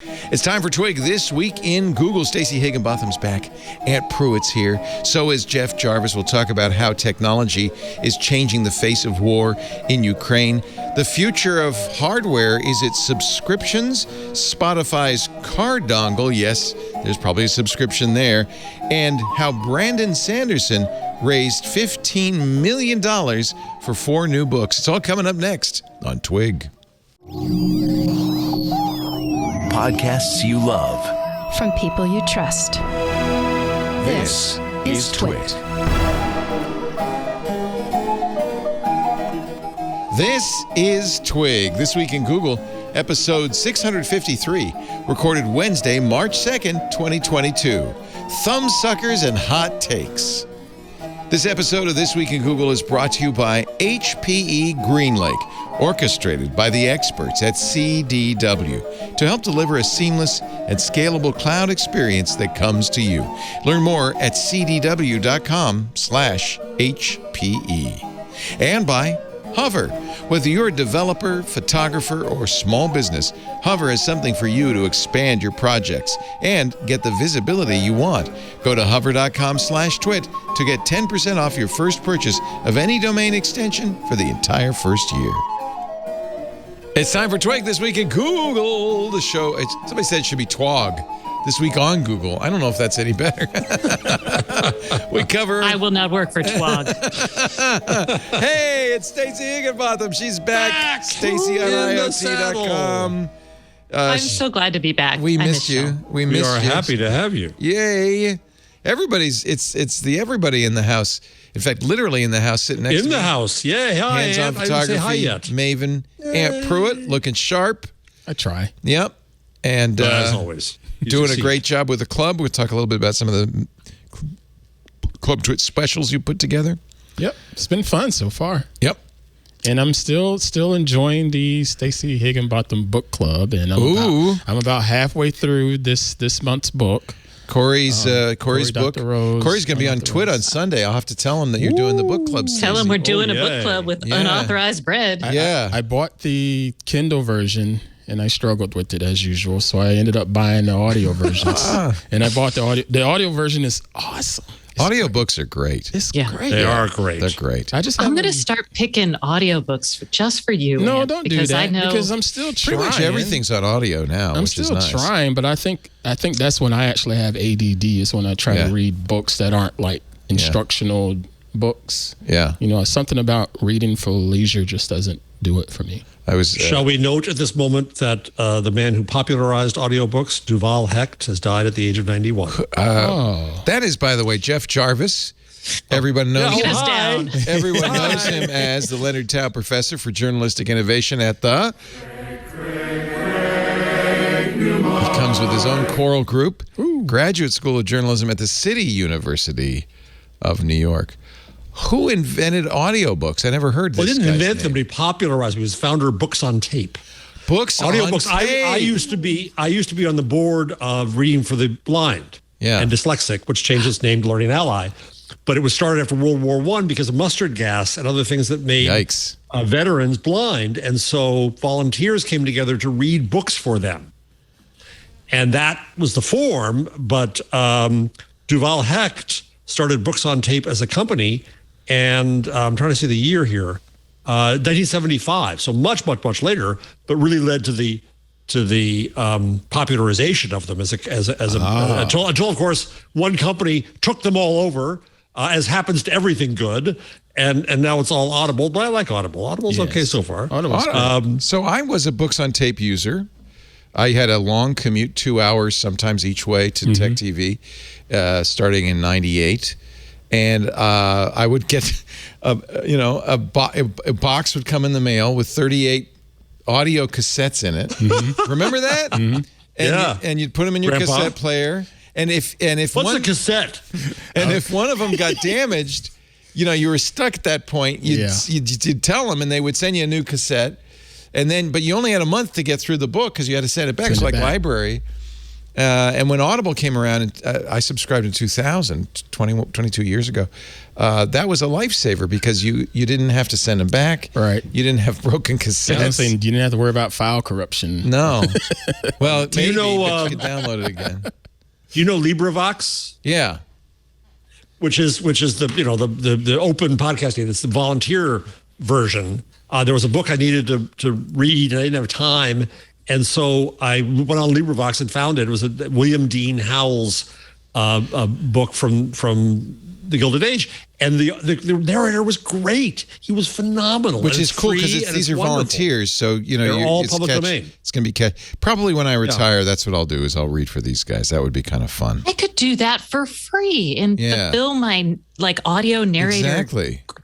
It's time for Twig This Week in Google. Stacey Higginbotham's back. Aunt Pruitt's here. So is Jeff Jarvis. We'll talk about how technology is changing the face of war in Ukraine. The future of hardware, is it subscriptions? Spotify's car dongle, yes, there's probably a subscription there. And how Brandon Sanderson raised $15 million for 4 new books. It's all coming up next on Twig. Podcasts you love from people you trust. This is TWiT. This is Twig. This Week in Google, episode 653, recorded Wednesday, March 2nd, 2022. Thumbsuckers and Hot Takes. This episode of This Week in Google is brought to you by HPE GreenLake, orchestrated by the experts at CDW to help deliver a seamless and scalable cloud experience that comes to you. Learn more at cdw.com/HPE. And by Hover. Whether you're a developer, photographer, or small business, Hover has something for you to expand your projects and get the visibility you want. Go to hover.com/twit to get 10% off your first purchase of any domain extension for the entire first year. It's time for Twig This Week in Google. The show, somebody said it should be Twog. This Week on Google. I don't know if that's any better. We cover... I will not work for Twog. Hey, it's Stacey Higginbotham. She's back. Stacey on IoT.com. I'm so glad to be back. We missed you. We are happy to have you. Yay. It's the everybody in the house. In fact, literally in the house, sitting next to me. In the house. Yeah. Hi, Hands-on Aunt. I didn't say hi photography. yet. Maven. Aunt Pruitt, looking sharp. I try. Yep. And as always. Doing a great job with the club. We'll talk a little bit about some of the Club TWiT specials you put together. Yep. It's been fun so far. Yep. And I'm still enjoying the Stacey Higginbotham book club. And I'm about halfway through this month's book. Corey's book. Rose, Corey's going to be on TWiT on Sunday. I'll have to tell him that you're doing the book club. Tell him we're doing a book club with unauthorized bread. I bought the Kindle version, and I struggled with it as usual, so I ended up buying the audio versions. And I bought the audio. The audio version is awesome. Audiobooks are great. It's great. They are great. They're great. I'm going to start picking audiobooks just for you. No, Aunt, don't do because that. I know because I'm still trying. Pretty much everything's on audio now, I'm which still is nice. trying, but I think that's when I actually have ADD. Is when I try to read books that aren't like instructional books. Yeah. You know, something about reading for leisure just doesn't do it for me. Shall we note at this moment that the man who popularized audiobooks, Yuval Hecht, has died at the age of 91. That is, by the way, Jeff Jarvis. Everyone knows him. down. Everyone knows him as the Leonard Tao Professor for Journalistic Innovation at the... He comes with his own choral group, Graduate School of Journalism at the City University of New York. Who invented audiobooks? I never heard this. Well, he didn't guy's invent name. them, but he popularized them. He was founder of Books on Tape. Audiobooks. I used to be on the board of Reading for the Blind and Dyslexic, which changed its name to Learning Ally. But it was started after World War I because of mustard gas and other things that made veterans blind. And so volunteers came together to read books for them. And that was the form. But Yuval Hecht started Books on Tape as a company. And I'm trying to see the year here, 1975. So much later, but really led to the popularization of them until of course one company took them all over, as happens to everything good, and now it's all Audible. But I like Audible. Audible's okay so far. So I was a Books on Tape user. I had a long commute, 2 hours sometimes each way to Tech TV, starting in '98. And I would get, a box would come in the mail with 38 audio cassettes in it. Remember that? And you'd put them in your cassette player. And if what's a cassette? And if one of them got damaged, you were stuck at that point. You'd tell them, and they would send you a new cassette. But you only had a month to get through the book because you had to send it back. It's like library. And when Audible came around, I subscribed in 2000, 22 years ago. That was a lifesaver because you didn't have to send them back. Right. You didn't have broken cassettes. I'm saying you didn't have to worry about file corruption. No. Well, Do you know, but you could download it again. Do you know LibriVox? Yeah. Which is the open podcasting. It's the volunteer version. There was a book I needed to read, and I didn't have time. And so I went on LibriVox and found it. It was a William Dean Howells a book from the Gilded Age. And the narrator was great. He was phenomenal. Which is cool because these are volunteers. So, they're all public domain. It's going to be probably when I retire, that's what I'll do is I'll read for these guys. That would be kind of fun. I could do that for free and fulfill my audio narrator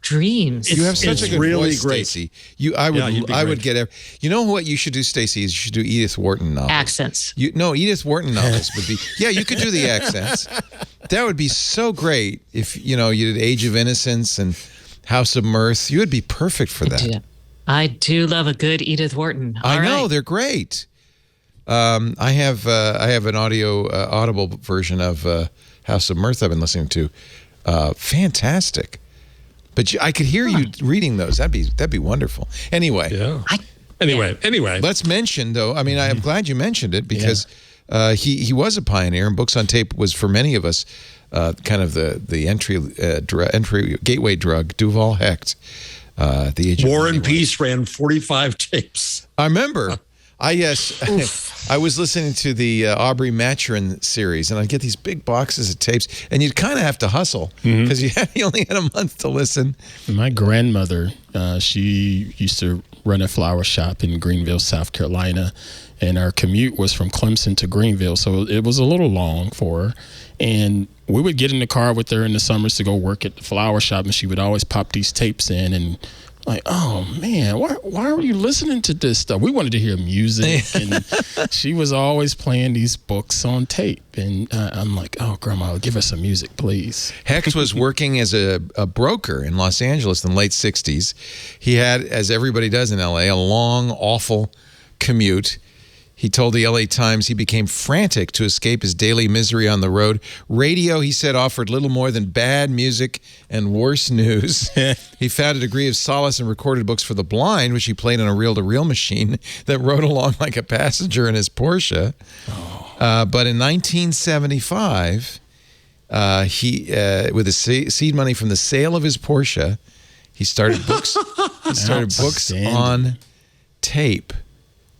dreams. You have such a good really voice, great. Stacey. I would get. You know what you should do, Stacey? Is you should do Edith Wharton novels. Accents. Edith Wharton novels would be. Yeah, you could do the accents. That would be so great if you did Age of Innocence and House of Mirth. You would be perfect for that. I do love a good Edith Wharton. I know they're great. I have an audible version of House of Mirth I've been listening to. Fantastic. But I could hear you reading those. That'd be wonderful. Anyway. Yeah. Anyway. Let's mention though. I mean, I'm glad you mentioned it because he was a pioneer, and Books on Tape was for many of us kind of the entry gateway drug. Duval Hecht. At the age of War and Peace ran 45 tapes. I remember. I was listening to the Aubrey Maturin series, and I'd get these big boxes of tapes, and you'd kind of have to hustle because you only had a month to listen. My grandmother, she used to run a flower shop in Greenville, South Carolina, and our commute was from Clemson to Greenville, so it was a little long for her. And we would get in the car with her in the summers to go work at the flower shop, and she would always pop these tapes in and like, oh man, why are you listening to this stuff? We wanted to hear music, and she was always playing these books on tape. And I'm like, oh, Grandma, give us some music, please. Hecht was working as a broker in Los Angeles in the late 60s. He had, as everybody does in LA, a long, awful commute. He told the LA Times he became frantic to escape his daily misery on the road. Radio, he said, offered little more than bad music and worse news. He found a degree of solace in recorded books for the blind, which he played on a reel-to-reel machine that rode along like a passenger in his Porsche. But in 1975, he, with the seed money from the sale of his Porsche, he started books. Books on tape.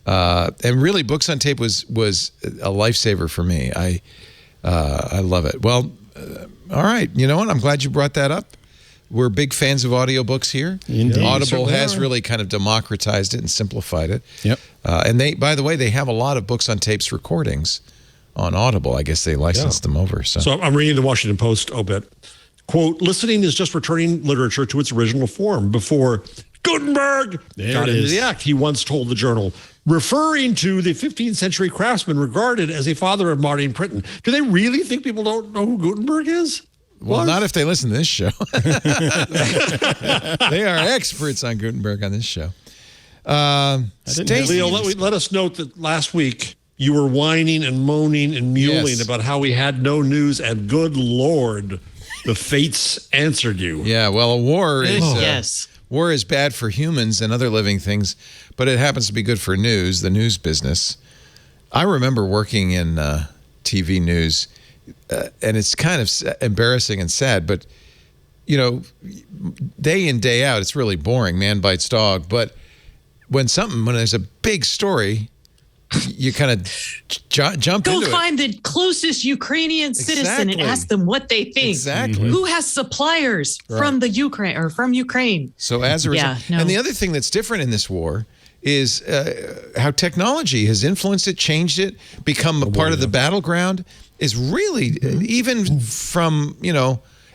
And really, Books on Tape was a lifesaver for me. I love it. Well, all right. You know what? I'm glad you brought that up. We're big fans of audiobooks here. Indeed. Audible has really kind of democratized it and simplified it. Yep. And they, by the way, they have a lot of Books on Tapes recordings on Audible. I guess they licensed them over. So I'm reading the Washington Post obit. Quote, listening is just returning literature to its original form. Before Gutenberg got into the act, he once told the Journal, referring to the 15th century craftsman regarded as a father of modern printing. Do they really think people don't know who Gutenberg is? Well, not if they listen to this show. They are experts on Gutenberg on this show. Leo, let us note that last week you were whining and moaning and mewling about how we had no news, and good Lord, the fates answered you. Yeah, well, a war is... War is bad for humans and other living things, but it happens to be good for news, the news business. I remember working in TV news, and it's kind of embarrassing and sad, but, day in, day out, it's really boring, man bites dog. But when there's a big story, you kind of jump into it. Go find the closest Ukrainian citizen and ask them what they think. Exactly. Who has suppliers from the Ukraine or from Ukraine? So as a result, and the other thing that's different in this war is how technology has influenced it, changed it, become a part of the battleground. Is really even from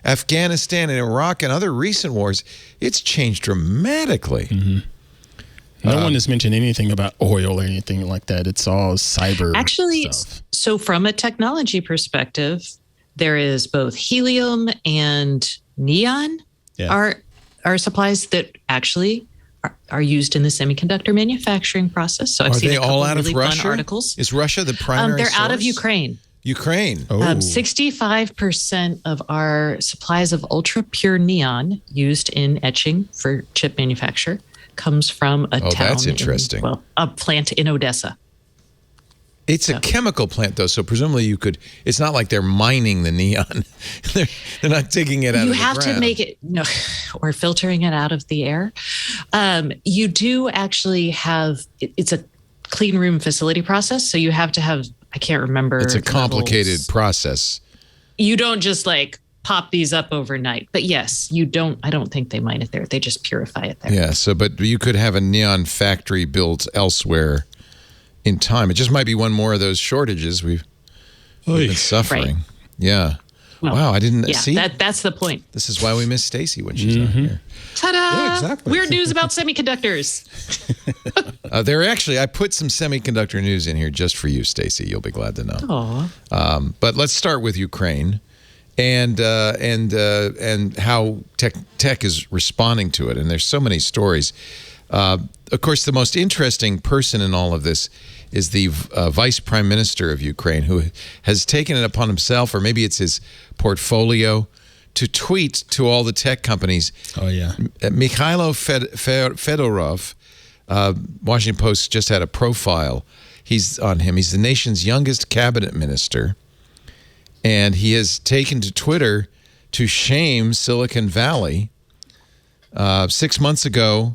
Afghanistan and Iraq and other recent wars, it's changed dramatically. No one has mentioned anything about oil or anything like that. It's all cyber stuff. So from a technology perspective, there is both helium and neon are supplies that actually are used in the semiconductor manufacturing process. So I've seen they a couple all out really of Russia? fun articles. Is Russia the primary They're source? out of Ukraine. Ukraine. 65% of our supplies of ultra pure neon used in etching for chip manufacture comes from a town. That's interesting. A plant in Odessa. It's a chemical plant, though, so presumably it's not like they're mining the neon. they're not digging it out of the ground. You have to make it, or filtering it out of the air. You do actually have, it's a clean room facility process, so you have to have, I can't remember. It's a complicated process. You don't just pop these up overnight. But yes, I don't think they mine it there. They just purify it there. Yeah, but you could have a neon factory built elsewhere in time. It just might be one more of those shortages we've been suffering. Right. Yeah. Well, wow, I didn't see. That's the point. This is why we miss Stacey when she's not here. Ta-da! Yeah, exactly. Weird news about semiconductors. I put some semiconductor news in here just for you, Stacey. You'll be glad to know. But let's start with Ukraine and how tech is responding to it. And there's so many stories. Of course, the most interesting person in all of this is the vice prime minister of Ukraine, who has taken it upon himself, or maybe it's his portfolio, to tweet to all the tech companies. Oh, yeah. Mikhailo Fedorov, Washington Post just had a profile. He's on him. He's the nation's youngest cabinet minister, and he has taken to Twitter to shame Silicon Valley. 6 months ago,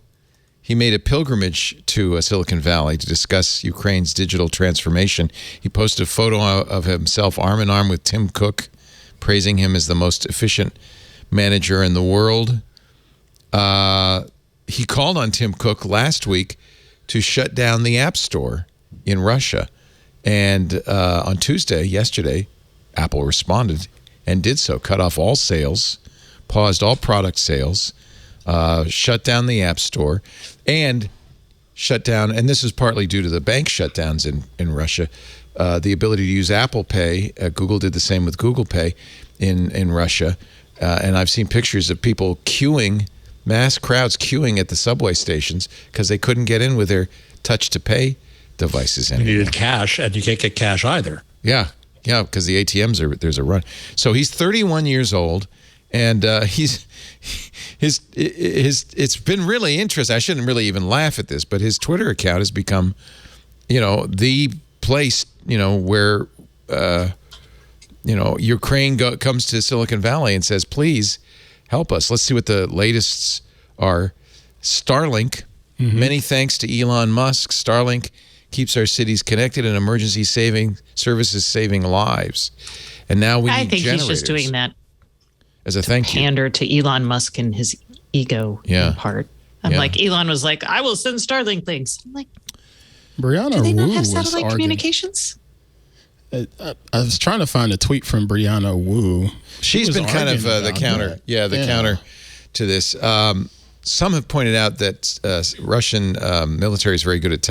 he made a pilgrimage to Silicon Valley to discuss Ukraine's digital transformation. He posted a photo of himself arm in arm with Tim Cook, praising him as the most efficient manager in the world. He called on Tim Cook last week to shut down the App Store in Russia. And on Tuesday, yesterday, Apple responded and did so, cut off all sales, paused all product sales, shut down the App Store, and shut down, and this is partly due to the bank shutdowns in Russia, the ability to use Apple Pay. Google did the same with Google Pay in Russia. And I've seen pictures of people queuing, mass crowds queuing at the subway stations because they couldn't get in with their touch-to-pay devices anymore. You needed cash, and you can't get cash either. Yeah, because the ATMs there's a run. So he's 31 years old, and it's been really interesting. I shouldn't really even laugh at this, but his Twitter account has become, the place, where, Ukraine comes to Silicon Valley and says, please help us. Let's see what the latest are. Starlink, many thanks to Elon Musk. Starlink keeps our cities connected and emergency services saving lives. And now we need I think generators. He's just doing that as a thank you. Pander to Elon Musk and his ego in part. I'm like, Elon was like, I will send Starlink things. I'm like, Brianna do they not Wu have satellite was communications? I was trying to find a tweet from Brianna Wu. She's been kind of the counter. Counter to this. Some have pointed out that Russian military is very good at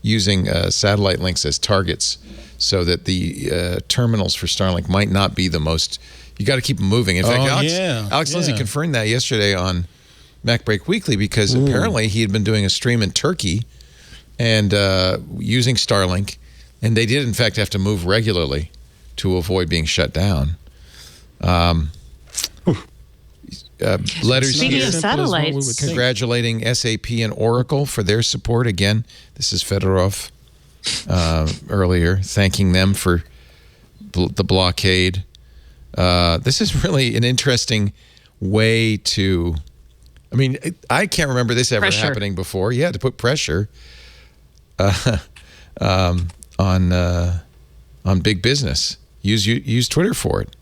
using satellite links as targets, so that the terminals for Starlink might not be the most. You got to keep them moving. In fact, Alex Lindsay confirmed that yesterday on MacBreak Weekly, because apparently he had been doing a stream in Turkey and using Starlink, and they did in fact have to move regularly to avoid being shut down. Letters Speaking here of satellites, congratulating SAP and Oracle for their support. Again, this is Fedorov earlier, thanking them for the blockade. This is really an interesting way to, I can't remember this ever happening before. Yeah, to put pressure on big business. Use Twitter for it.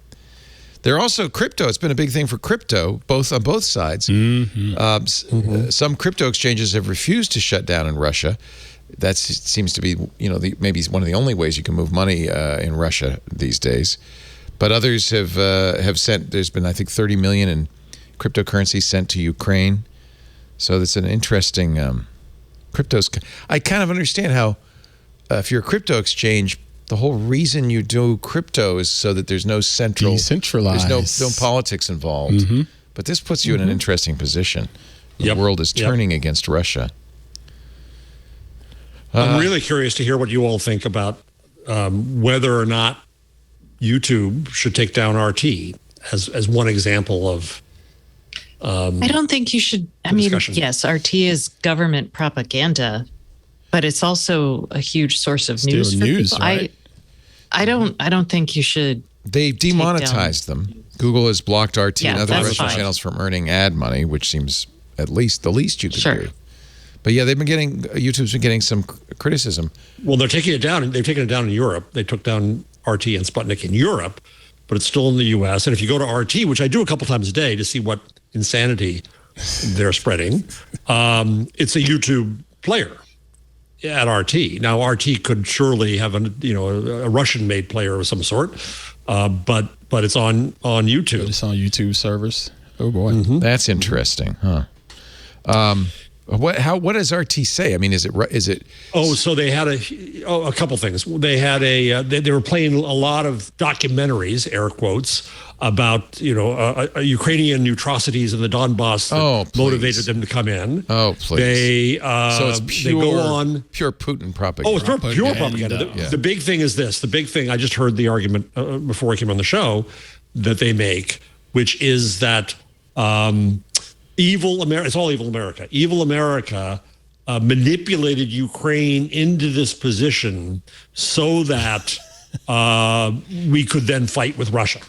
They're also crypto. It's been a big thing for crypto, on both sides. Some crypto exchanges have refused to shut down in Russia. That seems to be, maybe one of the only ways you can move money in Russia these days. But others have sent. There's been, I think, 30 million in cryptocurrency sent to Ukraine. So that's an interesting cryptos. I kind of understand how, if you're a crypto exchange, the whole reason you do crypto is so that there's no central, decentralized. There's no politics involved. But this puts you in an interesting position. The world is turning against Russia. I'm really curious to hear what you all think about whether or not YouTube should take down RT as one example of. I don't think you should. I mean, yes, RT is government propaganda, but it's also a huge source of news for people. Right? I don't think you should. They demonetized them. Google has blocked RT and other Russian channels from earning ad money, which seems at least the least you could do. But yeah, YouTube's been getting some criticism. Well, they're taking it down. They've taken it down in Europe. They took down RT and Sputnik in Europe, but it's still in the U.S. And if you go to RT, which I do a couple times a day to see what insanity they're spreading, it's a YouTube player at RT. Now, RT could surely have a Russian-made player of some sort, but it's on YouTube. But it's on YouTube servers. Oh boy, that's interesting, huh? What does RT say? I mean, is it? Oh, so they had a couple things. They had they were playing a lot of documentaries, air quotes, about Ukrainian atrocities in the Donbass that motivated them to come in. Oh, please. So it's pure Putin propaganda. Oh, it's pure propaganda. The big thing is this. The big thing, I just heard the argument before I came on the show that they make, which is that evil America, it's all evil America. Evil America manipulated Ukraine into this position so that we could then fight with Russia.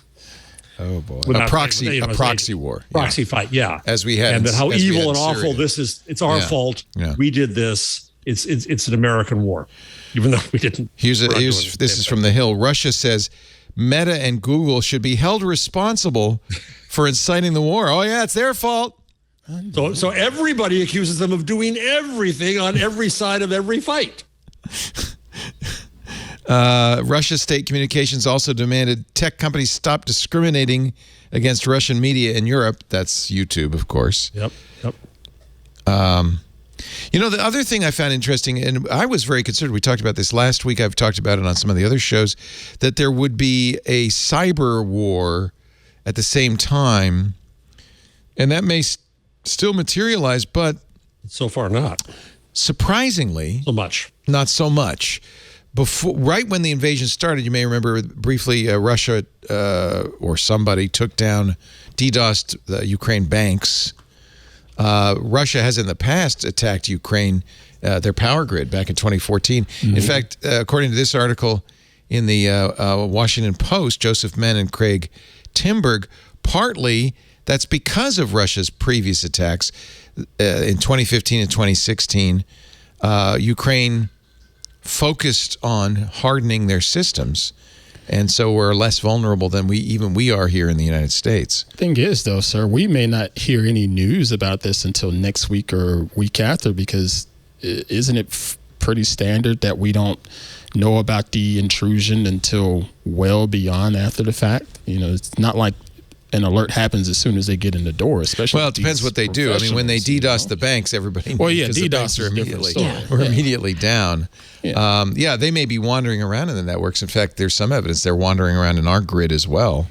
Oh boy, a proxy war, proxy fight, as we had, and then how evil and awful this is. It's our fault. Yeah. We did this. It's an American war, even though we didn't. This is from The Hill. Russia says Meta and Google should be held responsible for inciting the war. Oh yeah, it's their fault. So everybody accuses them of doing everything on every side of every fight. Russia's state communications also demanded tech companies stop discriminating against Russian media in Europe. That's YouTube, of course. Yep. The other thing I found interesting, and I was very concerned, we talked about this last week, I've talked about it on some of the other shows, that there would be a cyber war at the same time, and that may still materialize, but so far not. Surprisingly, not so much. Right when the invasion started, you may remember briefly, Russia or somebody took down, DDoSed the Ukraine banks. Russia has in the past attacked Ukraine, their power grid back in 2014. In fact, according to this article in the Washington Post, Joseph Menn and Craig Timberg, partly that's because of Russia's previous attacks in 2015 and 2016. Ukraine focused on hardening their systems, and so we're less vulnerable than we are here in the United States. Thing is, though, sir, we may not hear any news about this until next week or week after, because isn't it pretty standard that we don't know about the intrusion until well beyond after the fact? It's not like an alert happens as soon as they get in the door, especially. Well, it depends what they do. I mean, when they DDoS the banks, everybody knows. Well, yeah, DDoS are immediately down. Yeah. They may be wandering around in the networks. In fact, there's some evidence they're wandering around in our grid as well.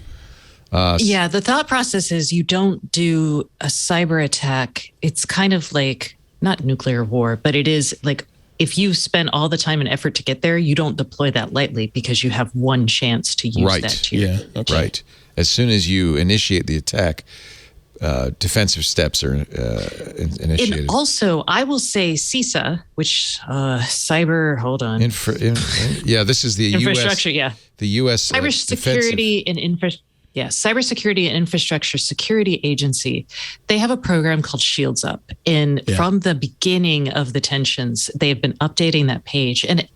The thought process is you don't do a cyber attack. It's kind of like, not nuclear war, but it is like, if you spend all the time and effort to get there, you don't deploy that lightly because you have one chance to use that to your advantage. Right. As soon as you initiate the attack, defensive steps are initiated. And also, I will say CISA, which cyber, hold on. This is the infrastructure, the U.S. Cybersecurity and Cybersecurity and Infrastructure Security Agency. They have a program called Shields Up. And from the beginning of the tensions, they have been updating that page. And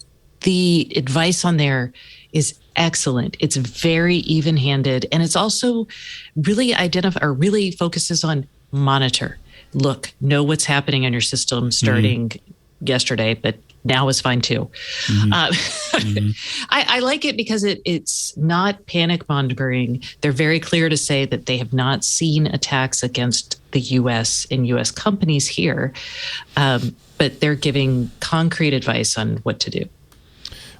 the advice on there is excellent. It's very even-handed, and it's also really really focuses on monitor. Look, know what's happening on your system starting yesterday, but now is fine too. I like it because it's not panic mongering. They're very clear to say that they have not seen attacks against the U.S. and U.S. companies here, but they're giving concrete advice on what to do.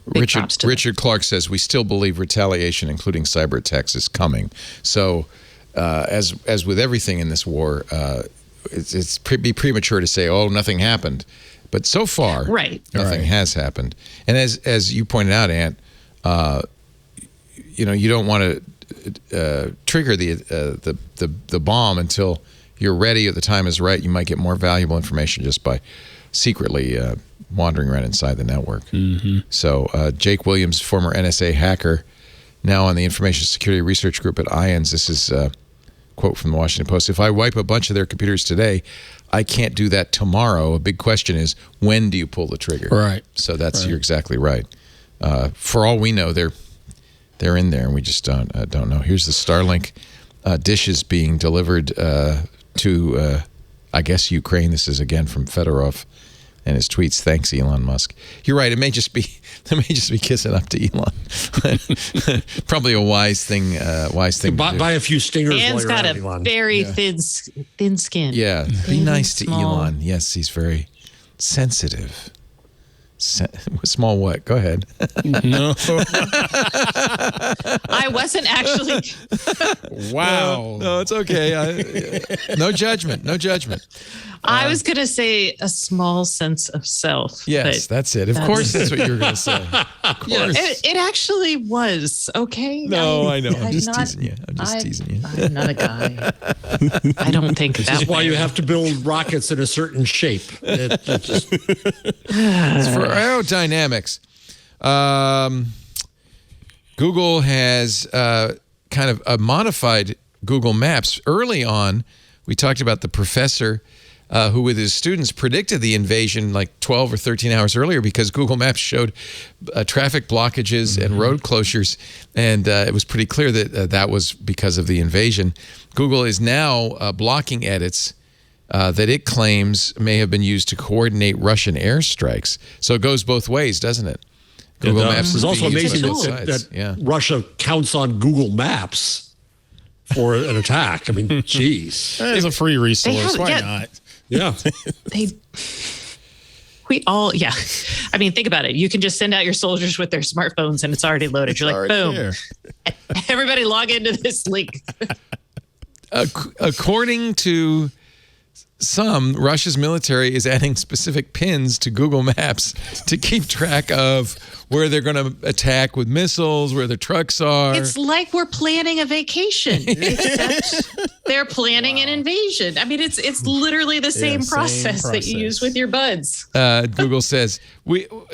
Richard Clark says, we still believe retaliation, including cyber attacks, is coming. So as with everything in this war, be premature to say, oh, nothing happened. But so far, nothing has happened. And as you pointed out, Ant, you don't want to trigger the bomb until you're ready or the time is right. You might get more valuable information just by secretly wandering around inside the network. So Jake Williams, former NSA hacker, now on the Information Security Research Group at IONS. This is a quote from the Washington Post. If I wipe a bunch of their computers today, I can't do that tomorrow. A big question is, when do you pull the trigger? Right. So you're exactly right. For all we know, they're in there, and we just don't know. Here's the Starlink dishes being delivered to, I guess, Ukraine. This is again from Fedorov and his tweets. Thanks, Elon Musk. You're right. It may just be kissing up to Elon. Probably a wise thing. Buy a few stingers. Dan's got a Elon. very thin skin. Yeah, be nice to Elon. Yes, he's very sensitive. Small what? Go ahead. No. I wasn't actually. Wow. No, it's okay. No judgment. No judgment. I was going to say a small sense of self. Yes, that's it. Of course, that's what you were going to say. Of course. It actually was. Okay. No, I know. I'm just teasing you. I'm not a guy. I don't think that. This is why you have to build rockets in a certain shape. It's for aerodynamics. Google has kind of modified Google Maps. Early on, we talked about the professor who with his students predicted the invasion like 12 or 13 hours earlier because Google Maps showed traffic blockages and road closures, and it was pretty clear that that was because of the invasion. Google is now blocking edits that it claims may have been used to coordinate Russian airstrikes. So it goes both ways, doesn't it? Google Maps is also amazing that Russia counts on Google Maps for an attack. I mean, geez. It's a free resource. Why not? Yeah. I mean, think about it. You can just send out your soldiers with their smartphones and it's already loaded. You're like, boom. There. Everybody log into this link. According to some, Russia's military is adding specific pins to Google Maps to keep track of where they're going to attack with missiles, where their trucks are. It's like we're planning a vacation, except they're planning an invasion. I mean, it's literally the same process that you use with your buds. Google says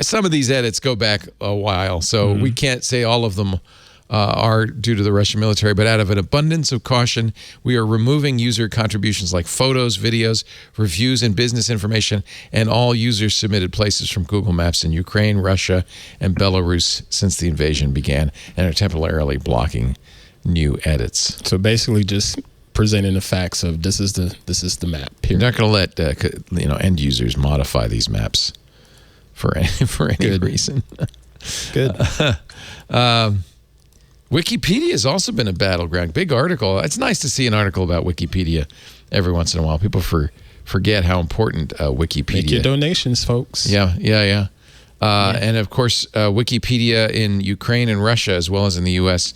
some of these edits go back a while, so we can't say all of them are due to the Russian military, but out of an abundance of caution, we are removing user contributions like photos, videos, reviews, and business information, and all user-submitted places from Google Maps in Ukraine, Russia, and Belarus since the invasion began, and are temporarily blocking new edits. So basically, just presenting the facts of this is the map. Period. You're not going to let end users modify these maps for any reason. Good. Wikipedia has also been a battleground. Big article. It's nice to see an article about Wikipedia every once in a while. People forget how important Wikipedia. Make your donations, folks. Yeah. And of course, Wikipedia in Ukraine and Russia, as well as in the U.S.,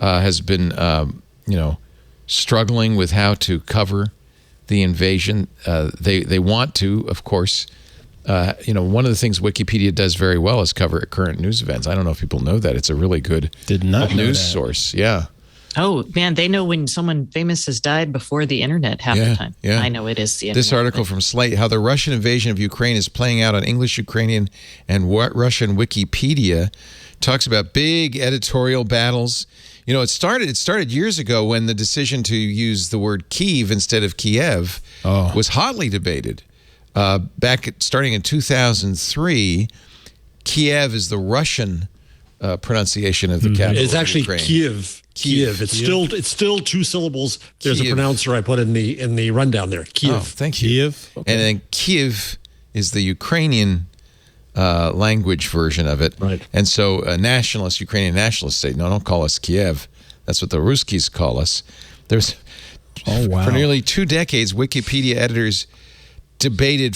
has been struggling with how to cover the invasion. They want to, of course. One of the things Wikipedia does very well is cover current news events. I don't know if people know that. It's a really good news source. Yeah. Oh, man, they know when someone famous has died before the internet half the time. Yeah. I know it is the internet. This article from Slate, how the Russian invasion of Ukraine is playing out on English, Ukrainian, and Russian Wikipedia, talks about big editorial battles. It started years ago when the decision to use the word Kyiv instead of Kiev was hotly debated. Starting in 2003, Kiev is the Russian pronunciation of the capital. It's actually Ukraine. Kiev. It's still two syllables. There's a pronouncer I put in the rundown there. Kiev. Oh, thank you. Kiev. Okay. And then Kiev is the Ukrainian language version of it. Right. And so Ukrainian nationalists say, no, don't call us Kiev. That's what the Ruskies call us. For nearly 2 decades, Wikipedia editors debated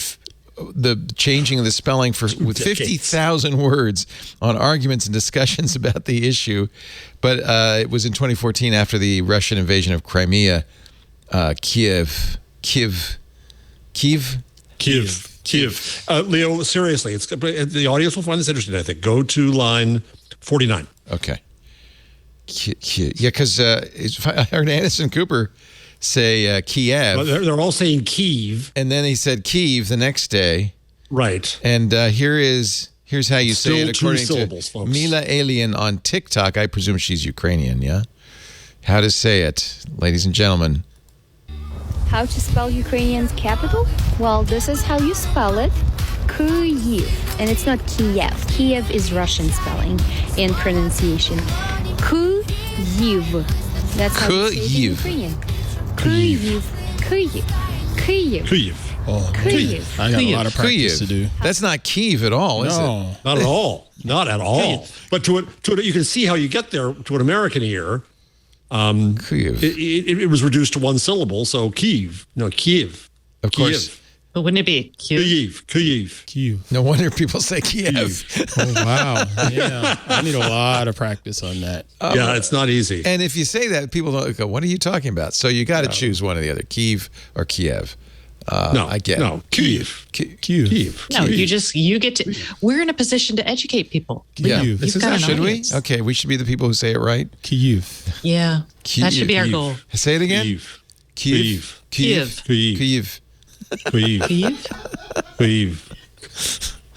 the changing of the spelling with 50,000 words on arguments and discussions about the issue. But it was in 2014 after the Russian invasion of Crimea, Kiev Kiev. Leo, seriously, the audience will find this interesting, I think. Go to line 49. Okay. Yeah, because I heard Anderson Cooper say Kiev. Well, they're all saying Kiev. And then he said Kiev the next day. Right. And here's how you say it according syllables, to folks. Mila Alien on TikTok. I presume she's Ukrainian, yeah? How to say it, ladies and gentlemen. How to spell Ukrainian's capital? Well, this is how you spell it. Kyiv. And it's not Kiev. Kiev is Russian spelling and pronunciation. Kyiv. That's how you say it in Ukrainian. Kyiv. Oh, Kyiv. I got a lot of practice to do. That's not Kyiv at all, is it? Not at all. Not at all. But to it, you can see how you get there to an American ear. Kyiv. It was reduced to one syllable, so Kyiv. No, Kiev. Of course. Kiev. But wouldn't it be Kyiv. No wonder people say Kiev. Oh, wow. Yeah. I need a lot of practice on that. Yeah, it's not easy. And if you say that, people don't go, what are you talking about? So you got to choose one or the other, Kyiv or Kiev. I get it. No, Kyiv. No, you get to. We're in a position to educate people. Yeah, Should we? Okay, we should be the people who say it right. Kyiv. Yeah, that should be our goal. Say it again. Kyiv.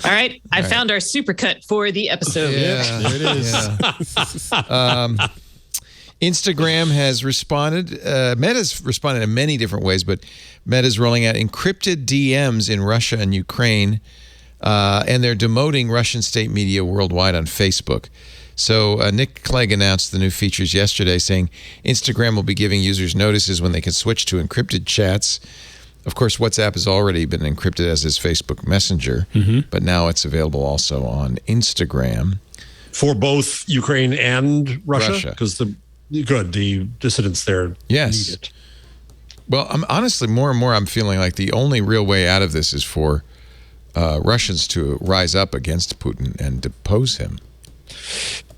All right, I found our supercut for the episode. Yeah, there it is. Instagram has responded. Meta's responded in many different ways, but Meta's rolling out encrypted DMs in Russia and Ukraine, and they're demoting Russian state media worldwide on Facebook. So Nick Clegg announced the new features yesterday, saying Instagram will be giving users notices when they can switch to encrypted chats. Of course, WhatsApp has already been encrypted, as is Facebook Messenger, but now it's available also on Instagram. For both Ukraine and Russia? Because the dissidents there need it. Well, honestly, more and more I'm feeling like the only real way out of this is for Russians to rise up against Putin and depose him.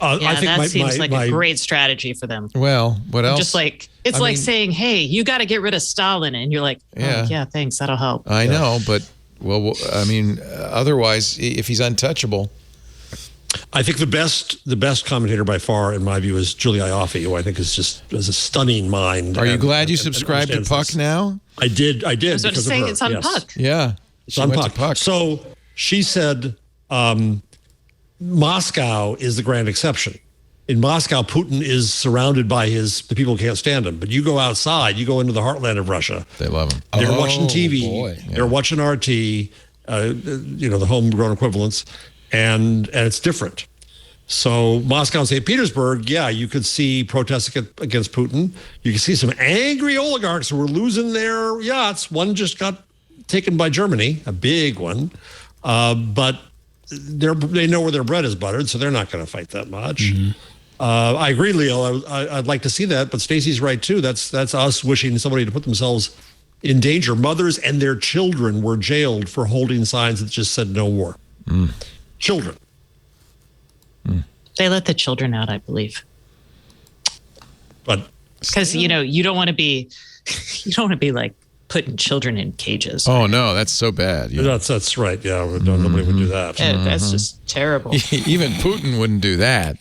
I think that seems like a great strategy for them. Well, what else? Just like it's like saying, "Hey, you got to get rid of Stalin," and you're like, "Oh, yeah, thanks, that'll help." I know, but otherwise, if he's untouchable. I think the best commentator by far, in my view, is Julie Ioffe, who I think is a stunning mind. Are you glad you subscribed to Puck now? I did. I was about to say it's on Puck. Yeah, it's on Puck. So she said, Moscow is the grand exception. In Moscow, Putin is surrounded by the people who can't stand him. But you go outside, you go into the heartland of Russia. They love him. They're watching TV. They're watching RT, the homegrown equivalents, and it's different. So Moscow and St. Petersburg, you could see protests against Putin. You can see some angry oligarchs who were losing their yachts. One just got taken by Germany, a big one. But they know where their bread is buttered, so they're not going to fight that much. Mm-hmm. I agree, Leo. I'd like to see that, but Stacey's right too. That's us wishing somebody to put themselves in danger. Mothers and their children were jailed for holding signs that just said no war. Children. They let the children out, I believe. But because you don't want to be like putting children in cages. Oh no, that's so bad. Yeah. That's right. Yeah, nobody would do that. That's just terrible. Even Putin wouldn't do that.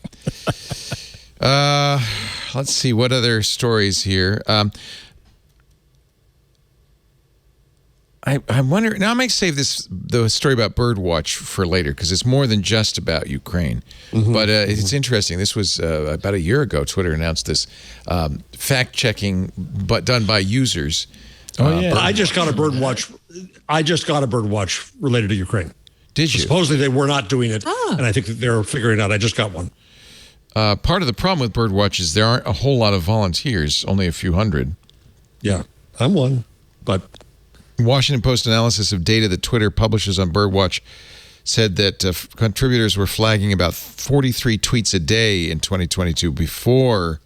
Let's see what other stories here. I wonder. Now I might save the story about birdwatch for later because it's more than just about Ukraine. But it's interesting. This was about a year ago. Twitter announced this fact checking, but done by users. I just got a birdwatch related to Ukraine. Did you? Supposedly they were not doing it, and I think that they're figuring it out. I just got one. Part of the problem with birdwatch is there aren't a whole lot of volunteers, only a few hundred. Yeah, I'm one, but. Washington Post analysis of data that Twitter publishes on birdwatch said that contributors were flagging about 43 tweets a day in 2022 before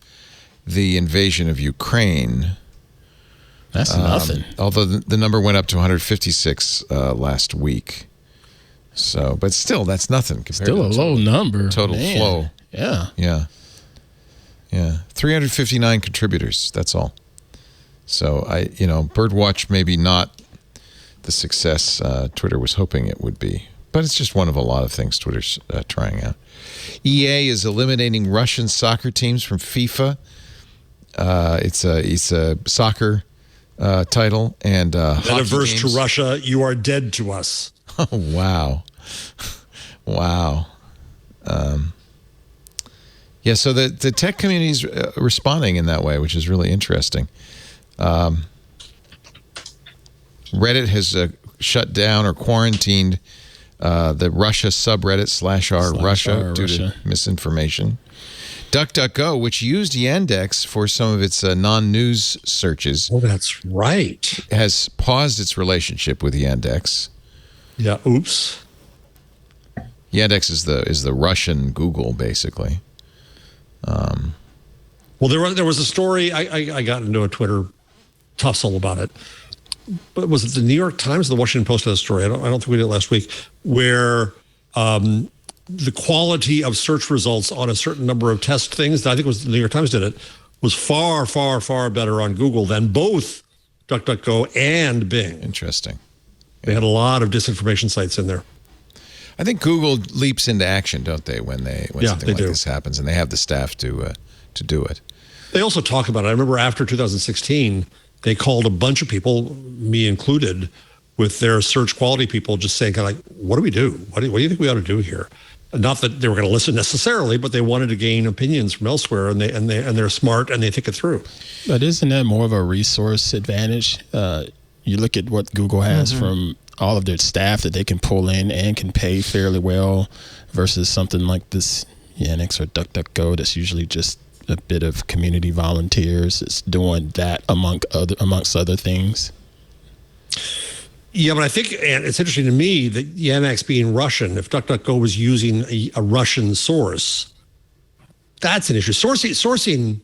the invasion of Ukraine. That's nothing. Although the number went up to 156 last week. So, but still, that's nothing. Still a low number. Total flow. Yeah. 359 contributors. That's all. So birdwatch maybe not the success Twitter was hoping it would be. But it's just one of a lot of things Twitter's trying out. EA is eliminating Russian soccer teams from FIFA. It's a soccer title, and metaverse to Russia, you are dead to us. Oh, wow. Wow. Yeah, so the tech community is responding in that way, which is really interesting. Reddit has shut down or quarantined the Russia subreddit /r/Russia due to misinformation. DuckDuckGo, which used Yandex for some of its non-news searches. Oh, that's right. Has paused its relationship with Yandex. Yeah, oops. Yandex is the Russian Google, basically. Well, there was a story. I got into a Twitter tussle about it. But was it the New York Times or the Washington Post had a story? I don't think we did it last week, where the quality of search results on a certain number of test things, I think it was the New York Times did it, was far, far, far better on Google than both DuckDuckGo and Bing. Interesting. They had a lot of disinformation sites in there. I think Google leaps into action, don't they, when something like this happens, and they have the staff to do it. They also talk about it. I remember after 2016, they called a bunch of people, me included, with their search quality people, just saying kind of like, what do we do? What do you think we ought to do here? Not that they were going to listen necessarily, but they wanted to gain opinions from elsewhere, and they're smart and they think it through. But isn't that more of a resource advantage? You look at what Google has from all of their staff that they can pull in and can pay fairly well, versus something like this Yandex or DuckDuckGo that's usually just a bit of community volunteers. It's doing that amongst other things. Yeah, but I think, and it's interesting to me that Yandex being Russian, if DuckDuckGo was using a Russian source, that's an issue. Sourcing.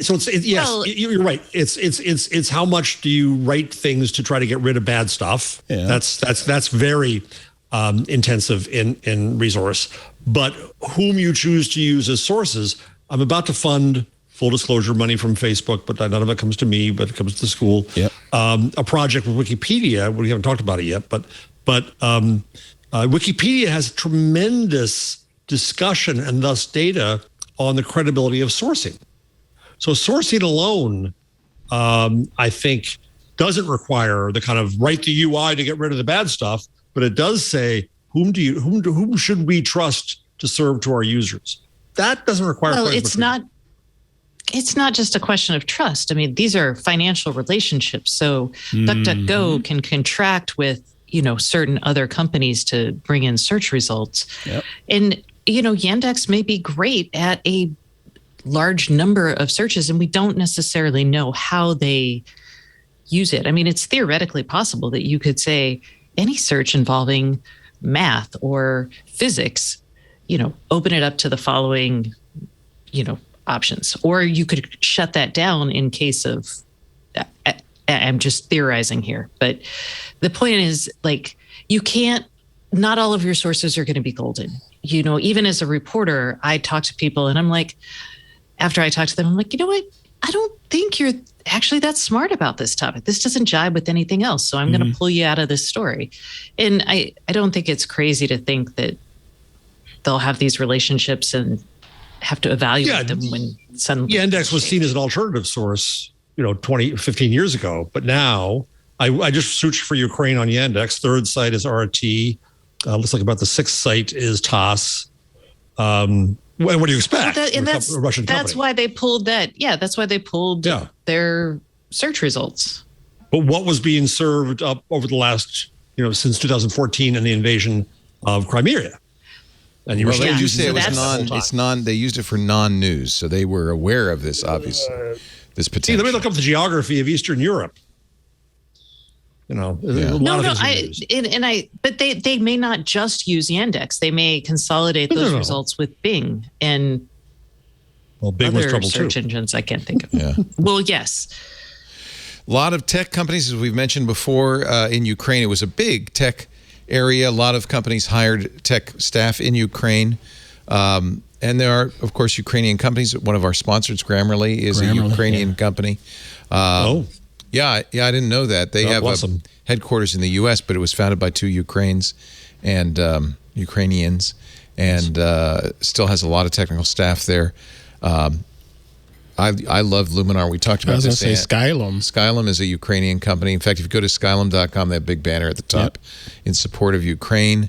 So yes, well, you're right. It's how much do you write things to try to get rid of bad stuff? Yeah. That's very intensive in resource. But whom you choose to use as sources, I'm about to fund, full disclosure, money from Facebook, but none of it comes to me, but it comes to the school. Yep. A project with Wikipedia. We haven't talked about it yet, but Wikipedia has tremendous discussion and thus data on the credibility of sourcing. So sourcing alone, I think, doesn't require the kind of write the UI to get rid of the bad stuff, but it does say whom should we trust to serve to our users. That doesn't require. Well, it's not just a question of trust. I mean, these are financial relationships. So DuckDuckGo can contract with certain other companies to bring in search results, and Yandex may be great at a large number of searches, and we don't necessarily know how they use it. I mean, it's theoretically possible that you could say any search involving math or physics, open it up to the following, options, or you could shut that down in case of, I'm just theorizing here, but the point is, like, not all of your sources are going to be golden. Even as a reporter, I talk to people and I'm like, after I talk to them, I'm like, you know what? I don't think you're actually that smart about this topic. This doesn't jibe with anything else. So I'm going to pull you out of this story. And I don't think it's crazy to think that they'll have these relationships and have to evaluate them when suddenly. Yandex was seen as an alternative source, 15 years ago. But now I just searched for Ukraine on Yandex. Third site is RT. Looks like about the sixth site is TASS. What do you expect? That's why they pulled that. Yeah, that's why they pulled their search results. But what was being served up over the last, since 2014 and the invasion of Crimea? And you they used it was they used it for non-news, so they were aware of this this potential. Let me look up the geography of Eastern Europe. But they may not just use Yandex. They may consolidate those results with Bing and Bing was other trouble search too. engines I can't think of. Yeah. Well, yes. A lot of tech companies, as we've mentioned before, in Ukraine. It was a big tech area. A lot of companies hired tech staff in Ukraine. And there are, of course, Ukrainian companies. One of our sponsors, Grammarly, is a Ukrainian company. Yeah, I didn't know that. They have a headquarters in the U.S., but it was founded by two Ukrainians, and still has a lot of technical staff there. I love Luminar. We talked about this. I was going to say Skylum. Skylum is a Ukrainian company. In fact, if you go to skylum.com, they have a big banner at the top in support of Ukraine.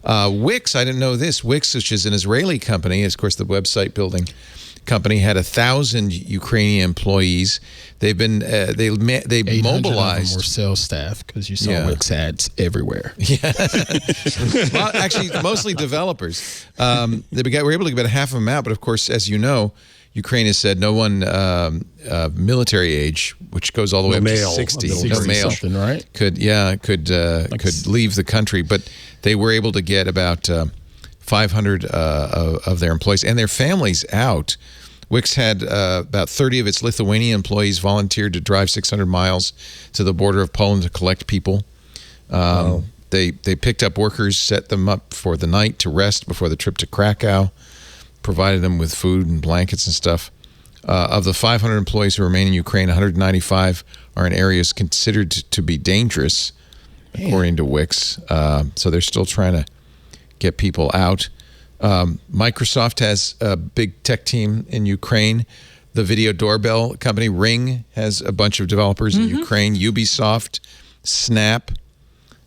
Wix, I didn't know this. Wix, which is an Israeli company, of course, the website building company, had 1,000 Ukrainian employees. They've been they mobilized. More sales staff because you saw Wix ads everywhere. Yeah, well, actually, mostly developers. We're able to get about half of them out, but of course, as you know, Ukraine has said no one military age, which goes all the way up to 60, no male, right? could leave the country, but they were able to get about 500 of their employees and their families out. Wix had about 30 of its Lithuanian employees volunteered to drive 600 miles to the border of Poland to collect people. They picked up workers, set them up for the night to rest before the trip to Krakow, provided them with food and blankets and stuff. Of the 500 employees who remain in Ukraine, 195 are in areas considered to be dangerous, according to Wix. So they're still trying to get people out. Microsoft has a big tech team in Ukraine. The video doorbell company Ring has a bunch of developers in Ukraine. Ubisoft, Snap,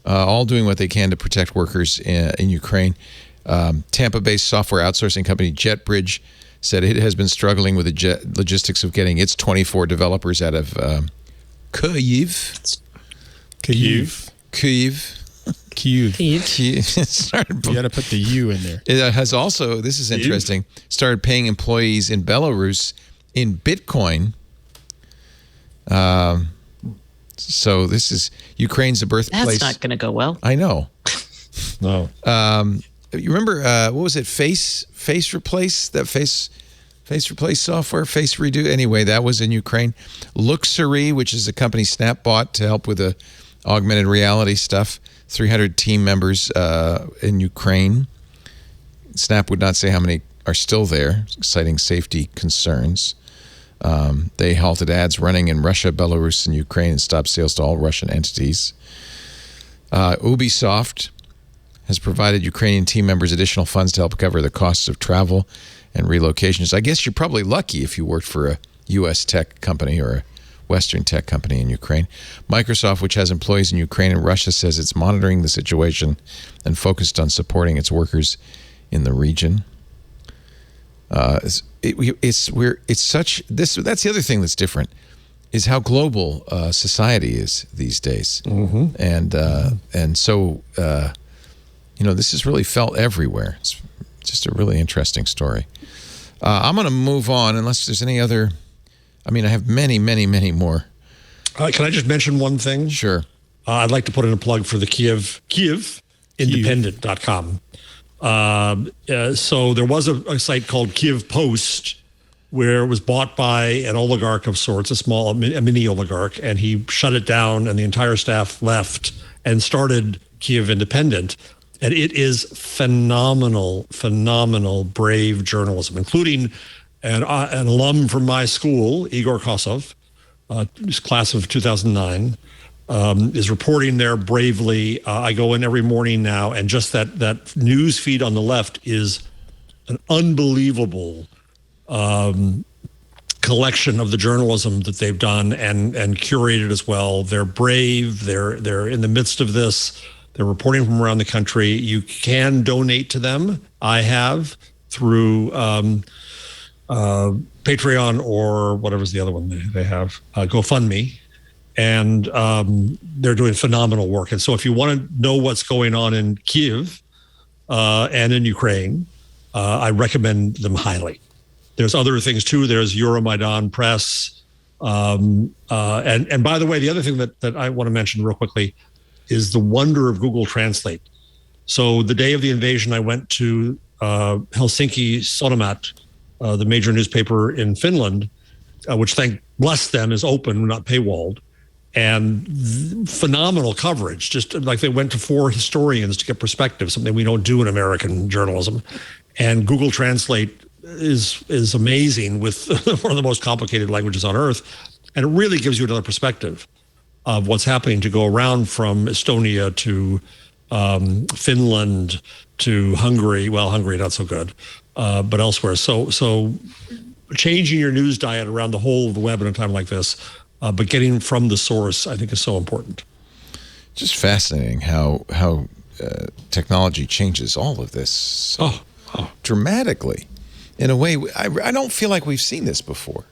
all doing what they can to protect workers in Ukraine. Tampa-based software outsourcing company JetBridge said it has been struggling with the logistics of getting its 24 developers out of Kyiv. You got to put the U in there. It has also, this is interesting, started paying employees in Belarus in Bitcoin. So this is Ukraine's the birthplace. That's not going to go well. I know. No. You remember what was it? Face replace software, face redo. Anyway, that was in Ukraine. Luxury, which is a company Snap bought to help with the augmented reality stuff. 300 team members in Ukraine. Snap would not say how many are still there, citing safety concerns. They halted ads running in Russia, Belarus, and Ukraine and stopped sales to all Russian entities. Ubisoft has provided Ukrainian team members additional funds to help cover the costs of travel and relocations. I guess you're probably lucky if you worked for a U.S. tech company or a Western tech company in Ukraine. Microsoft, which has employees in Ukraine and Russia, says it's monitoring the situation and focused on supporting its workers in the region. That's the other thing that's different, is how global society is these days, and so this is really felt everywhere. It's just a really interesting story. I'm going to move on unless there's any other. I mean, I have many, many, many more. Can I just mention one thing? Sure. I'd like to put in a plug for the Kyiv.independent.com. So there was a site called Kyiv Post where it was bought by an oligarch of sorts, a mini oligarch, and he shut it down and the entire staff left and started Kyiv Independent. And it is phenomenal, brave journalism, including an alum from my school, Igor Kosov, class of 2009, is reporting there bravely. I go in every morning now, and just that news feed on the left is an unbelievable collection of the journalism that they've done and curated as well. They're brave. They're in the midst of this. They're reporting from around the country. You can donate to them. I have through Patreon or whatever's the other one they have, GoFundMe. And they're doing phenomenal work. And so if you want to know what's going on in Kyiv and in Ukraine, I recommend them highly. There's other things too. There's Euromaidan Press. And by the way, the other thing that I want to mention real quickly is the wonder of Google Translate. So the day of the invasion, I went to Helsinki Sanomat, the major newspaper in Finland, which thank bless them is open, not paywalled, and phenomenal coverage. Just like they went to 4 historians to get perspective, something we don't do in American journalism. And Google Translate is amazing with one of the most complicated languages on earth, and it really gives you another perspective. of what's happening to go around from Estonia to Finland to Hungary. Well, Hungary, not so good, but elsewhere. So changing your news diet around the whole of the web in a time like this, but getting from the source, I think, is so important. Just fascinating how technology changes all of this so dramatically in a way I don't feel like we've seen this before.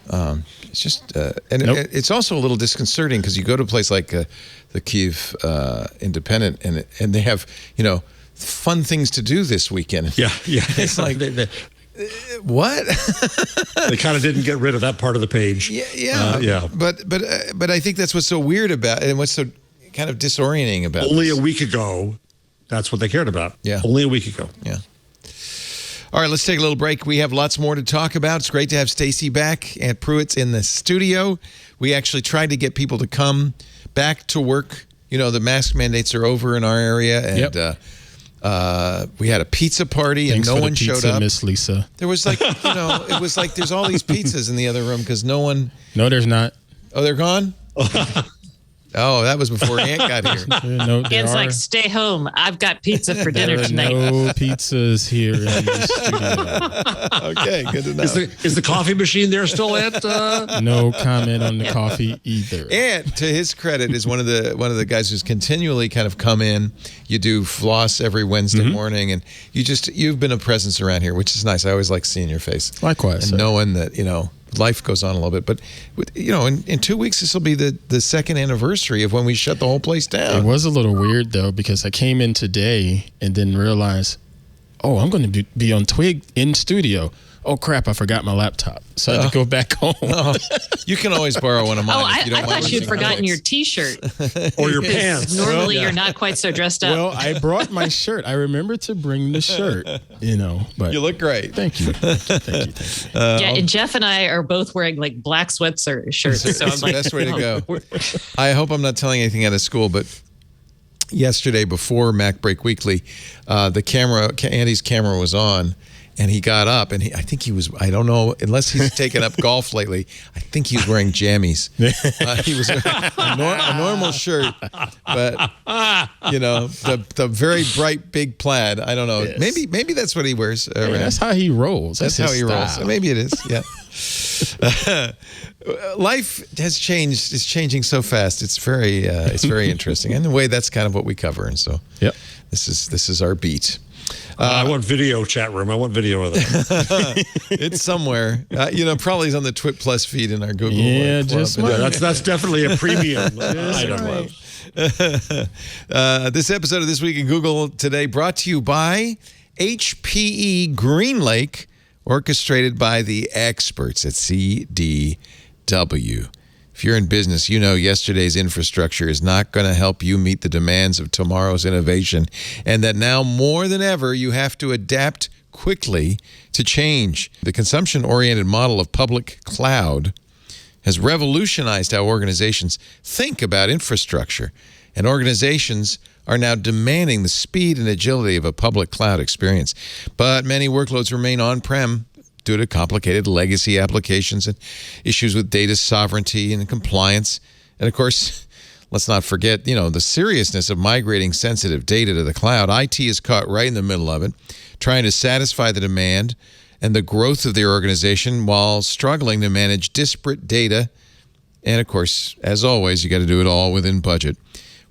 It's just it's also a little disconcerting because you go to a place like the Kyiv Independent and they have fun things to do this weekend. Yeah. It's like what? They kind of didn't get rid of that part of the page. Yeah. But I think that's what's so weird about it and what's so kind of disorienting about Only a week ago, that's what they cared about. Yeah. Only a week ago. Yeah. All right, let's take a little break. We have lots more to talk about. It's great to have Stacey back and Pruitt's in the studio. We actually tried to get people to come back to work. The mask mandates are over in our area, and we had a pizza party, and no one showed up. Miss Lisa. There was it was like there's all these pizzas in the other room because no one. No, there's not. Oh, they're gone? Oh, that was before Ant got here. Ant's like, stay home. I've got pizza for dinner tonight. No pizzas here in the studio. Okay, good to know. Is the coffee machine there still, Ant? No comment on the coffee either. Ant, to his credit, is one of the guys who's continually kind of come in. You do floss every Wednesday morning, and you've been a presence around here, which is nice. I always like seeing your face. Likewise. And knowing that, life goes on a little bit, but in 2 weeks this will be the second anniversary of when we shut the whole place down. It was a little weird though because I came in today and didn't realize, I'm going to be on Twig in studio. Oh crap! I forgot my laptop, so I had to go back home. You can always borrow one of mine. I thought you'd forgotten your T-shirt or your pants. Normally, you're not quite so dressed up. Well, I brought my shirt. I remember to bring the shirt. But you look great. Thank you. And Jeff and I are both wearing like black sweatshirt shirts. So it's the best way to go. I hope I'm not telling anything out of school, but yesterday before MacBreak Weekly, Andy's camera was on. And he got up, and I think he was, I don't know, unless he's taken up golf lately, I think he was wearing jammies. He was wearing a normal shirt, but, the very bright, big plaid, I don't know. Yes. Maybe that's what he wears. That's how he rolls. That's how he rolls. Maybe it is, yeah. Life has changed. It's changing so fast. It's very interesting. And in a way, that's kind of what we cover. And so this is our beat. I want video chat room. I want video of that. It's somewhere. Probably is on the TWiT Plus feed in our Google. Yeah, that's definitely a premium item. Right. This episode of This Week in Google Today brought to you by HPE GreenLake, orchestrated by the experts at CDW. If you're in business, yesterday's infrastructure is not going to help you meet the demands of tomorrow's innovation, and that now more than ever, you have to adapt quickly to change. The consumption-oriented model of public cloud has revolutionized how organizations think about infrastructure, and organizations are now demanding the speed and agility of a public cloud experience. But many workloads remain on-prem due to complicated legacy applications and issues with data sovereignty and compliance. And of course, let's not forget, the seriousness of migrating sensitive data to the cloud. IT is caught right in the middle of it, trying to satisfy the demand and the growth of their organization while struggling to manage disparate data. And of course, as always, you got to do it all within budget.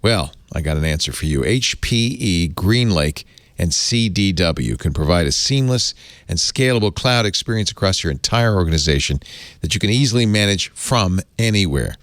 Well, I got an answer for you. HPE GreenLake and CDW can provide a seamless and scalable cloud experience across your entire organization that you can easily manage from anywhere.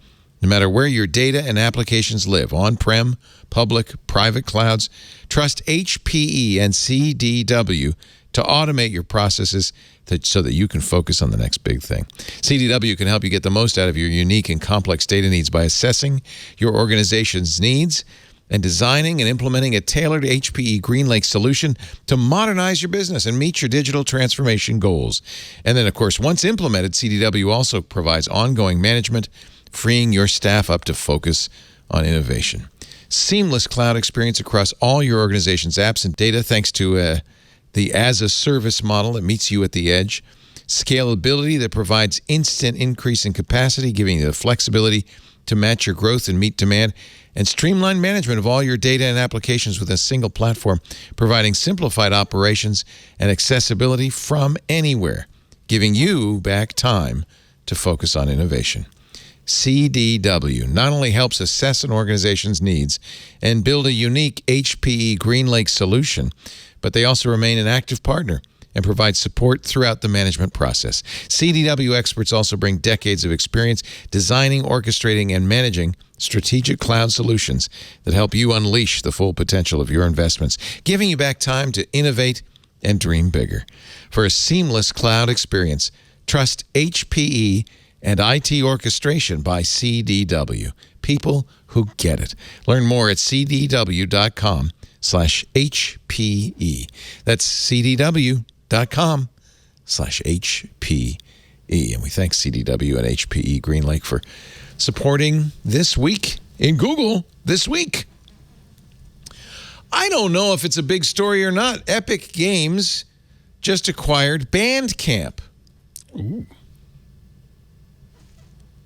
No matter where your data and applications live, on-prem, public, private clouds, trust HPE and CDW to automate your processes so that you can focus on the next big thing. CDW can help you get the most out of your unique and complex data needs by assessing your organization's needs and designing and implementing a tailored HPE GreenLake solution to modernize your business and meet your digital transformation goals. And then, of course, once implemented, CDW also provides ongoing management, freeing your staff up to focus on innovation. Seamless cloud experience across all your organization's apps and data thanks to the as-a-service model that meets you at the edge. Scalability that provides instant increase in capacity, giving you the flexibility to match your growth and meet demand, and streamline management of all your data and applications with a single platform, providing simplified operations and accessibility from anywhere, giving you back time to focus on innovation. CDW not only helps assess an organization's needs and build a unique HPE GreenLake solution, but they also remain an active partner and provide support throughout the management process. CDW experts also bring decades of experience designing, orchestrating, and managing strategic cloud solutions that help you unleash the full potential of your investments, giving you back time to innovate and dream bigger. For a seamless cloud experience, trust HPE and IT orchestration by CDW. People who get it. Learn more at cdw.com/HPE. That's cdw.com/HPE. And we thank CDW and HPE GreenLake for supporting This Week in Google this week. I don't know if it's a big story or not. Epic Games just acquired Bandcamp. Ooh.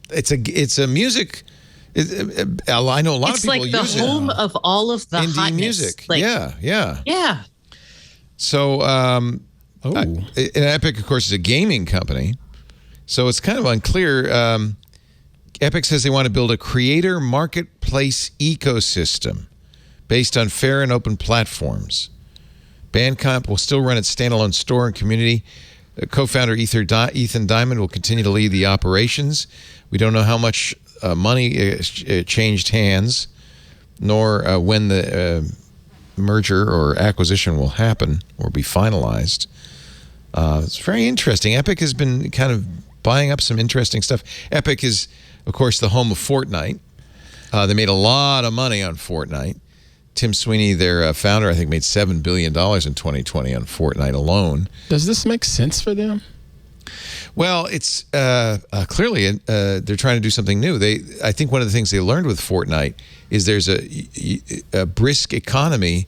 It's a music. I know a lot of people use it. It's like the home of all of the indie hotness. music. Like, Yeah. So, and Epic, of course, is a gaming company. So it's kind of unclear. Epic says they want to build a creator marketplace ecosystem based on fair and open platforms. Bandcamp will still run its standalone store and community. Co-founder Ethan Diamond will continue to lead the operations. We don't know how much money changed hands, nor when the merger or acquisition will happen or be finalized. It's very interesting. Epic has been kind of buying up some interesting stuff. Epic is, of course, the home of Fortnite. They made a lot of money on Fortnite. Tim Sweeney, their founder, I think made $7 billion in 2020 on Fortnite alone. Does this make sense for them? Well, it's clearly they're trying to do something new. I think one of the things they learned with Fortnite is there's a brisk economy.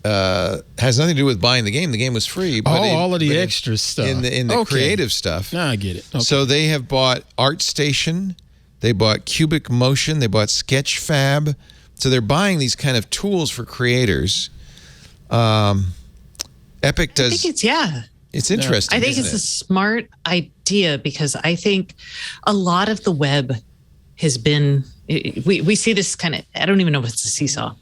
Has nothing to do with buying the game. The game was free. But all of the extra stuff. In the creative stuff. No, I get it. Okay. So they have bought ArtStation. They bought Cubic Motion. They bought Sketchfab. So they're buying these kind of tools for creators. Epic does. I think it's interesting. I think it's a smart idea because I think a lot of the web has been. We see this kind of. I don't even know if it's a seesaw.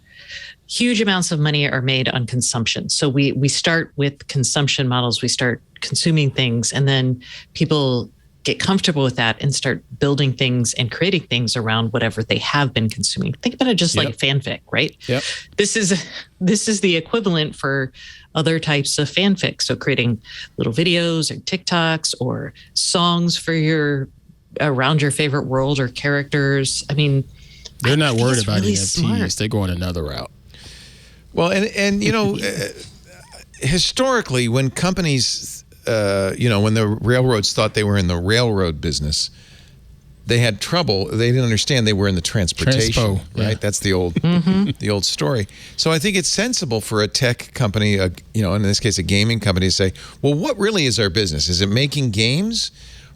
Huge amounts of money are made on consumption. So we start with consumption models. We start consuming things, and then people get comfortable with that and start building things and creating things around whatever they have been consuming. Think about it just like fanfic, right? Yep. This is the equivalent for other types of fanfic. So creating little videos or TikToks or songs for around your favorite world or characters. I mean, they're not worried about really NFTs. Smart. They're going another route. Well, and you know, historically, when companies when the railroads thought they were in the railroad business, they had trouble. They didn't understand they were in the transportation, right? Yeah. That's the old story. So I think it's sensible for a tech company, in this case, a gaming company, to say, well, what really is our business? Is it making games,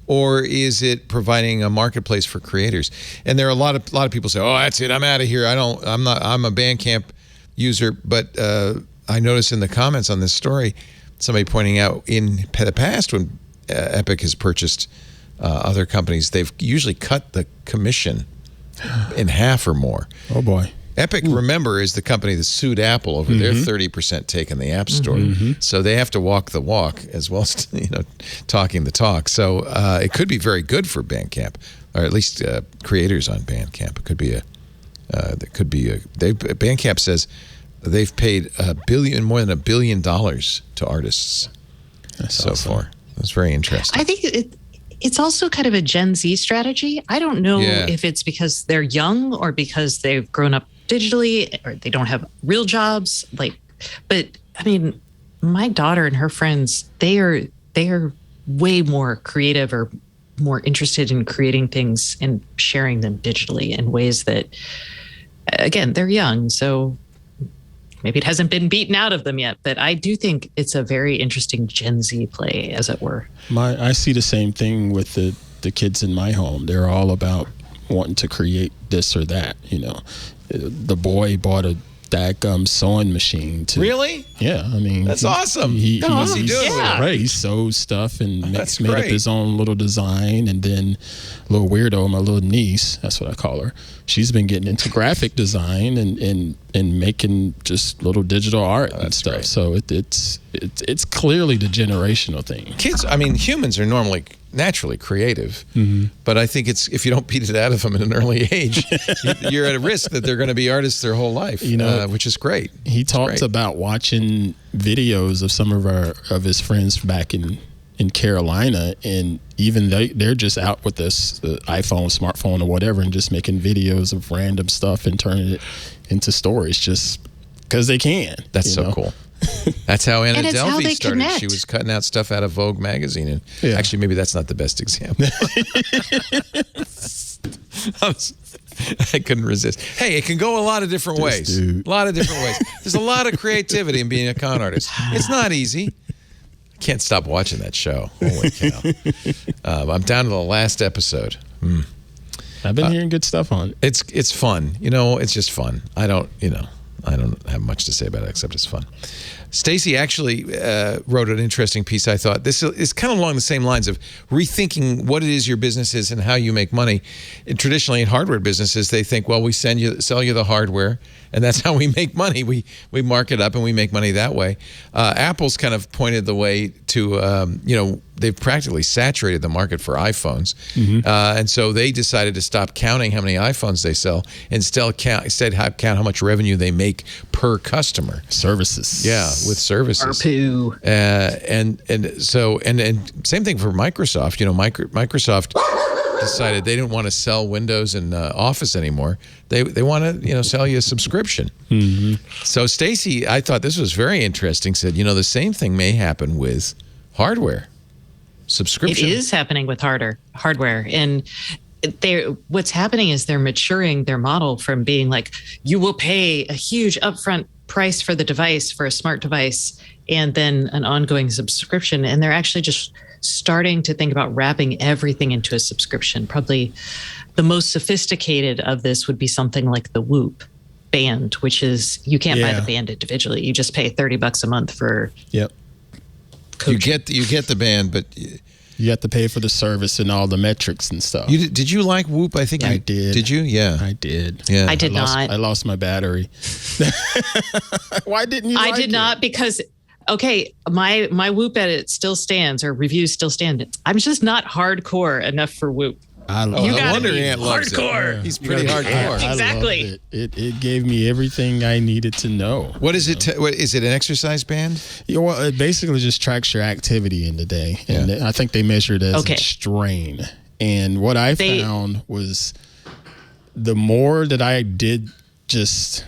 or is it providing a marketplace for creators? And there are a lot of people say, oh, that's it. I'm out of here. I'm a Bandcamp user, but I noticed in the comments on this story, somebody pointing out in the past when Epic has purchased other companies, they've usually cut the commission in half or more. Oh, boy. Epic, remember, is the company that sued Apple over their 30% take in the App Store. Mm-hmm. So they have to walk the walk as well as talking the talk. So it could be very good for Bandcamp, or at least creators on Bandcamp. It could be Bandcamp says they've paid more than $1 billion to artists so far. That's very interesting. I think it's also kind of a Gen Z strategy. I don't know if it's because they're young or because they've grown up digitally or they don't have real jobs. But I mean, my daughter and her friends, they are way more creative or more interested in creating things and sharing them digitally in ways that, again, they're young, so maybe it hasn't been beaten out of them yet, but I do think it's a very interesting Gen Z play, as it were. I see the same thing with the kids in my home. They're all about wanting to create this or that. The boy bought a dadgum sewing machine to really. Yeah, I mean that's awesome. What's he doing? He sews stuff and made up his own little design. And then little weirdo, my little niece, that's what I call her, she's been getting into graphic design and making just little digital art and stuff. Great. So it's clearly the generational thing. Kids, I mean, humans are normally naturally creative, but I think it's if you don't beat it out of them at an early age, you're at a risk that they're going to be artists their whole life, which is great. He talked about watching videos of some of his friends back in Carolina, and even they're just out with the iPhone, smartphone, or whatever, and just making videos of random stuff and turning it into stories just because they can. That's so cool. That's how Anna Delvey started. Connect. She was cutting out stuff out of Vogue magazine, and actually, maybe that's not the best example. I couldn't resist. Hey, it can go a lot of different ways. Dude. A lot of different ways. There's a lot of creativity in being a con artist. It's not easy. I can't stop watching that show. Holy cow! I'm down to the last episode. I've been hearing good stuff on it. It's fun. It's just fun. I don't have much to say about it except it's fun. Stacey actually wrote an interesting piece, I thought. This is kind of along the same lines of rethinking what it is your business is and how you make money. And traditionally, in hardware businesses, they think, well, we sell you the hardware, and that's how we make money. We mark it up, and we make money that way. Apple's kind of pointed the way to, they've practically saturated the market for iPhones. And so they decided to stop counting how many iPhones they sell and instead count how much revenue they make per customer. Services. Yeah, with services. ARPU. And same thing for Microsoft. Microsoft decided they didn't want to sell Windows and Office anymore. They want to sell you a subscription. So Stacey, I thought this was very interesting, said the same thing may happen with hardware. Subscription. It is happening with hardware. And what's happening is they're maturing their model from being like, you will pay a huge upfront price for the device, for a smart device, and then an ongoing subscription. And they're actually just starting to think about wrapping everything into a subscription. Probably the most sophisticated of this would be something like the Whoop band, which is you can't buy the band individually. You just pay $30 a month for coaching. You get the band, but you have to pay for the service and all the metrics and stuff. Did you like Whoop? I think I did. Did you? Yeah, I did. Yeah, I did not. I lost my battery. Why didn't you? I did not because. Okay, my Whoop edit still stands, or reviews still stand. I'm just not hardcore enough for Whoop. No wonder Ant loves hardcore. It. He's pretty hardcore. Exactly. It gave me everything I needed to know. What is it? What is it? An exercise band? Well, it basically just tracks your activity in the day, and I think they measure it as a strain. And what I found was the more that I did, just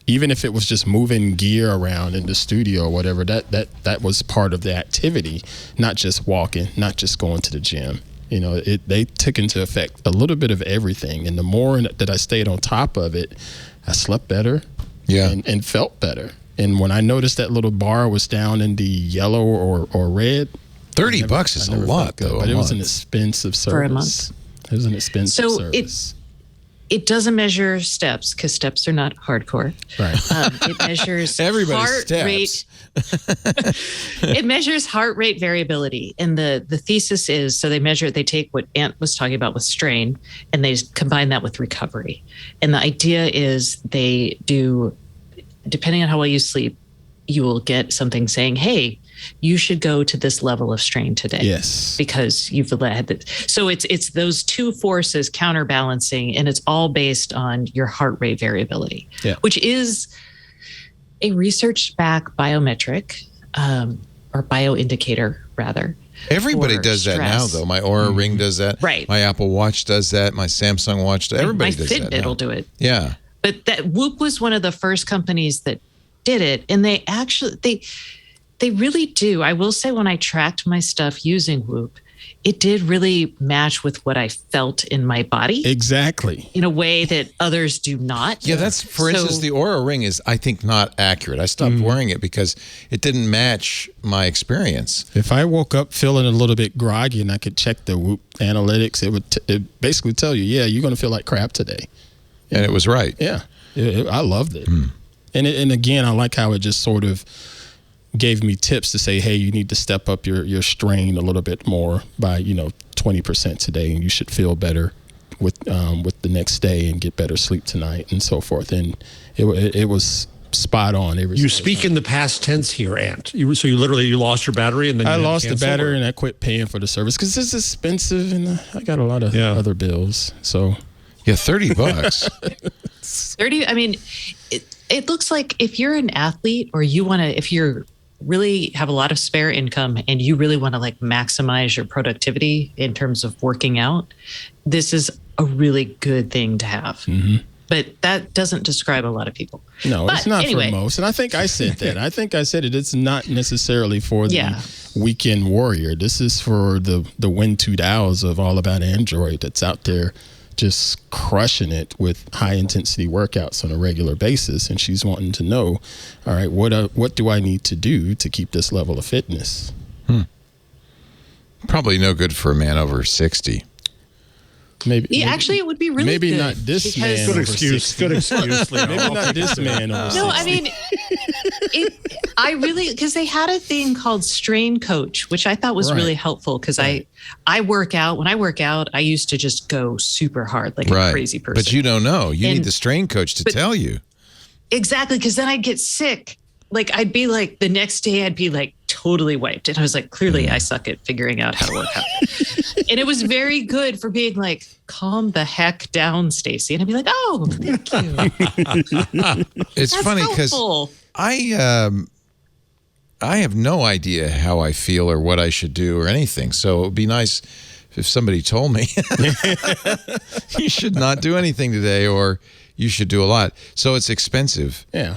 even if it was just moving gear around in the studio or whatever, that was part of the activity, not just walking, not just going to the gym. They took into effect a little bit of everything. And the more that I stayed on top of it, I slept better and felt better. And when I noticed that little bar was down in the yellow or red, $30 is a lot, though. But it was an expensive service. For a month. It was an expensive service. It doesn't measure steps because steps are not hardcore. Right. It measures Everybody's heart rate. It measures heart rate variability. And the thesis is, so they take what Ant was talking about with strain, and they combine that with recovery. And the idea is they do, depending on how well you sleep, you will get something saying, hey, you should go to this level of strain today. Yes. Because you've had it. So it's those two forces counterbalancing, and it's all based on your heart rate variability, which is a research-backed biometric or bioindicator, rather. Everybody does that now, though. My Oura Ring does that. Right. My Apple Watch does that. My Samsung Watch does. Everybody does that. My Fitbit will do it. Yeah. But that Whoop was one of the first companies that did it, and they really do. I will say, when I tracked my stuff using Whoop, it did really match with what I felt in my body. Exactly. In a way that others do not. Yeah, that's, for instance, the Oura Ring is, I think, not accurate. I stopped wearing it because it didn't match my experience. If I woke up feeling a little bit groggy and I could check the Whoop analytics, it would it basically tell you, yeah, you're going to feel like crap today. And it was right. Yeah. I loved it. And again, I like how it just sort of gave me tips to say, hey, you need to step up your strain a little bit more by 20% today, and you should feel better with the next day and get better sleep tonight and so forth. And it was spot on. You speak in the past tense here, Ant. So you lost your battery, and then I lost the battery and I quit paying for the service because it's expensive, and I got a lot of other bills. So yeah, $30. 30. I mean, it looks like if you're an athlete or if you're really have a lot of spare income and you really want to like maximize your productivity in terms of working out, this is a really good thing to have. But that doesn't describe a lot of people. No, but it's not anyway. for most. And I think I said that. I think I said it. It's not necessarily for the weekend warrior. This is for the Win 2000s of All About Android that's out there just crushing it with high intensity workouts on a regular basis. And she's wanting to know, all right, what do I need to do to keep this level of fitness? Probably no good for a man over 60. Maybe actually, it would be really maybe good. Not this man. Good excuse. Good excuse. Maybe not this man over 60. No, I mean, because they had a thing called Strain Coach, which I thought was really helpful because I work out. When I work out, I used to just go super hard like a crazy person. But you don't know. You need the Strain Coach to tell you. Exactly, because then I'd get sick. Like I'd be like the next day I'd be like totally wiped. And I was like, clearly I suck at figuring out how to work out. And it was very good for being like, calm the heck down, Stacey. And I'd be like, oh, thank you. It's funny because I have no idea how I feel or what I should do or anything. So it would be nice if somebody told me you should not do anything today or you should do a lot. So it's expensive. Yeah.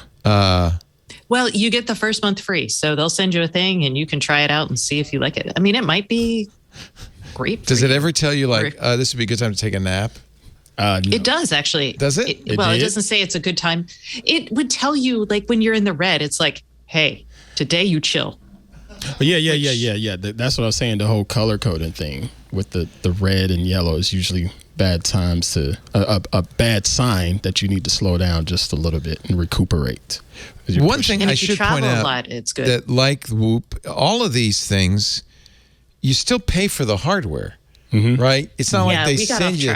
Well, you get the first month free. So they'll send you a thing and you can try it out and see if you like it. I mean, it might be great. Does it ever tell you like, this would be a good time to take a nap? No. It does actually. Does it? It doesn't say it's a good time. It would tell you like when you're in the red, it's like, hey, today you chill. Yeah. That's what I was saying. The whole color coding thing with the red and yellow is usually bad times to a bad sign that you need to slow down just a little bit and recuperate. One thing I should point out lot, it's good. that like Whoop, all of these things, you still pay for the hardware, right? It's not like they send you.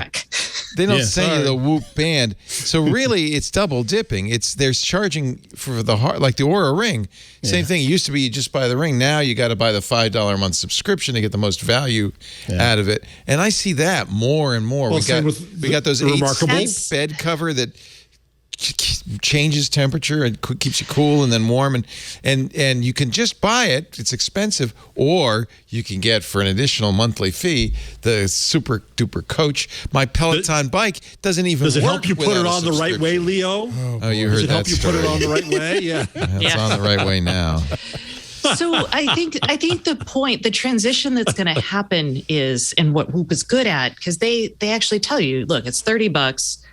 They don't send you the Whoop band. So really, it's double dipping. They're charging for the like the Oura Ring. Same thing. It used to be you just buy the ring. Now you got to buy the $5 a month subscription to get the most value out of it. And I see that more and more. Well, we got those 8-sleep bed cover that changes temperature and keeps you cool and then warm, and you can just buy it. It's expensive, or you can get for an additional monthly fee the super duper coach. My Peloton bike doesn't even does it work help you put it on the right way, Leo? Oh, you heard that story. Does it help you put it on the right way? Yeah. It's on the right way now. So I think the transition that's going to happen is, and what Whoop is good at, because they actually tell you, look, it's $30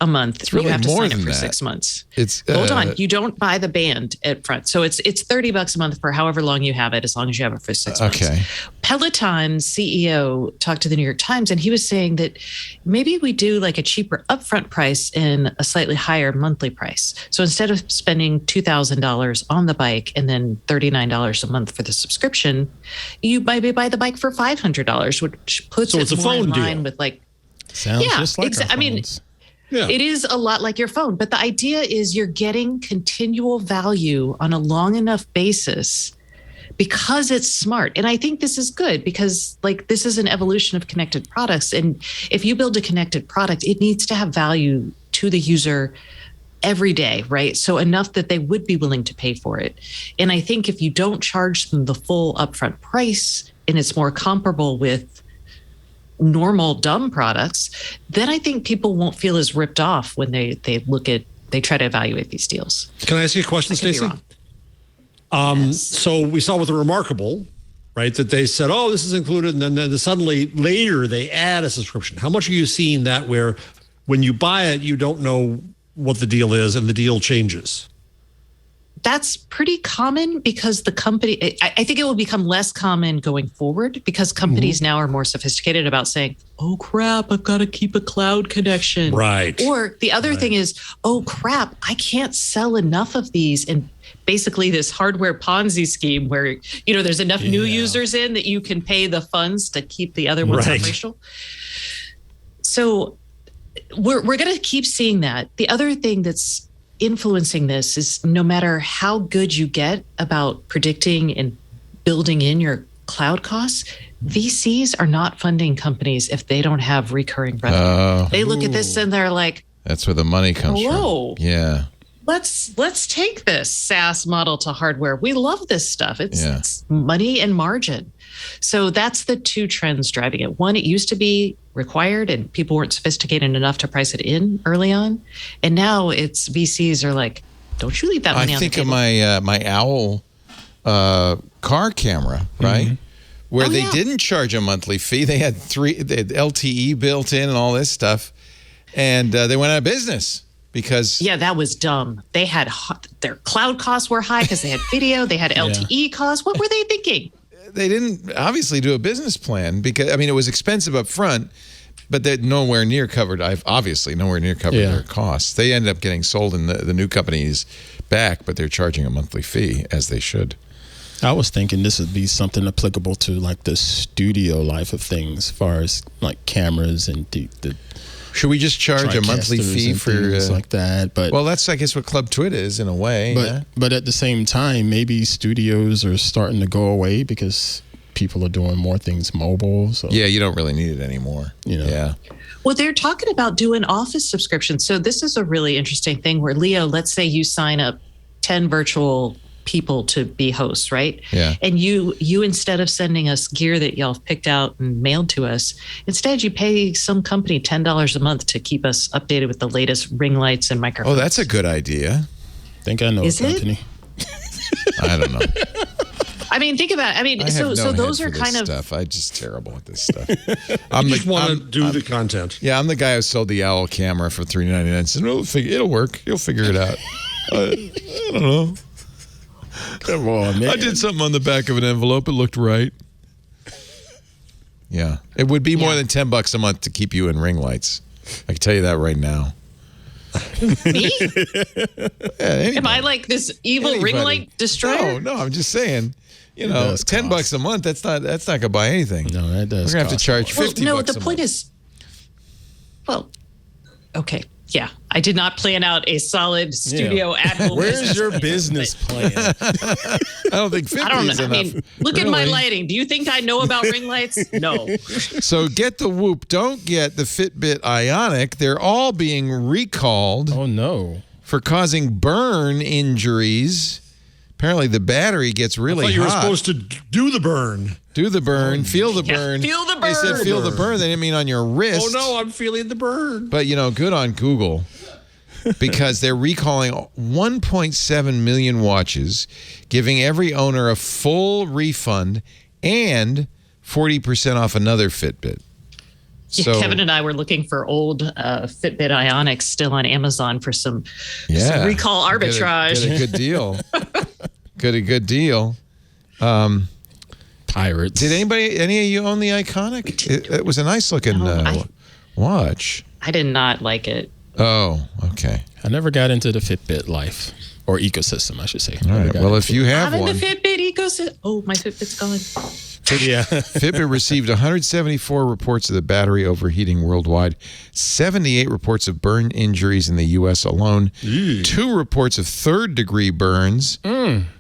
a month. It's really you have to more sign than up for that. 6 months. It's hold on. You don't buy the band at front. So it's $30 a month for however long you have it, as long as you have it for 6 months. Okay. Peloton's CEO talked to the New York Times, and he was saying that maybe we do like a cheaper upfront price and a slightly higher monthly price. So instead of spending $2,000 on the bike and then $39 a month for the subscription, you maybe buy the bike for $500, which puts it more in line with like. Sounds just like our I mean. phones. Yeah. It is a lot like your phone, but the idea is you're getting continual value on a long enough basis because it's smart. And I think this is good because like this is an evolution of connected products. And if you build a connected product, it needs to have value to the user every day, right? So enough that they would be willing to pay for it. And I think if you don't charge them the full upfront price and it's more comparable with normal dumb products, then I think people won't feel as ripped off when they try to evaluate these deals. Can I ask you a question, Stacey? Yes. So we saw with the Remarkable, right? That they said, oh, this is included. And then suddenly later they add a subscription. How much are you seeing that where when you buy it, you don't know what the deal is and the deal changes? That's pretty common because the company, I think it will become less common going forward because companies now are more sophisticated about saying, oh crap, I've got to keep a cloud connection. Right. Or the other thing is, oh crap, I can't sell enough of these. And basically this hardware Ponzi scheme where, there's enough new users in that you can pay the funds to keep the other ones operational. So we're going to keep seeing that. The other thing that's influencing this is no matter how good you get about predicting and building in your cloud costs, VCs are not funding companies if they don't have recurring revenue. They look at this and they're like, that's where the money comes from. Yeah. Let's take this SaaS model to hardware. We love this stuff. It's money and margin. So that's the two trends driving it. One, it used to be required and people weren't sophisticated enough to price it in early on. And now it's VCs are like, don't you leave that money on the table. I think of my Owl car camera, right? Where they didn't charge a monthly fee. They had LTE built in and all this stuff. And they went out of business. Because that was dumb. They had their cloud costs were high because they had video. They had LTE costs. What were they thinking? They didn't obviously do a business plan because it was expensive up front, but they nowhere near covered. Obviously nowhere near covered their costs. They ended up getting sold in the new companies back, but they're charging a monthly fee as they should. I was thinking this would be something applicable to like the studio life of things, as far as like cameras and the should we just charge a monthly fee for things like that? But that's I guess what Club TWiT is in a way. But at the same time, maybe studios are starting to go away because people are doing more things mobile. So you don't really need it anymore. Yeah. Well, they're talking about doing office subscriptions. So this is a really interesting thing where Leo, let's say you sign up 10 virtual people to be hosts, right? Yeah. And you instead of sending us gear that y'all have picked out and mailed to us, instead you pay some company $10 a month to keep us updated with the latest ring lights and microphones. Oh, that's a good idea. I think I know a company. I don't know. Think about it. So those are kind of stuff. I'm just terrible at this stuff. I just want to do the content. Yeah, I'm the guy who sold the Owl camera for $3.99. Said, it'll work. You'll figure it out. I don't know. Come on, man. I did something on the back of an envelope. It looked right. Yeah. It would be more than $10 a month to keep you in ring lights. I can tell you that right now. Me? Am I like this evil ring light destroyer? No, I'm just saying. $10 a month, that's not gonna buy anything. No, that does. We're gonna have to charge $50 no, the point is, okay. Yeah, I did not plan out a solid studio at-home. Where's your business plan? I don't think 50 is enough. Look at my lighting. Do you think I know about ring lights? No. So get the Whoop. Don't get the FitBit Ionic. They're all being recalled. Oh, no. For causing burn injuries. Apparently the battery gets really hot. You were supposed to do the burn. Do the burn, feel the burn. Feel the burn. They said feel the burn. They didn't mean on your wrist. Oh, no, I'm feeling the burn. But, good on Google because they're recalling 1.7 million watches, giving every owner a full refund and 40% off another Fitbit. So, Kevin and I were looking for old FitBit Ionics still on Amazon for some recall arbitrage. Get a good deal. Good deal. Pirates. Did any of you own the Iconic? It was a nice looking watch. I did not like it. Oh, okay. I never got into the Fitbit life or ecosystem, I should say. All right. Well, if you have one. I'm in the Fitbit ecosystem. Oh, my Fitbit's gone. Fitbit received 174 reports of the battery overheating worldwide, 78 reports of burn injuries in the U.S. alone, 2 reports of third-degree burns,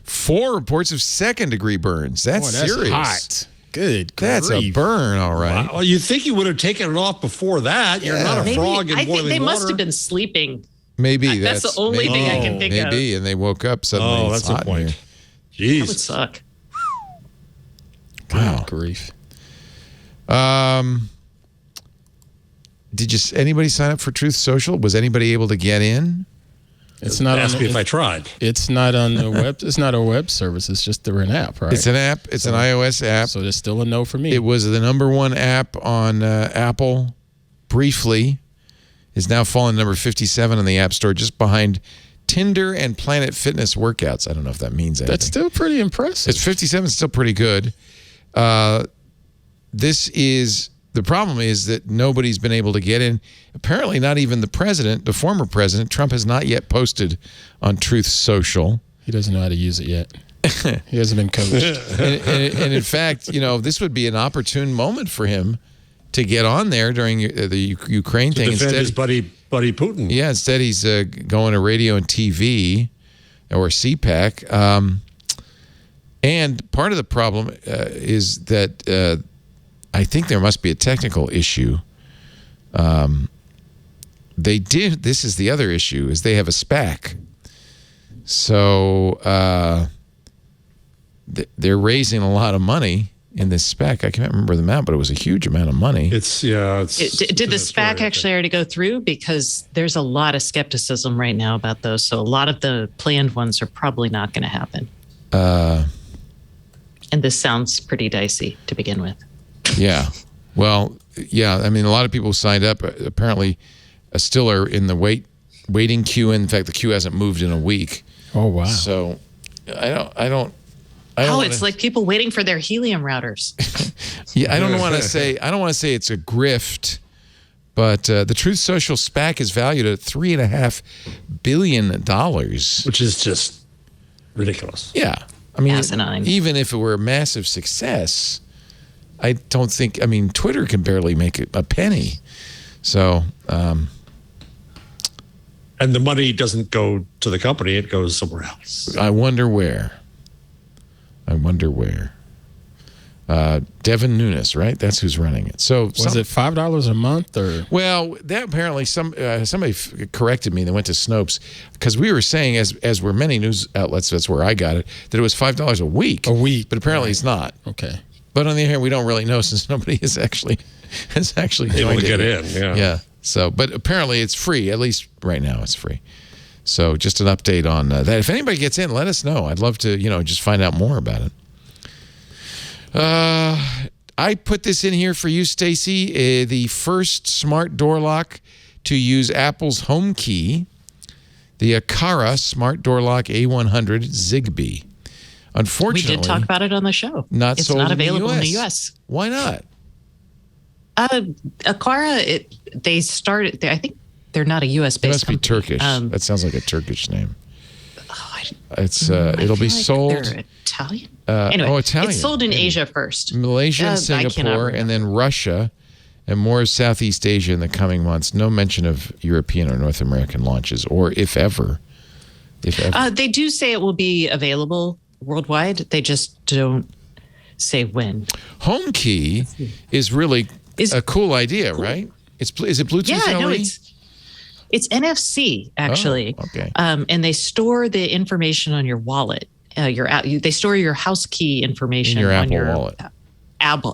4 reports of second-degree burns. That's serious. Hot. Good. That's a burn, all right. Well, you'd think you would have taken it off before that. You're not a frog in boiling water. I think they must have been sleeping. Maybe. That's the only thing I can think of. Maybe, and they woke up suddenly. Oh, that's the point. Jeez. That would suck. Wow. Grief. Did anybody sign up for Truth Social? Was anybody able to get in? It's not ask me if I tried. It's not on the web. It's not a web service. It's just an app, right? It's an app. It's an iOS app. So there's still a no for me. It was the #1 app on Apple briefly. Is now fallen number 57 on the App Store, just behind Tinder and Planet Fitness workouts. I don't know if that means anything. That's still pretty impressive. It's 57. It's still pretty good. The problem is that nobody's been able to get in. Apparently, not even the former president, Trump, has not yet posted on Truth Social. He doesn't know how to use it yet. He hasn't been coached. and in fact, this would be an opportune moment for him to get on there during the Ukraine thing. Defend his buddy Putin. Yeah, instead he's going to radio and TV or CPAC. And part of the problem is that I think there must be a technical issue. This is the other issue, is they have a SPAC. So they're raising a lot of money in this SPAC. I can't remember the amount, but it was a huge amount of money. Did the SPAC actually already go through? Because there's a lot of skepticism right now about those. So a lot of the planned ones are probably not going to happen. And this sounds pretty dicey to begin with. Yeah. Well, yeah. I mean, a lot of people signed up. Apparently, still are in the waiting queue. In fact, the queue hasn't moved in a week. Oh wow. So I don't. It's like people waiting for their helium routers. Yeah, I don't want to say it's a grift, but the Truth Social SPAC is valued at $3.5 billion, which is just ridiculous. Yeah, I mean, asinine. Even if it were a massive success, I don't think. I mean, Twitter can barely make a penny. So, and the money doesn't go to the company; it goes somewhere else. I wonder where. Devin Nunes, right? That's who's running it. So was it $5 a month or? Well, that apparently somebody corrected me. They went to Snopes because we were saying, as were many news outlets, that's where I got it, that it was $5 a week. A week, but apparently it's not. Okay. But on the other hand, we don't really know since nobody has actually able to get in. Yeah. Yeah. So, but apparently it's free. At least right now, it's free. So just an update on that. If anybody gets in, let us know. I'd love to, just find out more about it. I put this in here for you, Stacey. The first smart door lock to use Apple's Home Key, the Aqara Smart Door Lock A100 Zigbee. Unfortunately, we did talk about it on the show. It's not available in the US. Why not? Aqara, they started. I think they're not a US based. It must be Turkish. That sounds like a Turkish name. It'll be sold. They're Italian. Italian. It's sold in Asia first. Malaysia and Singapore, and then Russia, and more of Southeast Asia in the coming months. No mention of European or North American launches, or if ever. They do say it will be available worldwide. They just don't say when. Home Key is really a cool idea, right? Is it Bluetooth only? It's NFC, actually. Oh, okay. And they store the information on your wallet. They store your house key information in your on Apple Wallet.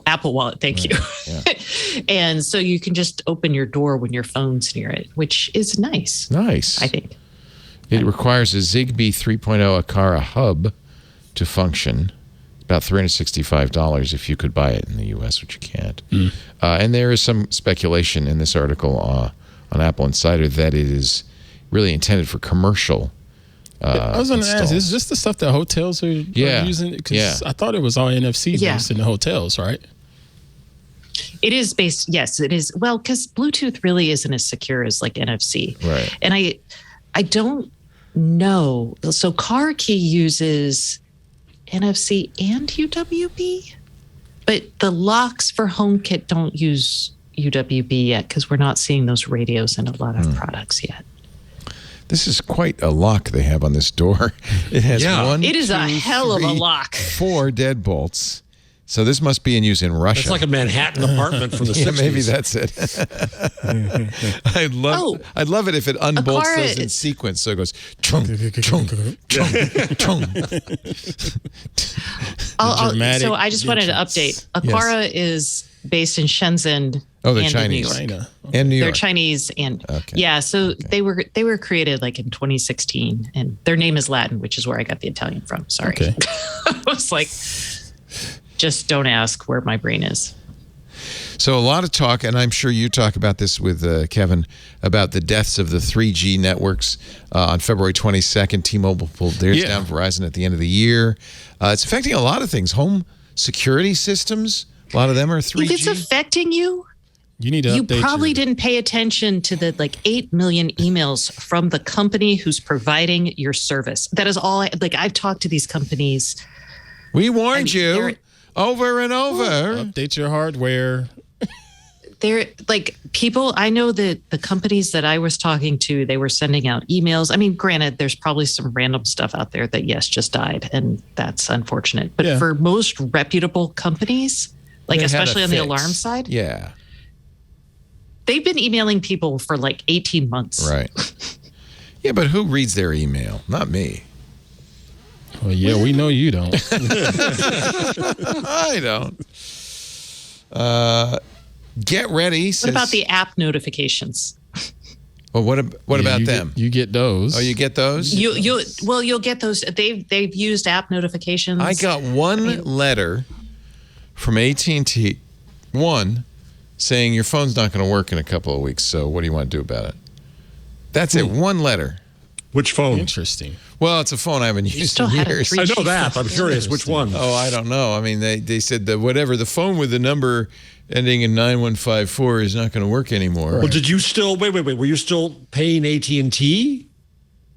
Apple Wallet. Thank you. Yeah. And so you can just open your door when your phone's near it, which is nice. Nice. I think. It requires a Zigbee 3.0 Aqara hub to function. About $365 if you could buy it in the U.S., which you can't. And there is some speculation in this article on Apple Insider that it is really intended for commercial. I was going to ask, is this the stuff that hotels are using? Because I thought it was all NFC based in the hotels, right? It is based, yes, it is. Well, because Bluetooth really isn't as secure as like NFC. Right. And I don't know. So Car Key uses NFC and UWB, but the locks for HomeKit don't use UWB yet because we're not seeing those radios in a lot of products yet. This is quite a lock they have on this door. It has It is a hell of a lock. 4 deadbolts. So this must be in use in Russia. It's like a Manhattan apartment from the 60s. Maybe that's it. I'd love it if it unbolts those in sequence. So it goes chung, chung, chung, chung. So I just wanted to update. Aqara is based in Shenzhen, Oh, they're and Chinese. In New York. And New York. They're Chinese and they were created like in 2016 and their name is Latin, which is where I got the Italian from. Sorry. Okay. I was like, just don't ask where my brain is. So a lot of talk, and I'm sure you talk about this with Kevin, about the deaths of the 3G networks. On February 22nd, T-Mobile pulled theirs down, Verizon at the end of the year. It's affecting a lot of things. Home security systems, a lot of them are 3G. If it's affecting you, you need to update. You probably didn't pay attention to the 8 million emails from the company who's providing your service. That is all. I've talked to these companies. We warned you over and over. Update your hardware. They're people. I know that the companies that I was talking to, they were sending out emails. I mean, granted, there's probably some random stuff out there that just died, and that's unfortunate. But for most reputable companies, especially on the alarm side, they've been emailing people for 18 months. Right. Yeah, but who reads their email? Not me. Well, yeah, we know you don't. I don't. Get ready. What about the app notifications? Well, what about them? You get those. Oh, you get those? You'll get those. They've used app notifications. I got one letter from AT&T, saying your phone's not going to work in a couple of weeks. So what do you want to do about it? That's it. One letter. Which phone? Interesting. Well, it's a phone I haven't used in years. I know that. I'm curious. Which one? Oh, I don't know. I mean, they said that the phone with the number ending in 9154 is not going to work anymore. Well, did you still wait? Were you still paying AT&T?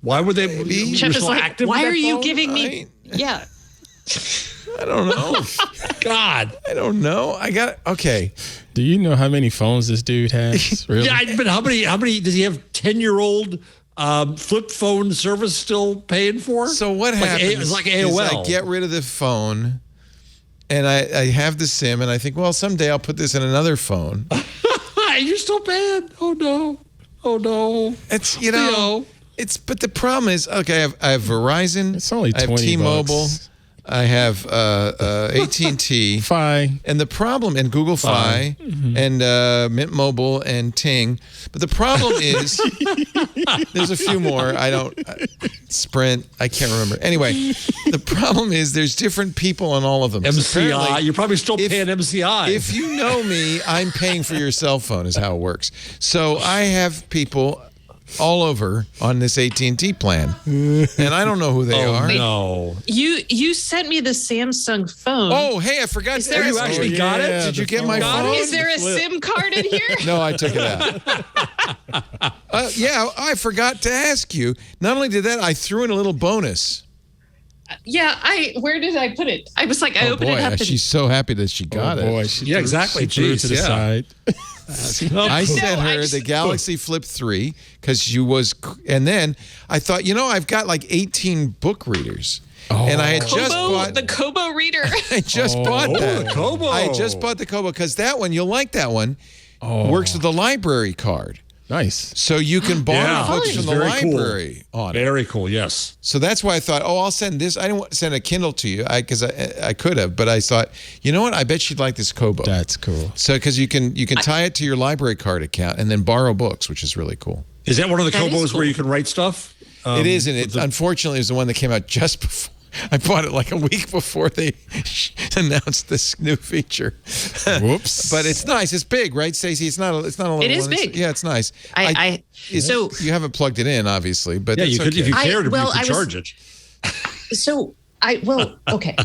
Why were they? Jeff is like, why are you giving me? Yeah. I don't know. God, I don't know. Okay. Do you know how many phones this dude has? Really? Yeah, but how many does he have? 10-year-old flip phone service still paying for? So what happens? It's like AOL. I get rid of the phone, and I have the SIM, and I think, well, someday I'll put this in another phone. You're still paying? Oh no! It's but the problem is, okay, I have Verizon. It's only $20. I have T-Mobile. I have AT&T, Fi, and the problem, and Google Fi, and Mint Mobile and Ting. But the problem is, there's a few more. Sprint. I can't remember. Anyway, the problem is there's different people on all of them. MCI. So you're probably still paying MCI. If you know me, I'm paying for your cell phone. Is how it works. So I have people all over on this AT&T plan, and I don't know who they are. No, you sent me the Samsung phone. Oh, hey, I forgot. You actually got it? Did you get my phone? Is there a SIM card in here? No, I took it out. Yeah, I forgot to ask you. Not only did that, I threw in a little bonus. Where did I put it? I was like, I opened it up. She's so happy that she got it. Boy, exactly. She threw it to the side. I sent her the Galaxy Flip 3 because she was, and then I thought, I've got 18 book readers. And I had just bought the Kobo reader. I just bought that. The Kobo. I just bought the Kobo because that one, you'll like that one, works with the library card. Nice. So you can borrow books from the library on it. Very cool, yes. So that's why I thought, I'll send this. I didn't want to send a Kindle to you because I could have, but I thought, you know what? I bet you'd like this Kobo. That's cool. So because you can tie it to your library card account and then borrow books, which is really cool. Is that one of the Kobos where you can write stuff? It is, and it unfortunately is the one that came out just before. I bought it a week before they announced this new feature. Whoops! But it's nice. It's big, right, Stacey? It's not a little. It is one. big. Yeah, it's nice. So you haven't plugged it in, obviously, but you could, okay. if you cared, you could charge it. Okay.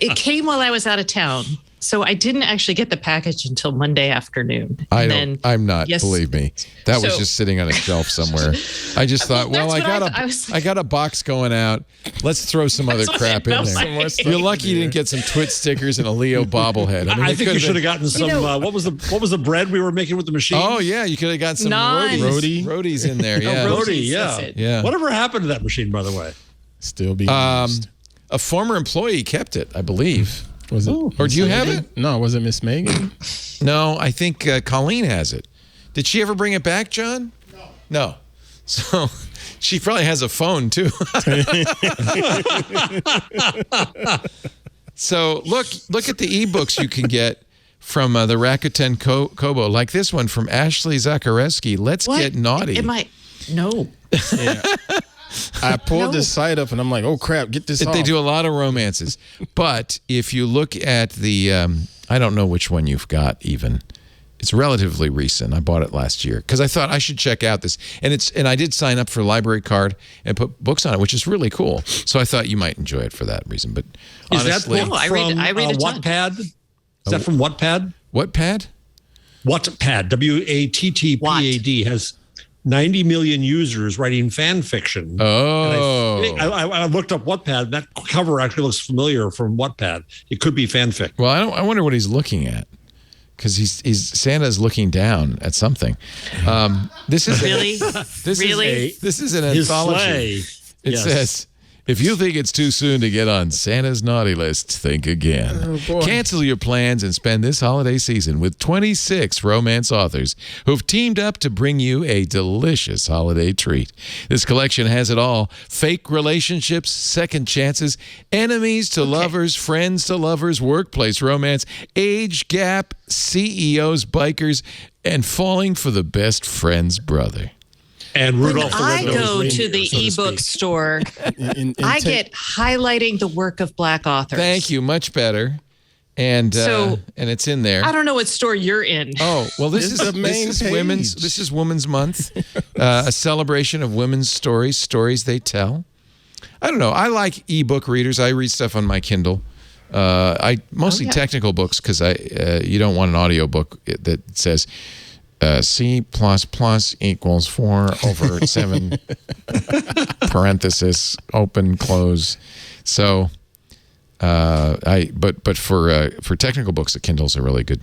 It came while I was out of town. So I didn't actually get the package until Monday afternoon. I'm not, believe me. That was just sitting on a shelf somewhere. I just thought, I got a box going out. Let's throw some other crap in there. You're lucky you didn't get some TWiT stickers and a Leo bobblehead. I think you should have gotten some, what was the bread we were making with the machine? Oh, yeah. You could have got some roadies in there. Yeah. Roadie, yeah. Whatever happened to that machine, by the way? Still being used. A former employee kept it, I believe. Was it? Or do you have it? No, was it Miss Megan? No, I think Colleen has it. Did she ever bring it back, John? No. So she probably has a phone too. So look at the ebooks you can get from the Rakuten Kobo, like this one from Ashley Zakareski. Let's get naughty. No. Yeah. I pulled this site up and I'm like, oh crap, get this off. They do a lot of romances. But if you look at the, I don't know which one you've got even. It's relatively recent. I bought it last year because I thought I should check out this. And I did sign up for Library Card and put books on it, which is really cool. So I thought you might enjoy it for that reason. But honestly, I read a ton. Wattpad? Is that from Wattpad? Wattpad? Wattpad, WATTPAD, has 90 million users writing fan fiction. Oh. I looked up Wattpad. That cover actually looks familiar from Wattpad. It could be fanfic. Well, I wonder what he's looking at. Because Santa's looking down at something. This is really. This is an anthology. It says, if you think it's too soon to get on Santa's naughty list, think again. Oh, cancel your plans and spend this holiday season with 26 romance authors who've teamed up to bring you a delicious holiday treat. This collection has it all: fake relationships, second chances, enemies to lovers, friends to lovers, workplace romance, age gap, CEOs, bikers, and falling for the best friend's brother. And Rudolph when I go to the ebook store, I get highlighting the work of Black authors. Thank you, much better. And it's in there. I don't know what store you're in. Oh, well, this is Women's Month, a celebration of women's stories they tell. I don't know. I like ebook readers. I read stuff on my Kindle. I mostly technical books because you don't want an audiobook that says C++ equals 4 over 7 parenthesis open close. So but for technical books, the Kindle's a really good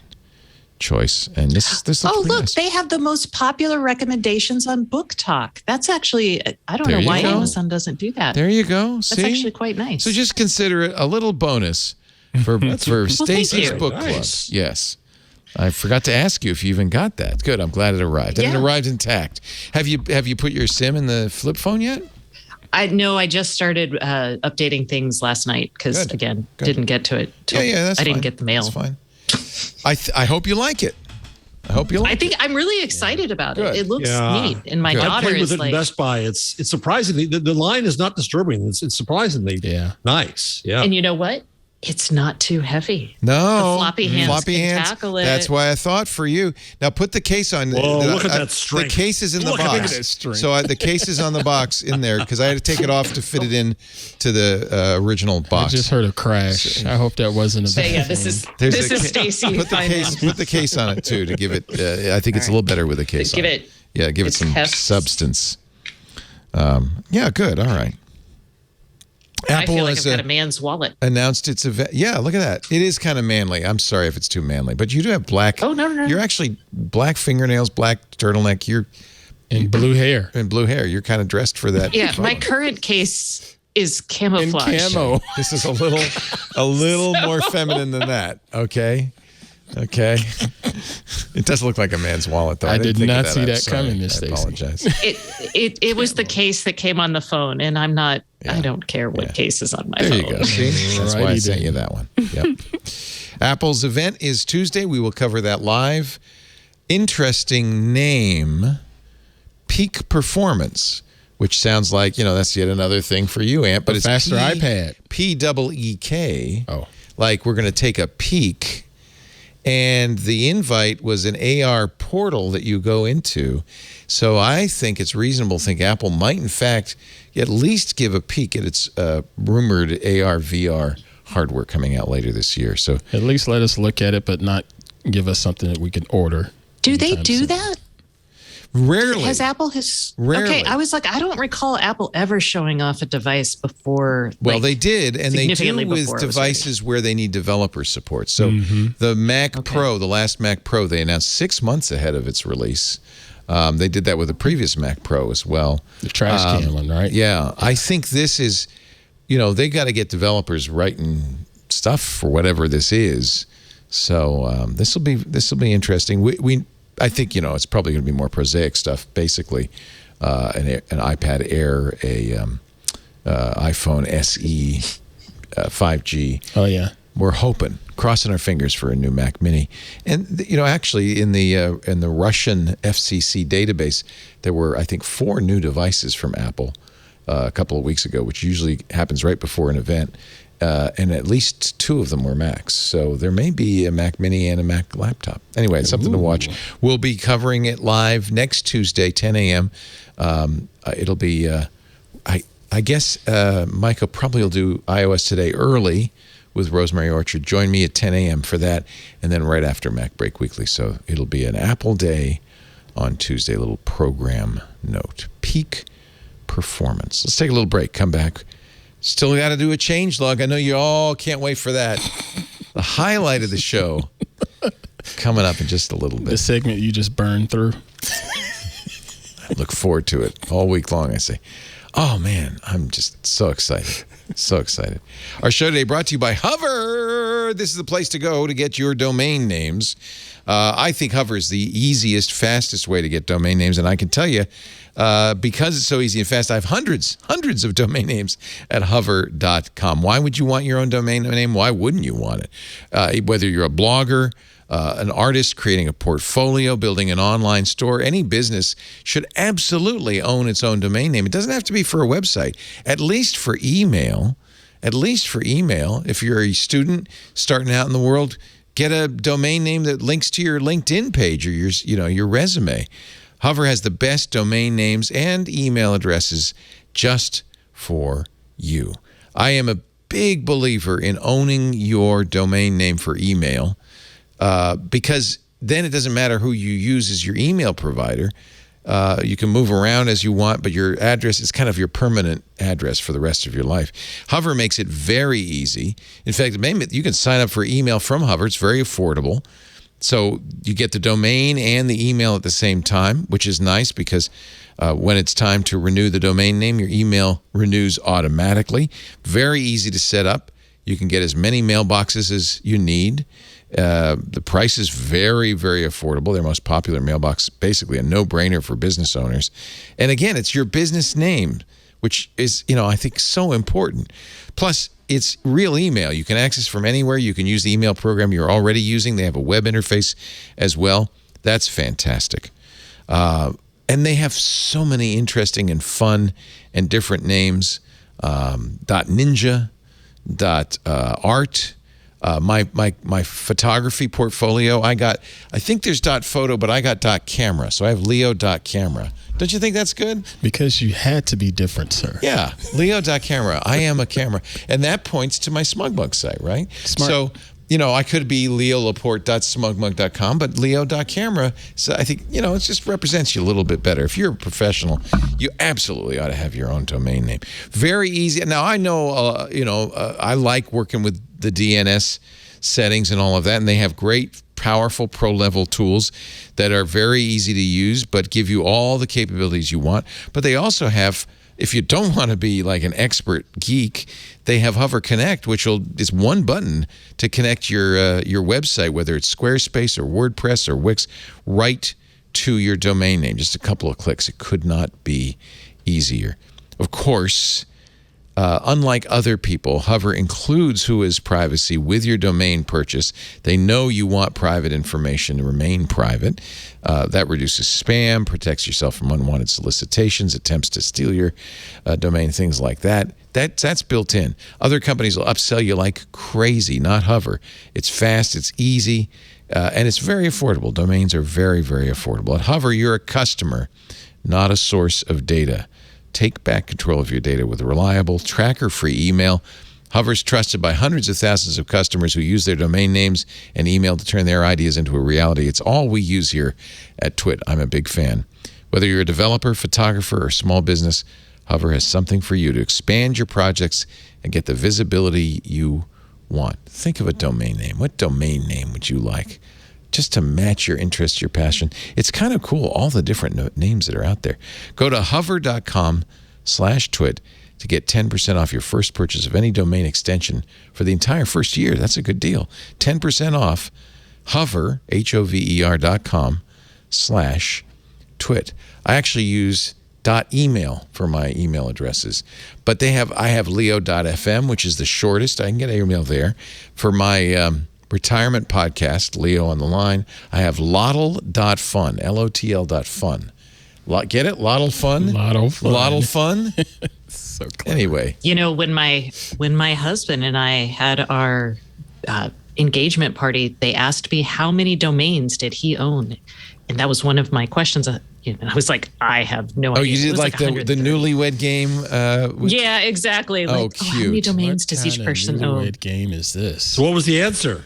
choice. And this looks look, nice. They have the most popular recommendations on Book Talk. That's actually, I don't know why Amazon doesn't do that. There you go. That's actually quite nice. So just consider it a little bonus for Stacey's book club. Yes. I forgot to ask you if you even got that. Good. I'm glad it arrived. And it arrived intact. Have you put your SIM in the flip phone yet? I just started updating things last night because, again, didn't get to it. That's I didn't get the mail. That's fine. I hope you like it. I think I'm really excited about it. It looks neat. And my daughter I played with is it in Best Buy. It's surprisingly, the line is not disturbing. It's surprisingly nice. Yeah. And you know what? It's not too heavy. No. The floppy hands can tackle it. That's why I thought for you. Now put the case on. Whoa, look at that string. The case is in the box. So the case is on the box in there because I had to take it off to fit it in to the original box. I just heard a crash. I hope that wasn't a bad this is Stacey. Put the case on it too to give it. I think it's a little better with a case on it. Give it some substance. Good. All right. Apple I feel like I've got a man's wallet. Announced its event. Yeah, look at that. It is kind of manly. I'm sorry if it's too manly, but you do have black. Oh, no. You're actually black fingernails, black turtleneck. And blue hair. And blue hair. You're kind of dressed for that. Yeah, my current case is camouflage. In camo. This is a little more feminine than that. Okay. It does look like a man's wallet, though. I did not see that coming, Miss Stacey. I apologize. It was the case that came on the phone, and I'm not. I don't care what case is on my phone. There you go. See, that's why I sent you that one. Yep. Apple's event is Tuesday. We will cover that live. Interesting name, Peak Performance, which sounds like that's yet another thing for you, Ant. But it's faster iPad. PEEK. Oh, like we're going to take a peek. And the invite was an AR portal that you go into. So I think it's reasonable to think Apple might, in fact, at least give a peek at its rumored AR, VR hardware coming out later this year. So at least let us look at it, but not give us something that we can order. Do they do that? Rarely. Rarely. Okay, I was like, I don't recall Apple ever showing off a device before. Well, they did, and they do with devices where they need developer support. So the Mac Pro, the last Mac Pro, they announced 6 months ahead of its release. They did that with the previous Mac Pro as well. The trash can one, right? Yeah, I think this is, they got to get developers writing stuff for whatever this is. So this will be interesting. I think it's probably going to be more prosaic stuff. Basically, an iPad Air, a iPhone SE, 5G. Oh yeah, we're hoping. Of crossing our fingers for a new Mac Mini. And actually, in the Russian FCC database, there were, I think, 4 new devices from Apple a couple of weeks ago, which usually happens right before an event. And at least 2 of them were Macs. So there may be a Mac Mini and a Mac laptop. Anyway, it's something to watch. We'll be covering it live next Tuesday, 10 a.m. It'll be, I guess Micah probably will do iOS Today early with Rosemary Orchard. Join me at 10 a.m. for that, and then right after MacBreak Weekly. So it'll be an Apple Day on Tuesday, a little program note. Peak performance. Let's take a little break. Come back. Still got to do a changelog. I know you all can't wait for that. The highlight of the show coming up in just a little bit. The segment you just burned through. I look forward to it all week long, I say. Oh, man, I'm just so excited. So excited. Our show today brought to you by Hover. This is the place to go to get your domain names. I think Hover is the easiest, fastest way to get domain names. And I can tell you, because it's so easy and fast, I have hundreds of domain names at hover.com. Why would you want your own domain name? Why wouldn't you want it? Whether you're a blogger, an artist creating a portfolio, building an online store, any business should absolutely own its own domain name. It doesn't have to be for a website, at least for email. If you're a student starting out in the world, get a domain name that links to your LinkedIn page or your resume. Hover has the best domain names and email addresses just for you. I am a big believer in owning your domain name for email. Because then it doesn't matter who you use as your email provider. You can move around as you want, but your address is kind of your permanent address for the rest of your life. Hover makes it very easy. In fact, you can sign up for email from Hover. It's very affordable. So you get the domain and the email at the same time, which is nice because when it's time to renew the domain name, your email renews automatically. Very easy to set up. You can get as many mailboxes as you need. The price is very, very affordable. Their most popular mailbox, basically a no-brainer for business owners. And again, it's your business name, which is, I think so important. Plus, it's real email. You can access from anywhere. You can use the email program you're already using. They have a web interface as well. That's fantastic. And they have so many interesting and fun and different names. .ninja, .art. My photography portfolio, I think there's .photo, but I got .camera. So I have Leo.camera. Don't you think that's good? Because you had to be different, sir. Yeah, Leo.camera. I am a camera. And that points to my SmugMug site, right? Smart. So, I could be leolaporte.smugmug.com, but Leo.camera, so I think, it just represents you a little bit better. If you're a professional, you absolutely ought to have your own domain name. Very easy. Now, I know, I like working with the DNS settings and all of that, and they have great, powerful pro-level tools that are very easy to use, but give you all the capabilities you want. But they also have, if you don't want to be like an expert geek, they have Hover Connect, which is one button to connect your website, whether it's Squarespace or WordPress or Wix, right to your domain name. Just a couple of clicks. It could not be easier. Of course, unlike other people, Hover includes Whois privacy with your domain purchase. They know you want private information to remain private. That reduces spam, protects yourself from unwanted solicitations, attempts to steal your domain, things like that. That's built in. Other companies will upsell you like crazy, not Hover. It's fast, it's easy, and it's very affordable. Domains are very, very affordable. At Hover, you're a customer, not a source of data. Take back control of your data with reliable, tracker-free email. Hover's trusted by hundreds of thousands of customers who use their domain names and email to turn their ideas into a reality. It's all we use here at TWiT. I'm a big fan. Whether you're a developer, photographer, or small business, Hover has something for you to expand your projects and get the visibility you want. Think of a domain name. What domain name would you like? Just to match your interest, your passion. It's kind of cool, all the different names that are out there. Go to hover.com/twit to get 10% off your first purchase of any domain extension for the entire first year. That's a good deal. 10% off. Hover, HOVER.com/twit. I actually use .email for my email addresses, but I have leo.fm, which is the shortest. I can get email there. For my retirement podcast, Leo on the line. I have lotl.fun, LOTL.fun. Get it? Lotl fun? Lotl fun? So clever. Anyway. When my husband and I had our engagement party, they asked me how many domains did he own? And that was one of my questions. I was like, I have no idea. Oh, you did like the newlywed game? Yeah, exactly. Oh, cute. How many domains does each person own? What game is this? So what was the answer?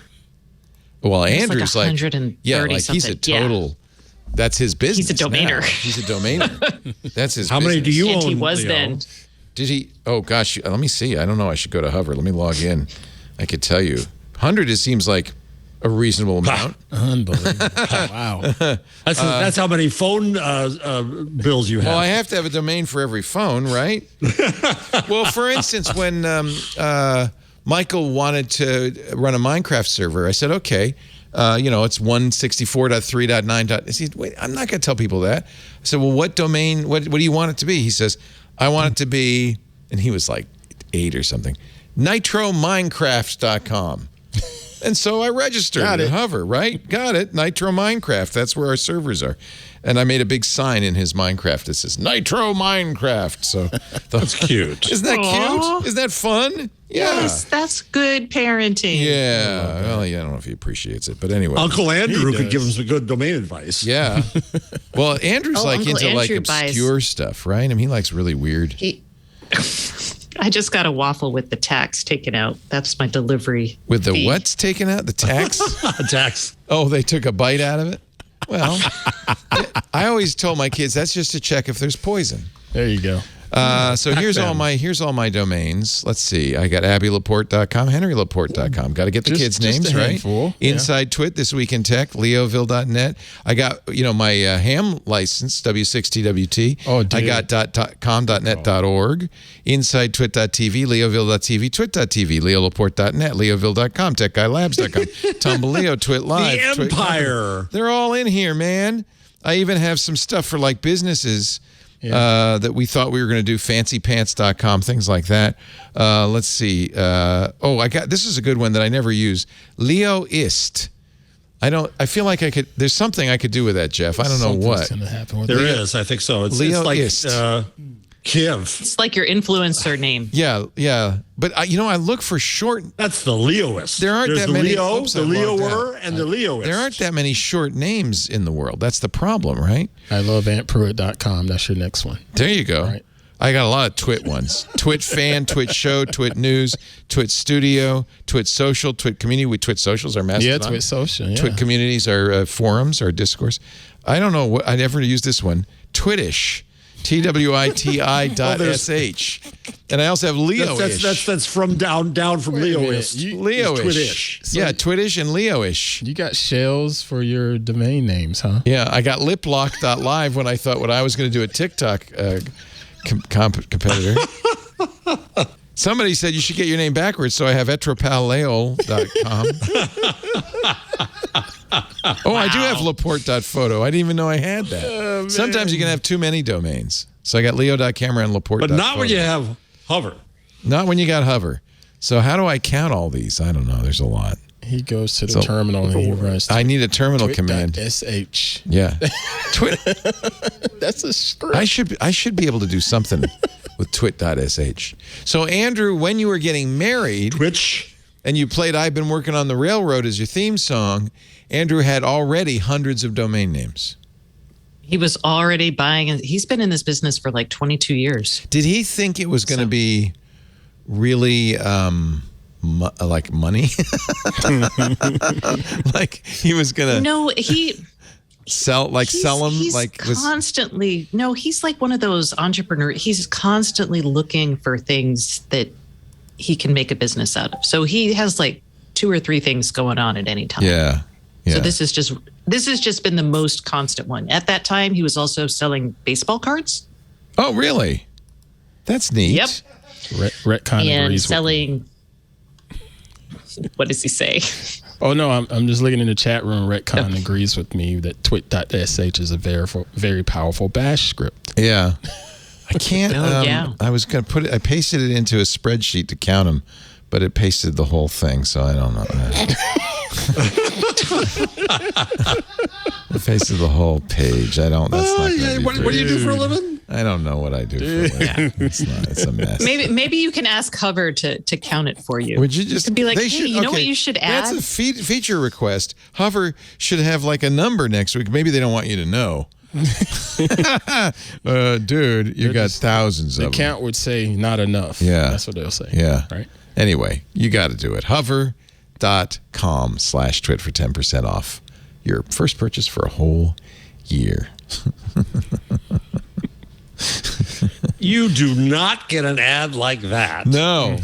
Well, Andrew's like 130 he's a total... Yeah. That's his business. He's a domainer. He's a domainer. That's his business. How many do you own, he was Leo? then. Did he? Oh, gosh. Let me see. I don't know. I should go to Hover. Let me log in. I could tell you. 100 seems like a reasonable amount. Unbelievable. Wow. That's how many phone bills you have. Well, I have to have a domain for every phone, right? Well, for instance, when Michael wanted to run a Minecraft server, I said, okay. It's 164.3.9. Wait, I'm not going to tell people that. I said, well, what domain, what do you want it to be? He says, I want it to be, and he was like 8 or something, nitrominecraft.com. And so I registered at Hover, right? Got it. Nitro Minecraft. That's where our servers are. And I made a big sign in his Minecraft that says Nitro Minecraft. So that's cute. Isn't that cute? Isn't that fun? Yeah. Yes, that's good parenting. Yeah. Well, I don't know if he appreciates it, but anyway. Uncle Andrew could give him some good domain advice. Yeah. Well, Andrew's Uncle into Andrew obscure stuff, right? I mean, he likes really weird. I just got a waffle with the tax taken out. That's my delivery. With the fee. What's taken out? The tax? Tax. Oh, they took a bite out of it? Well, I always told my kids that's just to check if there's poison. There you go. So here's all my domains. Let's see. I got AbbieLaporte.com, HenryLaporte.com. Got to get the kids' names right. Yeah. Inside Twit, This Week in Tech, Leoville.net. I got my ham license, W6TWT. Oh, dude. I got .com.net.org, Inside Twit.tv, Leoville.tv, Twit.tv, LeoLaporte.net, Leoville.com, TechGuyLabs.com, Tumbleo, Twit Live, the Empire. They're all in here, man. I even have some stuff for like businesses. Yeah. That we thought we were going to do, fancypants.com, things like that. Let's see. This is a good one that I never use. Leoist. I feel like there's something I could do with that, Jeff. I don't know what. There is, I think so. It's like Kiev. It's like your influencer name. Yeah. But I look for short. That's the Leoist. There aren't that many. Leo, the Leoer, and the Leoist. There aren't that many short names in the world. That's the problem, right? I love AuntPruitt.com. That's your next one. There you go. Right. I got a lot of Twit ones. Twit fan, Twit show, Twit news, Twit studio, Twit social, Twit community. We Twit socials, our mastodon. Yeah, Twit social. Yeah. Twit communities, our forums, our discourse. I don't know what I never used this one. Twitish. TWITI.sh. And I also have Leo-ish. That's from down from Leo-ish. Leo-ish. Twitish. So Twitish and Leo-ish. You got shells for your domain names, huh? Yeah, I got liplock.live when I thought what I was going to do a TikTok competitor. Somebody said you should get your name backwards, so I have etropaleol.com. I do have Laporte.photo. I didn't even know I had that. Oh, sometimes you can have too many domains. So I got Leo.camera and Laporte.photo. But not when you have Hover. Not when you got Hover. So how do I count all these? I don't know. There's a lot. He goes to the terminal and he runs. I need a terminal command. .sh. Yeah. Twit. That's a script. I should be able to do something with twit.sh. So Andrew, when you were getting married, Twitch, and you played I've Been Working on the Railroad as your theme song, Andrew had already hundreds of domain names. He was already buying, and he's been in this business for like 22 years. Did he think it was going to be really like money? Like he was going to... No, sell them like constantly. No, he's like one of those entrepreneurs. He's constantly looking for things that he can make a business out of. So he has like 2 or 3 things going on at any time. Yeah. So this has just been the most constant one. At that time, he was also selling baseball cards. Oh, really? That's neat. Yep. Retcon and selling. What does he say? Oh no, I'm just looking in the chat room. Retcon agrees with me that twit.sh is a very powerful bash script. Yeah. I can't. I was going to put it. I pasted it into a spreadsheet to count them, but it pasted the whole thing, so I don't know. The face of the whole page. That's not what do you do for a living? I don't know what I do for a living. It's a mess. Maybe you can ask Hover to count it for you. Would you just be like, hey, you know what you should add? That's a feature request. Hover should have like a number next week. Maybe they don't want you to know. Dude, you got thousands of them. The count would say not enough. Yeah. That's what they'll say. Yeah. Right. Anyway, you got to do it. Hover.com/twit for 10% off your first purchase for a whole year. You do not get an ad like that. No.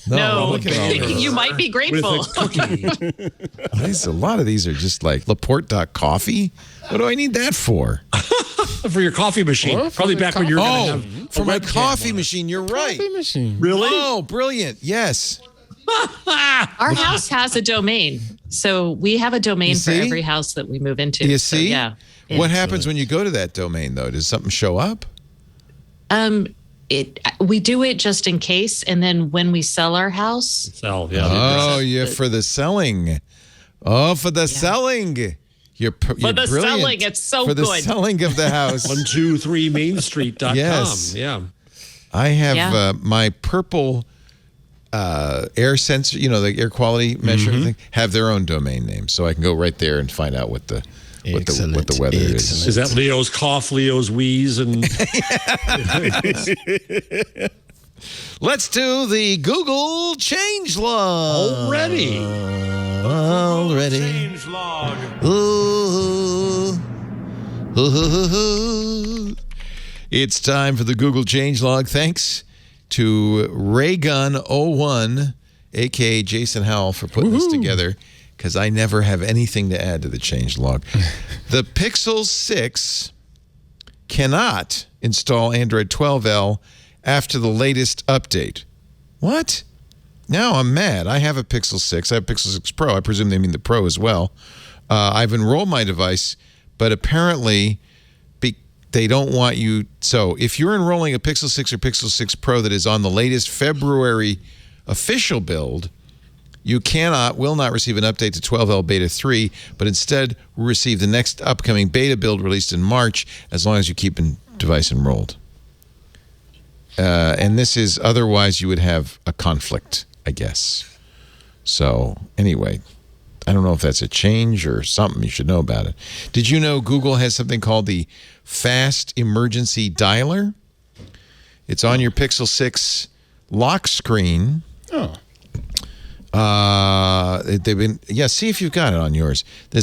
You might be grateful. With a cookie. A lot of these are just like Laporte.coffee. What do I need that for? For your coffee machine. Well, probably back when you were going to have for my coffee machine. You're right. Coffee machine. Really? Oh, brilliant. Yes. Our house has a domain. So we have a domain for every house that we move into. You see? So, yeah. What happens when you go to that domain, though? Does something show up? We do it just in case, and then when we sell our house, for the selling. Oh, for the selling. You're brilliant. Selling, it's so for good. For the selling of the house. 123mainstreet.com. Yes. Yeah. I have my purple air sensor, the air quality measure thing, have their own domain name, so I can go right there and find out what the weather is. Is that Leo's cough, Leo's wheeze, and let's do the Google changelog already. Changelog. Ooh. It's time for the Google changelog. Thanks to Raygun01, aka Jason Howell, for putting this together, because I never have anything to add to the changelog. The Pixel 6 cannot install Android 12L after the latest update. What? Now I'm mad. I have a Pixel 6. I have a Pixel 6 Pro. I presume they mean the Pro as well. I've enrolled my device, but apparently they don't want you. So if you're enrolling a Pixel 6 or Pixel 6 Pro that is on the latest February official build, you will not receive an update to 12L Beta 3, but instead will receive the next upcoming beta build released in March, as long as you keep a device enrolled. And this is, otherwise you would have a conflict, I guess. So anyway, I don't know if that's a change or something you should know about it. Did you know Google has something called the Fast Emergency Dialer? It's on your Pixel 6 lock screen. Oh. See if you've got it on yours. They're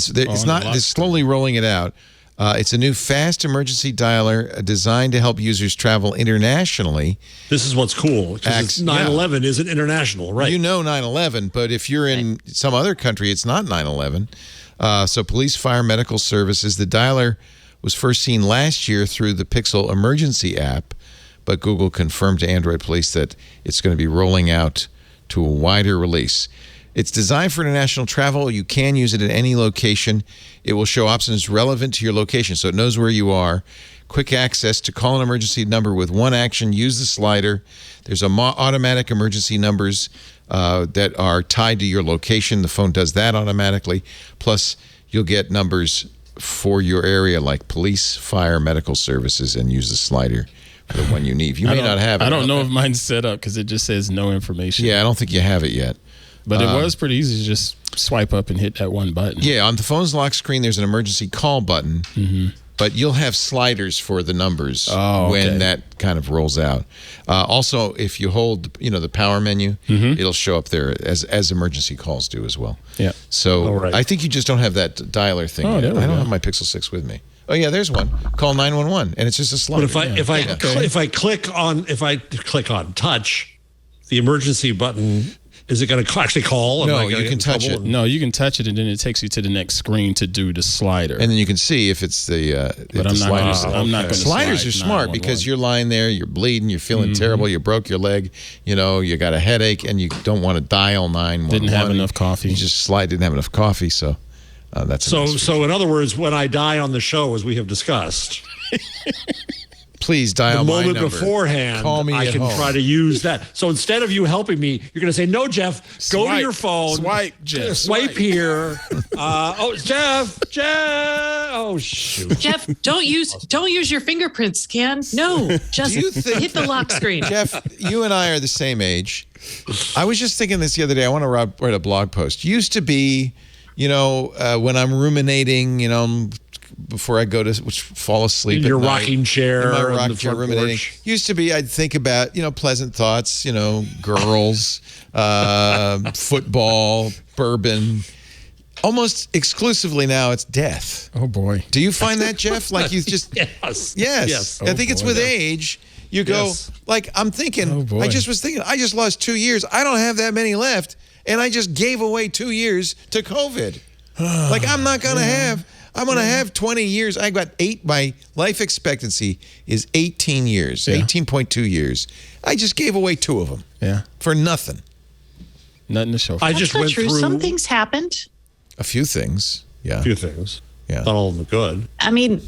slowly rolling it out. It's a new fast emergency dialer designed to help users travel internationally. This is what's cool, because 9/11 isn't international, right? 9/11, but if you're in some other country, it's not 9/11. So police, fire, medical services. The dialer was first seen last year through the Pixel Emergency app, but Google confirmed to Android police that it's going to be rolling out to a wider release. It's designed for international travel. You can use it at any location. It will show options relevant to your location, so it knows where you are. Quick access to call an emergency number with one action. Use the slider. There's automatic emergency numbers that are tied to your location. The phone does that automatically. Plus, you'll get numbers for your area like police, fire, medical services, and use the slider for the one you need. You may not have it. I don't know if mine's set up because it just says no information. Yeah, I don't think you have it yet. But it was pretty easy to just swipe up and hit that one button. Yeah, on the phone's lock screen, there's an emergency call button, but you'll have sliders for the numbers when that kind of rolls out. Also, if you hold, the power menu, it'll show up there as emergency calls do as well. Yeah. So I think you just don't have that dialer thing. I don't have my Pixel 6 with me. Oh yeah, there's one. Call 911, and it's just a slider. But if I click on touch the emergency button, is it going to actually call? No, you can touch it. No, you can touch it, and then it takes you to the next screen to do the slider. And then you can see if it's the. But I'm not going to. Sliders are smart because you're lying there, you're bleeding, you're feeling terrible, you broke your leg, you got a headache, and you don't want to dial 911. Didn't have enough coffee. You just didn't have enough coffee, so that's so. In other words, when I die on the show, as we have discussed. Please dial my number. The moment beforehand, Call me I can try to use that. So instead of you helping me, you're going to say, no, Jeff, go to your phone. Swipe, Jeff. Swipe here. Jeff. Oh, shoot. Jeff, don't use your fingerprint scan. No, just hit the lock screen. Jeff, you and I are the same age. I was just thinking this the other day. I want to write a blog post. Used to be, when I'm ruminating, before I go to fall asleep in your rocking chair, in my rocking chair, ruminating. Used to be, I'd think about pleasant thoughts, girls, football, bourbon. Almost exclusively now, it's death. Oh boy! Do you find that, Jeff? Like you just yes. I think it's with age. You go like I'm thinking. I just lost 2 years. I don't have that many left, and I just gave away 2 years to COVID. Like I'm not gonna have. I'm going to have 20 years. I got 8. My life expectancy is 18 years, 18.2 years. I just gave away 2 of them. Yeah. For nothing. Nothing to show for. I just went through. Some things happened. A few things. Yeah. A few things. Yeah. Not all of them good. I mean,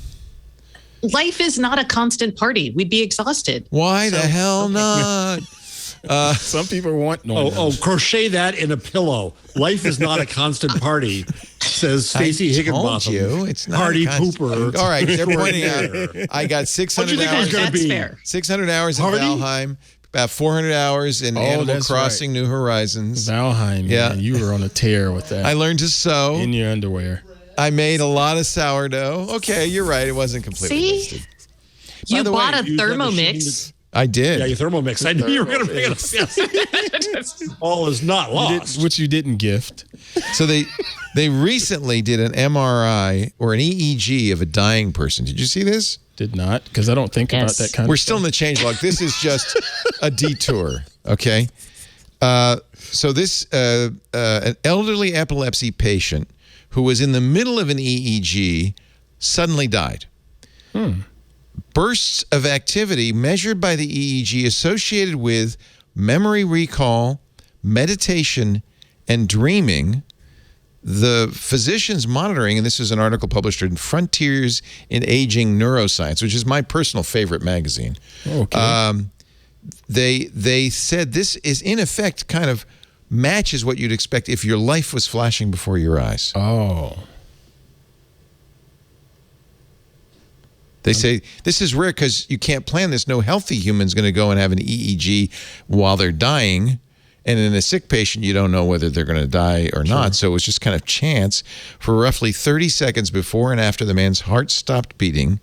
life is not a constant party. We'd be exhausted. Why the hell not? Some people want crochet that in a pillow. Life is not a constant party, says Stacey Higginbotham. It's not party pooper. All right, they're pointing out. I got 600 hours. That's fair. 600 hours in Valheim. About 400 hours in Animal Crossing New Horizons. Valheim, man. You were on a tear with that. I learned to sew. In your underwear. I made a lot of sourdough. Okay, you're right. It wasn't completely wasted. You bought a Thermomix. I did. Yeah, your Thermomix. I knew you were going to bring it up. Yes. All is not lost. Which you didn't gift. So they recently did an MRI or an EEG of a dying person. Did you see this? Did not, because I don't think about that kind of stuff. We're still in the changelog. This is just a detour, okay? So this, an elderly epilepsy patient who was in the middle of an EEG suddenly died. Bursts of activity measured by the EEG associated with memory recall, meditation, and dreaming. The physicians monitoring, and this is an article published in Frontiers in Aging Neuroscience, which is my personal favorite magazine. Okay. They said this is, in effect, kind of matches what you'd expect if your life was flashing before your eyes. Oh. They say this is rare because you can't plan this. No healthy human's going to go and have an EEG while they're dying. And in a sick patient, you don't know whether they're going to die or not. So it was just kind of chance. For roughly 30 seconds before and after the man's heart stopped beating,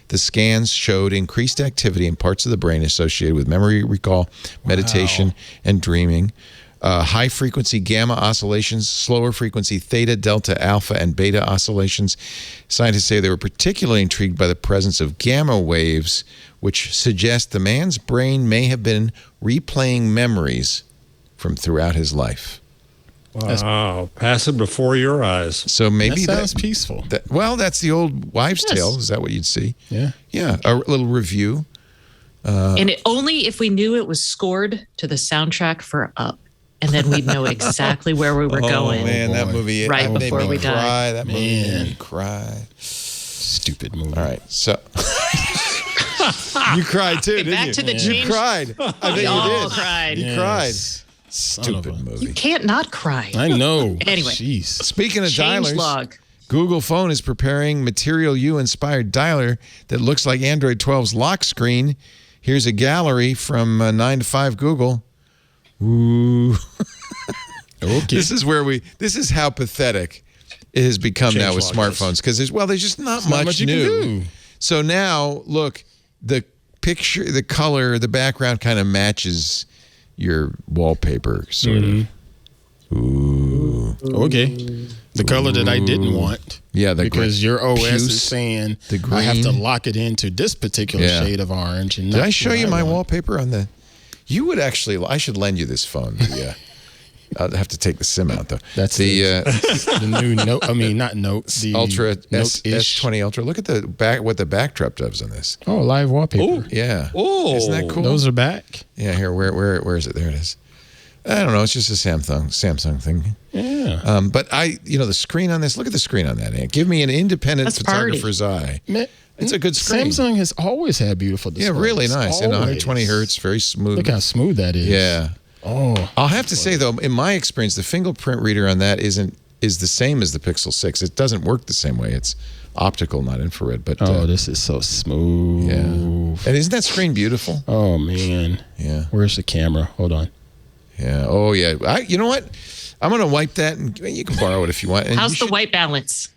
the scans showed increased activity in parts of the brain associated with memory recall, meditation, and dreaming. High-frequency gamma oscillations, slower-frequency theta, delta, alpha, and beta oscillations. Scientists say they were particularly intrigued by the presence of gamma waves, which suggest the man's brain may have been replaying memories from throughout his life. Wow, passing before your eyes. So maybe that sounds peaceful. That's the old wives' tale. Is that what you'd see? Yeah. Yeah, a little review. And only if we knew it was scored to the soundtrack for Up. And then we'd know exactly where we were going. Oh, man, that movie. Right before we died. That movie made me cry. Stupid movie. All right, so... You cried too, didn't you? Back to the change. You cried. I think we all you did. cried. You cried. Stupid movie. You can't not cry. I know. Anyway. Jeez. Speaking of Change dialers, log. Google Phone is preparing Material U-inspired dialer that looks like Android 12's lock screen. Here's a gallery from 9 to 5 Google. Ooh. Okay. This is how pathetic it has become now with smartphones because there's just not much new. So now, look, the picture, the color, the background kind of matches your wallpaper, sort of. Ooh. Okay. The color that I didn't want. Yeah, because your OS is saying I have to lock it into this particular shade of orange. And did I show you my wallpaper on the? You would actually. I should lend you this phone. Yeah. I'll have to take the SIM out though. That's the new Note. I mean, not Note. The Ultra S20 Ultra. Look at the back. What the backdrop does on this. Oh, live wallpaper. Oh, yeah. Oh, isn't that cool? Those are back. Yeah. Here, where is it? There it is. I don't know. It's just a Samsung thing. Yeah. But the screen on this. Look at the screen on that. Ant. Give me an independent photographer's eye. It's a good screen. Samsung has always had beautiful displays. Yeah, really nice. And 120 hertz, very smooth. Look how smooth that is. Yeah. Oh. I'll have to say though, in my experience, the fingerprint reader on that is the same as the Pixel 6. It doesn't work the same way. It's optical, not infrared. But this is so smooth. Yeah. And isn't that screen beautiful? Oh man. Yeah. Where's the camera? Hold on. Yeah. Oh yeah. You know what? I'm gonna wipe that, and you can borrow it if you want. And how's the white balance?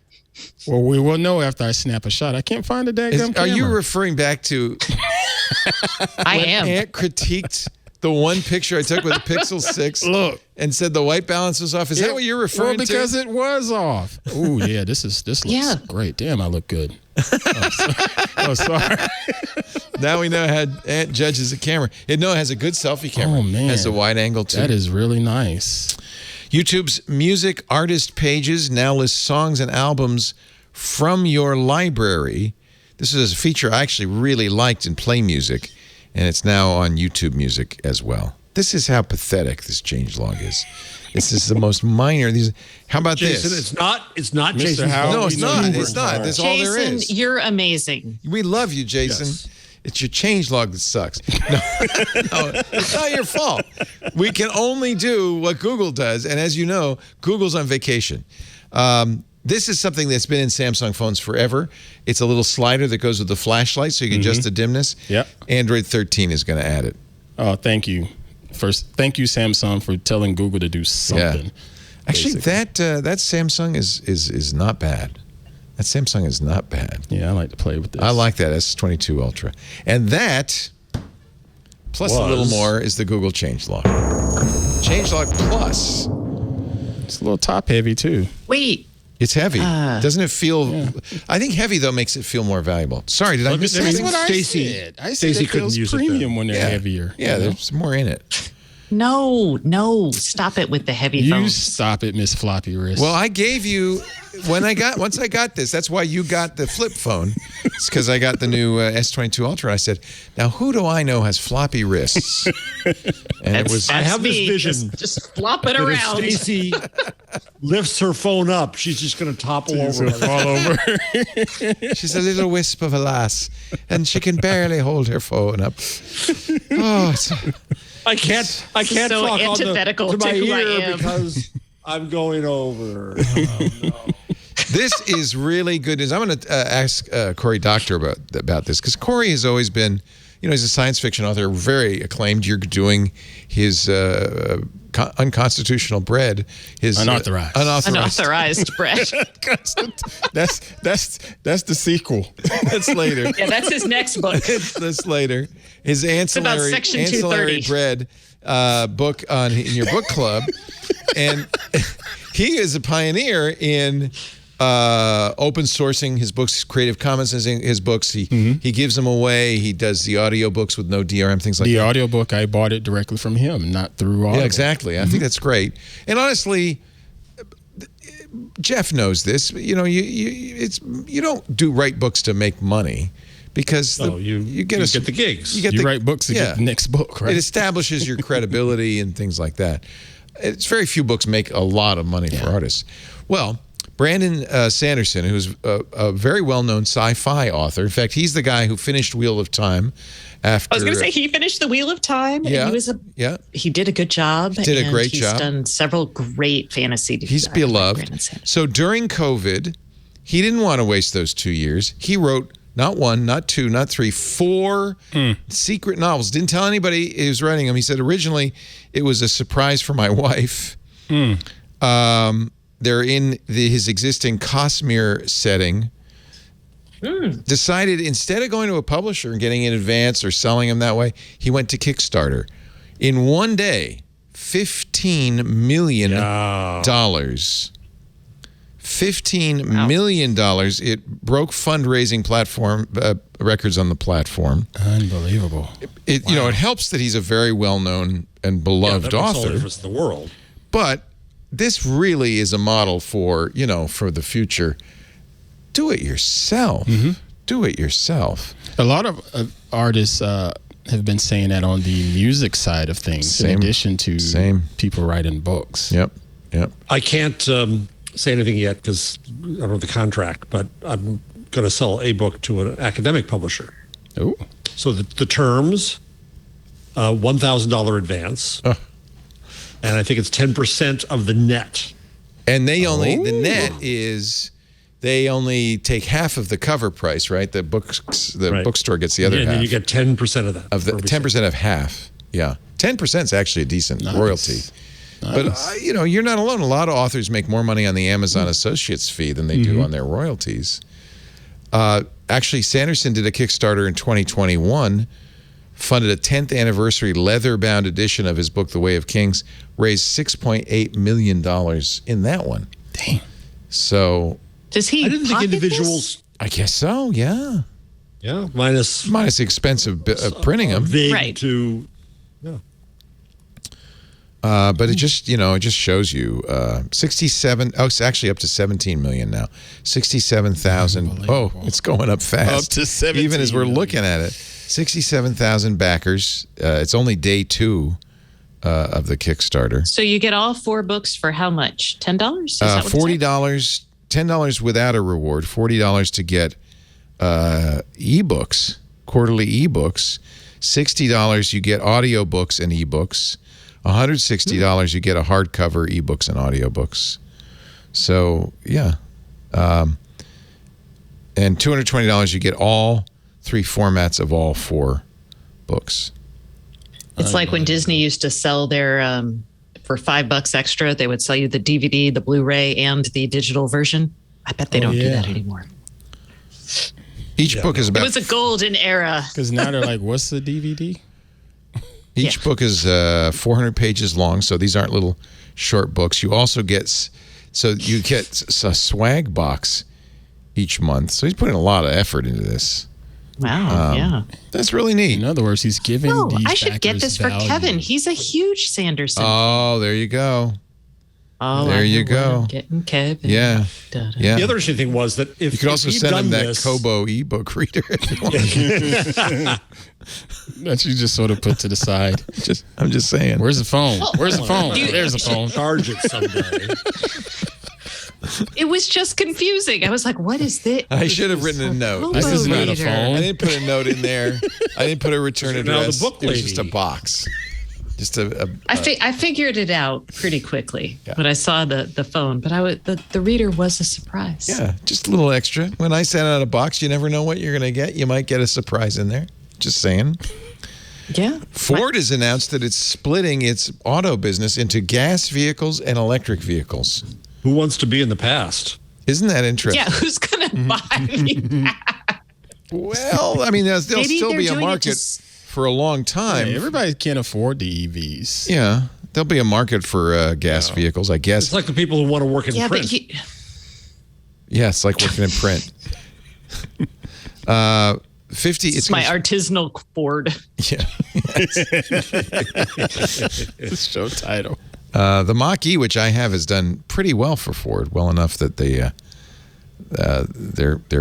Well, we will know after I snap a shot. I can't find the daggum camera. Are you referring back to? I am. Ant critiqued the one picture I took with the Pixel 6. Look. And said the white balance was off. Is that what you're referring to? Because it was off. Oh yeah, this looks great. Damn, I look good. Oh, sorry. Now we know how Ant judges a camera. It has a good selfie camera. Oh man, has a wide angle too. That is really nice. YouTube's music artist pages now list songs and albums from your library. This is a feature I actually really liked in Play Music, and it's now on YouTube Music as well. This is how pathetic this changelog is. This is the most minor. How about Jason, this? It's not Jason. No, it's not. It's not. That's all there is. Jason, you're amazing. We love you, Jason. Yes. It's your changelog that sucks. No, it's not your fault. We can only do what Google does, and as you know, Google's on vacation. This is something that's been in Samsung phones forever. It's a little slider that goes with the flashlight, so you can adjust the dimness. Yep. Android 13 is going to add it. Oh, thank you. First, thank you, Samsung, for telling Google to do something. Yeah. Actually, that Samsung is not bad. That Samsung is not bad. Yeah, I like to play with this. I like that S22 Ultra. And that, plus a little more, is the Google changelog. Changelog Plus. It's a little top heavy, too. Wait. It's heavy. Doesn't it feel... Yeah. I think heavy, though, makes it feel more valuable. Sorry, did I miss something? That's what I said. I said it feels premium when they're heavier. Yeah, there's more in it. No. Stop it with the heavy phones. You stop it, Miss Floppy Wrist. Well, I gave you... Once I got this, that's why you got the flip phone. It's because I got the new S22 Ultra. I said, now who do I know has floppy wrists? And I have this vision. Just flop it around. If Stacey lifts her phone up, she's just going to topple over. Fall over. She's a little wisp of a lass, and she can barely hold her phone up. Oh, I can't so talk antithetical to my who I ear am. because I'm going over. Oh, no. This is really good news. I'm going to ask Cory Doctor about this, because Cory has always been, he's a science fiction author, very acclaimed. You're doing his unconstitutional bread, his unauthorized bread. That's the sequel. That's later. Yeah, that's his next book. That's later. His ancillary bread book in your book club, and he is a pioneer in open sourcing his books, Creative Commons his books. He gives them away. He does the audiobooks with no DRM, things like that. The audiobook, I bought it directly from him, not through Audible. Yeah, exactly. I think that's great. And honestly, Jeff knows this. You don't write books to make money, because you get the gigs. You write books to get the next book, right? It establishes your credibility and things like that. It's very few books make a lot of money for artists. Well, Brandon Sanderson, who's a very well-known sci-fi author. In fact, he's the guy who finished Wheel of Time. After, I was going to say, he finished the Wheel of Time. Yeah, and he did a good job. Did a great job. He's done several great fantasy. He's beloved. So during COVID, he didn't want to waste those 2 years. He wrote not one, not two, not three, 4 secret novels. Didn't tell anybody he was writing them. He said originally it was a surprise for my wife. They're in his existing Cosmere setting. Decided instead of going to a publisher and getting in advance or selling them that way, he went to Kickstarter. In one day, $15 million. $15 million. It broke fundraising platform records on the platform. Unbelievable. It helps that he's a very well-known and beloved author. All the difference in the world. But this really is a model for the future. Do it yourself. Do it yourself. A lot of artists have been saying that on the music side of things, in addition to people writing books. Yep. I can't say anything yet because I don't have the contract, but I'm going to sell a book to an academic publisher. Oh. So the terms, $1,000 advance, and I think it's 10% of the net. And the net is, they only take half of the cover price, right? The bookstore gets the other half. And then you get 10% of that. Of the 10% of half, yeah. 10% is actually a decent royalty. Nice. But, you're not alone. A lot of authors make more money on the Amazon Associates fee than they do on their royalties. Actually, Sanderson did a Kickstarter in 2021, funded a 10th anniversary leather-bound edition of his book, The Way of Kings, raised $6.8 million in that one. Dang. So... Does he I didn't think individuals... This? I guess so, yeah. Yeah, minus the expense of printing them. Right. To... Yeah. But it just shows you 67. Oh, it's actually up to 17 million now. 67,000. Oh, it's going up fast. Up to 17. Even as we're looking at it, 67,000 backers. It's only day 2 of the Kickstarter. So you get all 4 books for how much? $10? $40. $10 without a reward. $40 to get ebooks, quarterly ebooks. $60 you get audiobooks and ebooks. $160 you get a hardcover ebooks and audiobooks. So yeah, and $220 you get all 3 formats of all 4 books. It's like when Disney used to sell their for $5 extra, they would sell you the DVD, the Blu-ray, and the digital version. I bet they don't do that anymore. Each book is about... It was a golden era. Because now they're like, what's the DVD? Each book is 400 pages long, so these aren't little short books. You also get a swag box each month. So he's putting a lot of effort into this. Wow, yeah. That's really neat. In other words, he's giving these I should get this for value. Kevin. He's a huge Sanderson. Oh, there you go. Oh, there you go. Getting Kevin. Yeah. The other interesting thing was that if you could also send him that this, Kobo ebook reader. That you just sort of put to the side. I'm just saying. Where's the phone? Where's the phone? There's the phone. Charge it someday. It was just confusing. I was like, what is this? I should have written a note. This is not a phone. I didn't put a note in there. I didn't put a return address. The book lady. It was just a box. Just I figured it out pretty quickly when I saw the phone, but the reader was a surprise. Yeah, just a little extra. When I send out a box, you never know what you're going to get. You might get a surprise in there. Just saying. Yeah. Ford has announced that it's splitting its auto business into gas vehicles and electric vehicles. Who wants to be in the past? Isn't that interesting? Yeah, who's going to buy me that? Well, I mean, there'll still be a market for a long time. Yeah, everybody can't afford the EVs. Yeah, there'll be a market for gas vehicles, I guess. It's like the people who want to work in print. Yeah, it's like working in print. 50. It's my artisanal Ford. Yeah. The show title. The Mach-E, which I have, has done pretty well for Ford, well enough that they're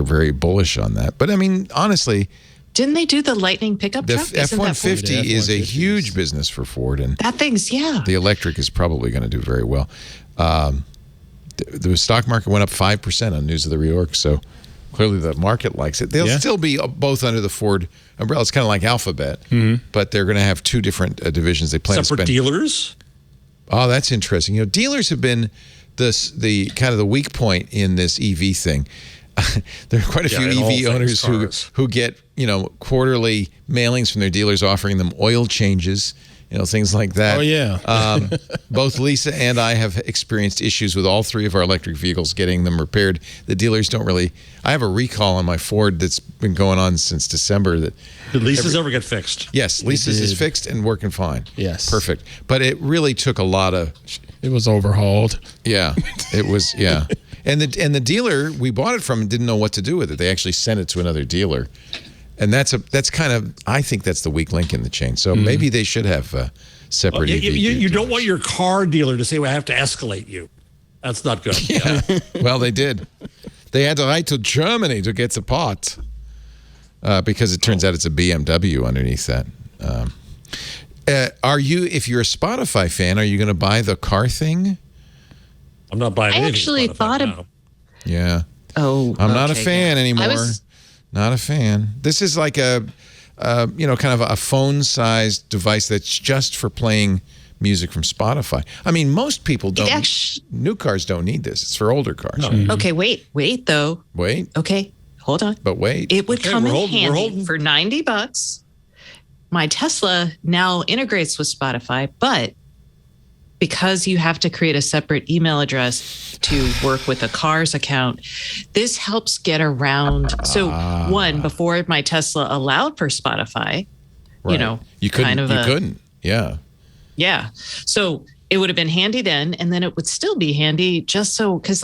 very bullish on that. But I mean, honestly, didn't they do the Lightning pickup truck? The F-150 is a huge business for Ford, and that thing's the electric is probably going to do very well. The stock market went up 5% on news of the reorg, so clearly the market likes it. They'll still be both under the Ford umbrella. It's kind of like Alphabet, but they're going to have 2 different divisions. They plan separate to spend dealers. Oh, that's interesting. You know, dealers have been the kind of the weak point in this EV thing. There are quite a few EV owners who get, quarterly mailings from their dealers offering them oil changes, things like that. Oh, yeah. Both Lisa and I have experienced issues with all 3 of our electric vehicles getting them repaired. The dealers don't really... I have a recall on my Ford that's been going on since December. Did Lisa's ever get fixed? Yes, Lisa's is fixed and working fine. Yes. Perfect. But it really took a lot of... It was overhauled. Yeah, it was, yeah. And the dealer we bought it from didn't know what to do with it. They actually sent it to another dealer. And that's kind of, I think that's the weak link in the chain. So maybe they should have separate EV. You don't want your car dealer to say, well, I have to escalate you. That's not good. Yeah. Well, they did. They had to write to Germany to get the part because it turns out it's a BMW underneath that. If you're a Spotify fan, are you going to buy the car thing? I'm not buying anything. I actually thought of. Yeah. Oh, I'm not a fan anymore. Not a fan. This is like a, kind of a phone-sized device that's just for playing music from Spotify. I mean, most people don't. New cars don't need this. It's for older cars. No. Mm-hmm. Okay, wait, though. Wait. Okay, hold on. But wait. It would come in handy for $90. My Tesla now integrates with Spotify, but because you have to create a separate email address to work with a car's account, this helps get around. So one, before my Tesla allowed for Spotify, right. You couldn't. Yeah. Yeah. So it would have been handy then, and then it would still be handy just so, because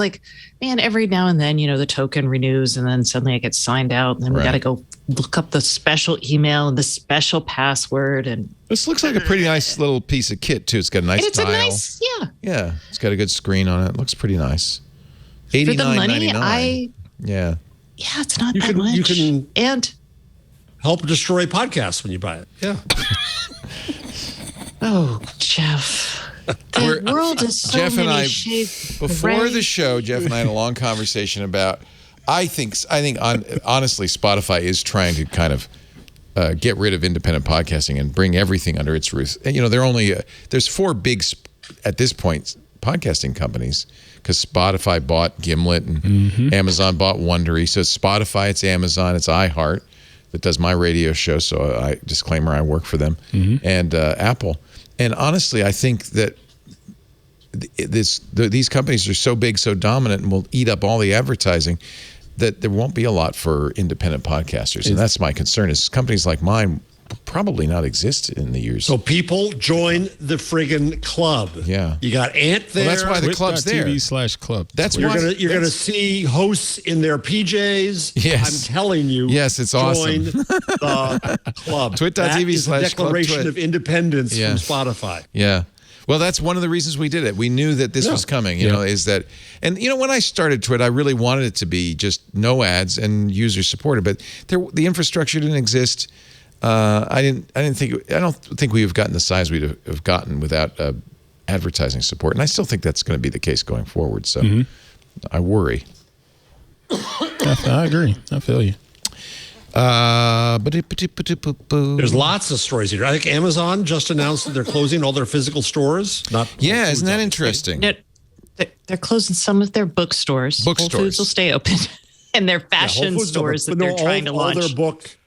every now and then, the token renews and then suddenly it gets signed out and then we got to go look up the special email and the special password. And this looks like a pretty nice little piece of kit too. It's got a nice dial. Yeah. It's got a good screen on it. It looks pretty nice. $89.99. Yeah, it's not that much. You can and help destroy podcasts when you buy it. Yeah. Oh, Jeff. The world is so Jeff and I, shapes. Before the show, Jeff and I had a long conversation about, I think honestly, Spotify is trying to kind of get rid of independent podcasting and bring everything under its roof. And, there's 4 big, at this point, podcasting companies, because Spotify bought Gimlet and Amazon bought Wondery. So it's Spotify, it's Amazon, it's iHeart that does my radio show. So disclaimer, I work for them, and Apple. And honestly, I think that these companies are so big, so dominant, and will eat up all the advertising that there won't be a lot for independent podcasters. And that's my concern, is companies like mine will probably not exist in the years. So people join the friggin' club. Yeah. You got Ant there. Well, that's why the club's there. twitch.tv/club. That's you're why you're gonna see hosts in their PJs. Yes. I'm telling you. Yes, it's awesome. Join the club. twitch.tv/club. Declaration of independence from Spotify. Yeah. Well, that's one of the reasons we did it. We knew that this was coming, is that, and when I started TWiT, I really wanted it to be just no ads and user supported, but the infrastructure didn't exist. I don't think we have gotten the size we'd have gotten without advertising support. And I still think that's going to be the case going forward. So I worry. I agree. I feel you. There's lots of stories here. I think Amazon just announced that they're closing all their physical stores. Isn't that interesting? They're closing some of their bookstores. Whole Foods will stay open, and their fashion stores that they're trying to launch. All their book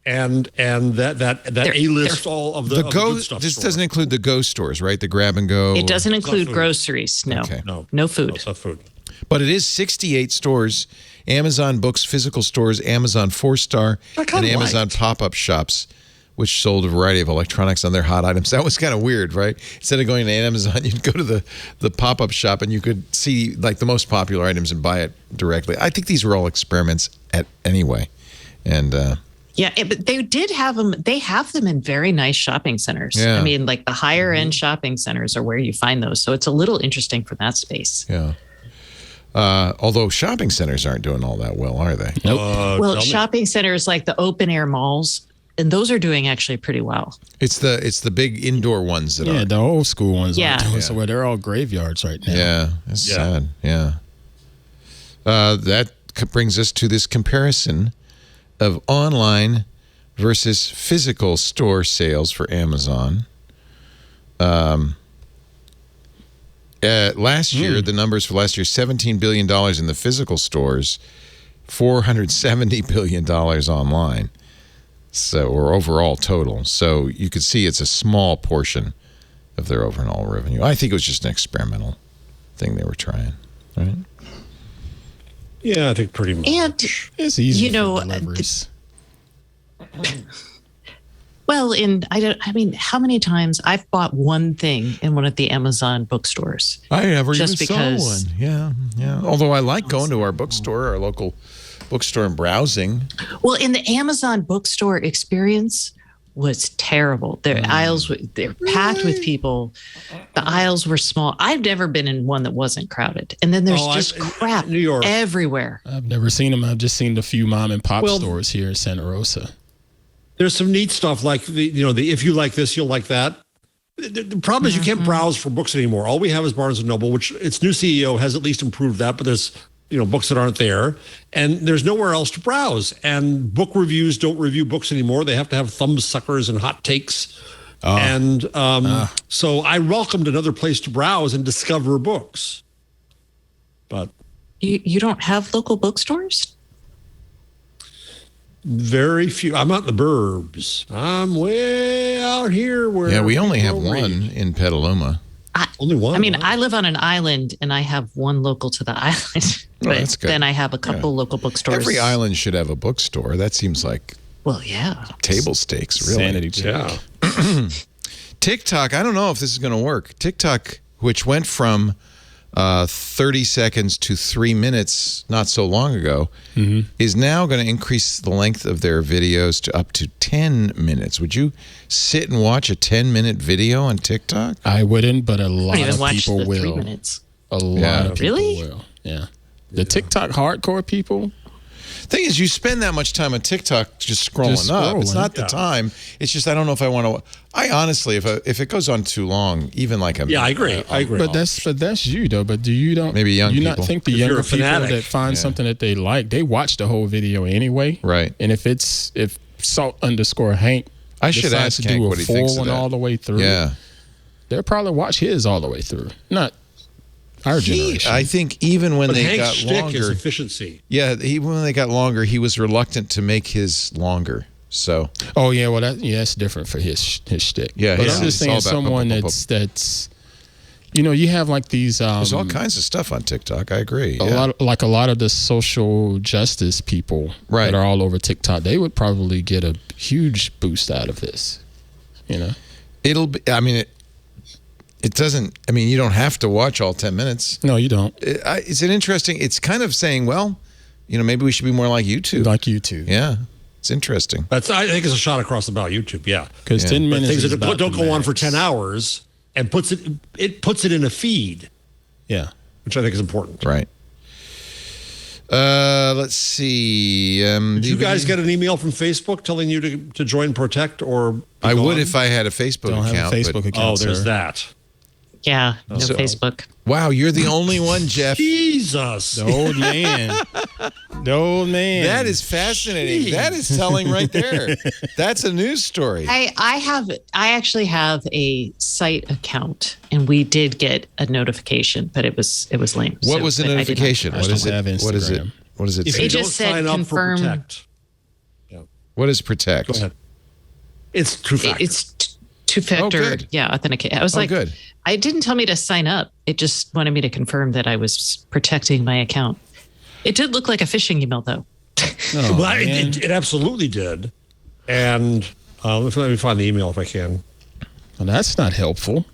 and that A-list, all of the good stuff. This doesn't include the Go stores, right? The grab and go. It doesn't include groceries. No, okay. No food. It's not food. But it is 68 stores, Amazon Books physical stores, Amazon 4-star, and Amazon pop-up shops, which sold a variety of electronics on their hot items. That was kind of weird, right? Instead of going to Amazon, you'd go to the pop-up shop and you could see like the most popular items and buy it directly. I think these were all experiments anyway. And but they did have them. They have them in very nice shopping centers. Yeah. I mean, like the higher end shopping centers are where you find those. So it's a little interesting for that space. Yeah. Although shopping centers aren't doing all that well, are they? Nope. Shopping centers like the open air malls, and those are doing actually pretty well. It's the big indoor ones that are. The old school ones. Yeah. So they're all graveyards right now. Yeah, it's sad. Yeah. That brings us to this comparison of online versus physical store sales for Amazon. Last year, the numbers for last year, $17 billion in the physical stores, $470 billion online. So, or overall total. So you could see it's a small portion of their overall revenue. I think it was just an experimental thing they were trying, right? Yeah, I think pretty much. And it's easy for deliveries. Well, how many times I've bought one thing in one of the Amazon bookstores? I never even saw one. Yeah. Although I like going to our bookstore, our local bookstore, and browsing. Well, in the Amazon bookstore experience was terrible. Their aisles, they're packed with people. The aisles were small. I've never been in one that wasn't crowded. And then there's just crap New York. Everywhere. I've never seen them. I've just seen the few mom and pop stores here in Santa Rosa. There's some neat stuff like the if you like this, you'll like that. The problem is you can't browse for books anymore. All we have is Barnes & Noble, which its new CEO has at least improved that, but there's books that aren't there, and there's nowhere else to browse. And book reviews don't review books anymore. They have to have Thumbsuckers and Hot Takes. So I welcomed another place to browse and discover books. But you don't have local bookstores? Very few. I'm out in the burbs. I'm way out here where. Yeah, we only have one in Petaluma. Only one. I mean, I live on an island, and I have one local to the island. But that's good. then I have a couple local bookstores. Every island should have a bookstore. That seems like table stakes, really. Sanity check. Yeah. TikTok, I don't know if this is going to work. TikTok, which went from 30 seconds to 3 minutes not so long ago, is now going to increase the length of their videos to up to 10 minutes. Would you sit and watch a 10-minute video on TikTok? I wouldn't, but a lot of watch people the will. 3 minutes. A lot of people Really? will. Yeah. The TikTok hardcore people. Thing is, you spend that much time on TikTok just scrolling up. It's not the time. It's just I don't know if I want to. I honestly, if it goes on too long, even like a I agree. But that's you though. But you maybe young people. not think the younger people that find something that they like, they watch the whole video anyway, right? And if Salt_Hank, I should ask Hank what he thinks of that. all the way through. Yeah, they'll probably watch his all the way through. Not our generation. I think even when they Hank's got shtick longer, is efficiency. Yeah, even when they got longer, he was reluctant to make his longer. So. Oh yeah, well that's different for his shtick. Yeah, but I'm just saying someone that's you have like these. There's all kinds of stuff on TikTok. I agree. A lot of the social justice people that are all over TikTok. They would probably get a huge boost out of this. It'll be. I mean It doesn't, you don't have to watch all 10 minutes. No, you don't. It's kind of saying, well, maybe we should be more like YouTube. Like YouTube. Yeah. It's interesting. I think it's a shot across the bow, YouTube, yeah. Because 10 minutes things is that don't go on for 10 hours and puts it in a feed. Yeah. Which I think is important. Right. Let's see. Did you guys get an email from Facebook telling you to join Protect or I would if I had a Facebook account. Have a Facebook account. Oh, there's that. Yeah, Facebook. Wow, you're the only one, Jeff. Jesus. The old man. That is fascinating. Jeez. That is telling right there. That's a news story. I actually have a site account, and we did get a notification, but it was lame. What was the notification? What is it? What is it? What does it say? It just said confirm. Protect. Yeah. What is Protect? Go ahead. It's two-factor. It's two-factor. Authenticate. I was good. It didn't tell me to sign up. It just wanted me to confirm that I was protecting my account. It did look like a phishing email, though. It absolutely did. And let me find the email if I can. Well, that's not helpful.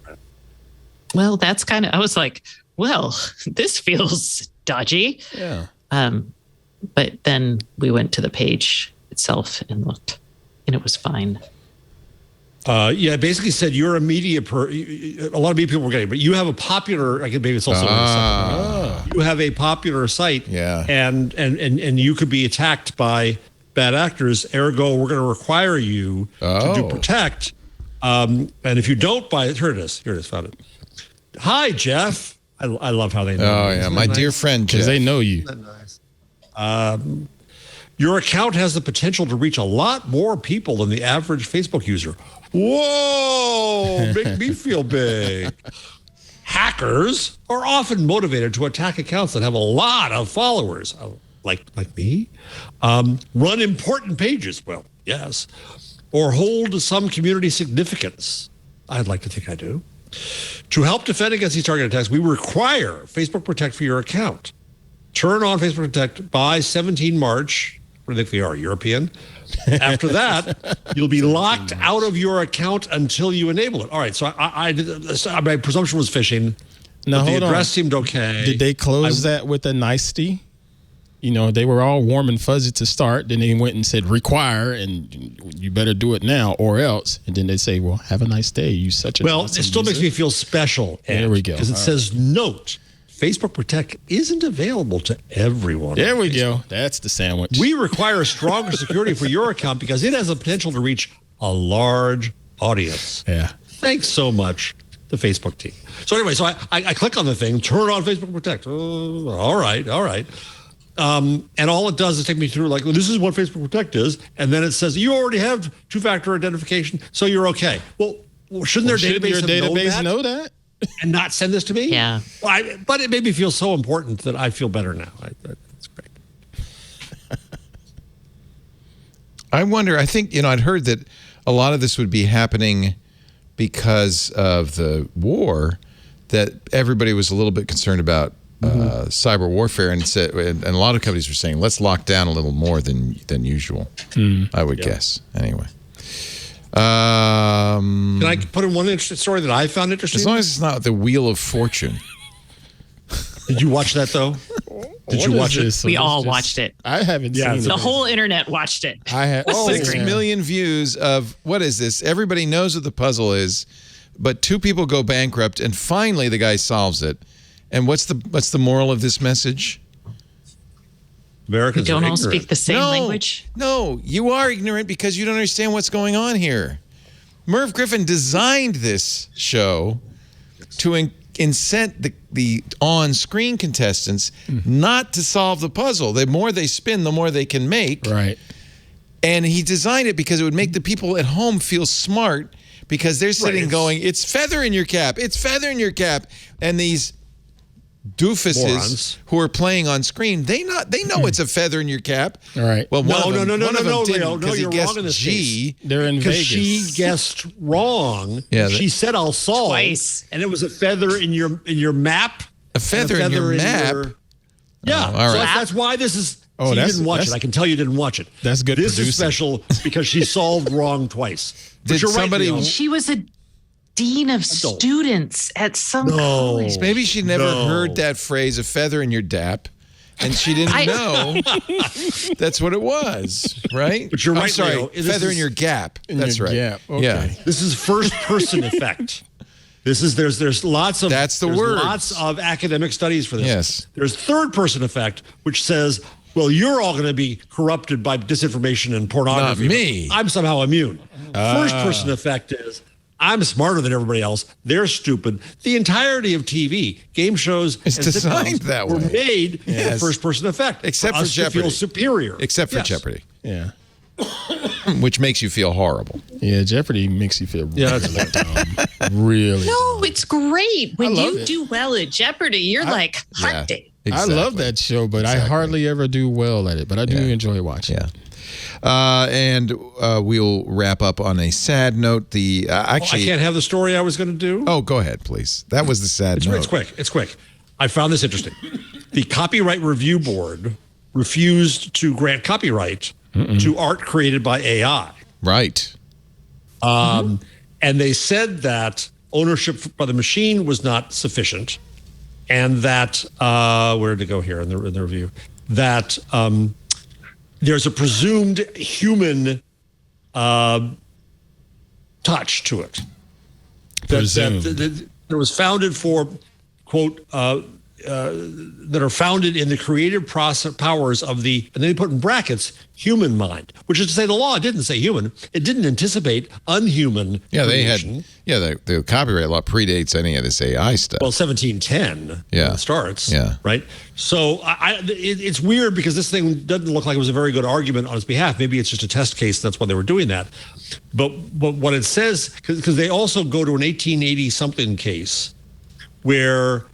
Well, that's kind of. I was like, well, this feels dodgy. Yeah. But then we went to the page itself and looked, and it was fine. It basically said you're a media a lot of people were getting, but you have a popular. I guess maybe it's also you have a popular site, and you could be attacked by bad actors. Ergo, we're going to require you to do Protect. And if you don't buy it, here it is. Found it. Hi, Jeff. I love how they know. Oh yeah, my dear friend, because they know you. Isn't that nice? Your account has the potential to reach a lot more people than the average Facebook user. Whoa, make me feel big. Hackers are often motivated to attack accounts that have a lot of followers, like me, run important pages, well, yes, or hold some community significance. I'd like to think I do. To help defend against these target attacks, we require Facebook Protect for your account. Turn on Facebook Protect by 17 March. What do you think we are, European? After that, you'll be locked out of your account until you enable it. All right, so my presumption was phishing. No, the address seemed okay. Did they close that with a nicety? They were all warm and fuzzy to start. Then they went and said require, and you better do it now or else. And then they say, well, have a nice day. You such a it still makes me feel special. There we go. Because it says note. Facebook Protect isn't available to everyone. There we go. That's the sandwich. We require stronger security for your account because it has the potential to reach a large audience. Yeah. Thanks so much, the Facebook team. So anyway, so I click on the thing, turn on Facebook Protect. Oh, all right. And all it does is take me through like, well, this is what Facebook Protect is. And then it says, you already have two-factor identification, so you're okay. Well, shouldn't your database know that? And not send this to me? Yeah. Well, but it made me feel so important that I feel better now. That's great. I wonder, I think, I'd heard that a lot of this would be happening because of the war, that everybody was a little bit concerned about cyber warfare, and a lot of companies were saying, let's lock down a little more than usual. I would guess. Anyway. Can I put in one interesting story that I found interesting? As long as it's not the Wheel of Fortune. Did you watch that, though? Did you watch it? We all watched it. I haven't seen it. The whole internet watched it. I have 6 million views of, what is this? Everybody knows what the puzzle is, but 2 people go bankrupt, and finally the guy solves it. And what's the moral of this message? Americans we don't all ignorant. speak the same language. No, you are ignorant because you don't understand what's going on here. Merv Griffin designed this show to incent the on-screen contestants not to solve the puzzle. The more they spin, the more they can make. Right. And he designed it because it would make the people at home feel smart, because they're sitting going, it's feather in your cap. It's feather in your cap. And these doofuses morons who are playing on screen, they know it's a feather in your cap. All right. Well, No, Leo. No, you're wrong in this G. case. They're in Because Vegas. she guessed wrong. Yeah, she said I'll solve Twice. and it was a feather in your map. A feather in your map? Yeah. all right. So that's why this is. Oh, you that's- didn't watch that's- it. I can tell you didn't watch it. That's good This producing. is special because she solved wrong twice. But Did you're right, somebody- Leo. She was a dean of students at some college. Maybe she never heard that phrase, a feather in your dap, and she didn't know that's what it was, right? But you're I'm right, sorry, Leo. This feather is- in your gap. In That's your right. gap. Okay. Yeah. This is first person effect. There's lots of That's the there's word. lots of academic studies for this. Yes. There's third person effect, which says, well, you're all going to be corrupted by disinformation and pornography. Not me. I'm somehow immune. First person effect is I'm smarter than everybody else. They're stupid. The entirety of TV, game shows, It's and designed sitcoms that were way. made in Yes. first person effect. Except for us to Jeopardy. feel superior. Except for Yes. Jeopardy, Yeah. which makes you feel horrible. Yeah, Jeopardy makes you feel Yeah, really dumb. Really. No, it's great. When love you it. do well at Jeopardy, you're like hunting. Exactly. I love that show, but I hardly ever do well at it. But I do enjoy watching. Yeah. And we'll wrap up on a sad note. I can't have the story I was going to do. Oh, go ahead, please. That was the sad note. It's quick. I found this interesting. The Copyright Review Board refused to grant copyright to art created by AI. Right. And they said that ownership by the machine was not sufficient, and that where did it go here in the review? That there's a presumed human touch to it. That it was founded for, quote, that are founded in the creative process powers of the, and then they put in brackets, human mind, which is to say the law didn't say human. It didn't anticipate unhuman creation. The copyright law predates any of this AI stuff. Well, 1710 when it starts, right? So it's weird because this thing doesn't look like it was a very good argument on its behalf. Maybe it's just a test case. That's why they were doing that. But what it says, because they also go to an 1880-something case where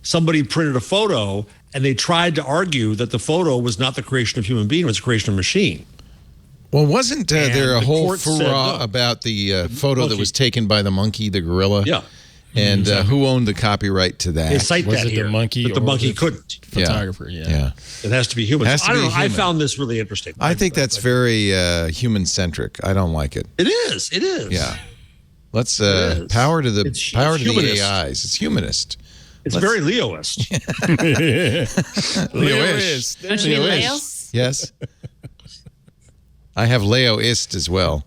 somebody printed a photo and they tried to argue that the photo was not the creation of human being, it was the creation of machine. Well, wasn't there a the whole court said furor no. about the photo that was taken by the monkey, the gorilla? Yeah. And who owned the copyright to that? They cite Was that it here, the monkey but the or monkey the couldn't. photographer? Yeah. It has to be human. Has to I don't be know. I human. found this really interesting. I think that's very human-centric. I don't like it. It is. It is. Yeah. Let's is. power to the It's AIs. humanist. It's humanist. It's very Leoist. Leo-ish. Don't you mean Leos? Yes. I have Leoist as well,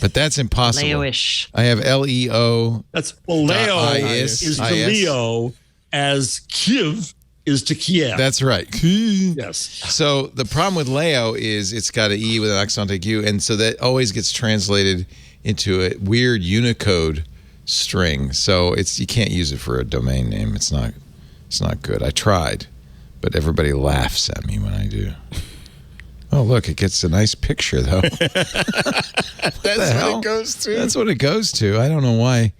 but that's impossible. Leo-ish. I have Leo. That's Leo IS. is the Leo, as Kiev is to Kiev. That's right. Yes. So the problem with Leo is it's got an E with an accent aigu, and so that always gets translated into a weird Unicode string. So you can't use it for a domain name. It's not good. I tried, but everybody laughs at me when I do. Oh, look, it gets a nice picture, though. That's what it goes to. That's what it goes to. I don't know why.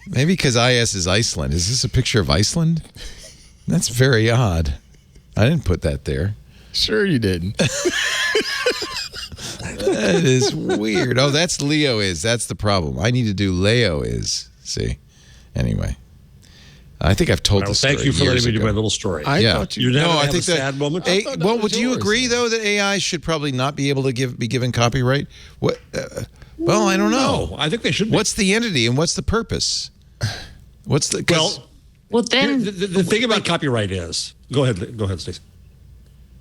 Maybe because IS is Iceland. Is this a picture of Iceland? That's very odd. I didn't put that there. Sure you didn't. That is weird. Oh, that's Leo is. That's the problem. I need to do Leo is. See? Anyway. I think I've told this story. Thank you for letting me do my little story. I thought you never have a sad moment. Well, would you agree, though, that AI should probably not be able to be given copyright? What? Well, I don't know. No, I think they should be. What's the entity and what's the purpose? What's the... Well, then... The thing about copyright is... Go ahead, Stacey.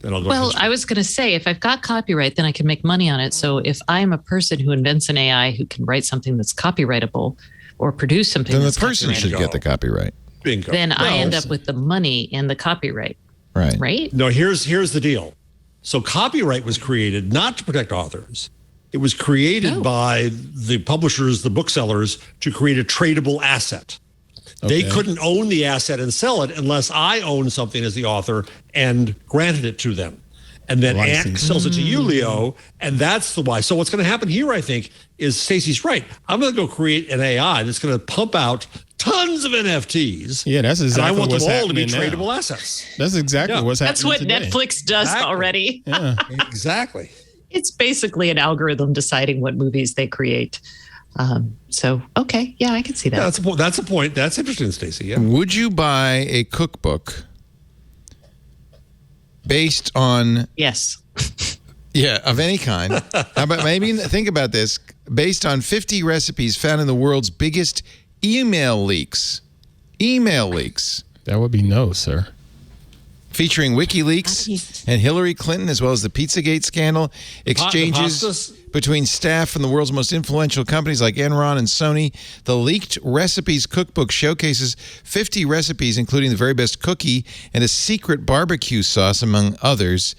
I was going to say, if I've got copyright, then I can make money on it. So if I'm a person who invents an AI who can write something that's copyrightable or produce something then the person should get the copyright. Bingo. Then I end up with the money and the copyright. Right. Right? No, here's the deal. So copyright was created not to protect authors. It was created by the publishers, the booksellers, to create a tradable asset. Okay. They couldn't own the asset and sell it unless I owned something as the author and granted it to them. And then ACT sells it to you, Leo, and that's the why. So what's going to happen here, I think, is Stacey's right. I'm going to go create an AI that's going to pump out tons of NFTs. Yeah, that's exactly what's happening. And I want them all to be now. Tradable assets. That's exactly what's happening. That's what today. Netflix does already. Yeah. Exactly. It's basically an algorithm deciding what movies they create. Okay, yeah, I can see that. Yeah, that's a point. That's interesting, Stacey. Yeah. Would you buy a cookbook based on... Yes. Yeah, of any kind. How about maybe think about this, based on 50 recipes found in the world's biggest email leaks. Email leaks. That would be no, sir. Featuring WikiLeaks and Hillary Clinton, as well as the Pizzagate scandal, exchanges between staff from the world's most influential companies like Enron and Sony. The leaked recipes cookbook showcases 50 recipes, including the very best cookie and a secret barbecue sauce, among others.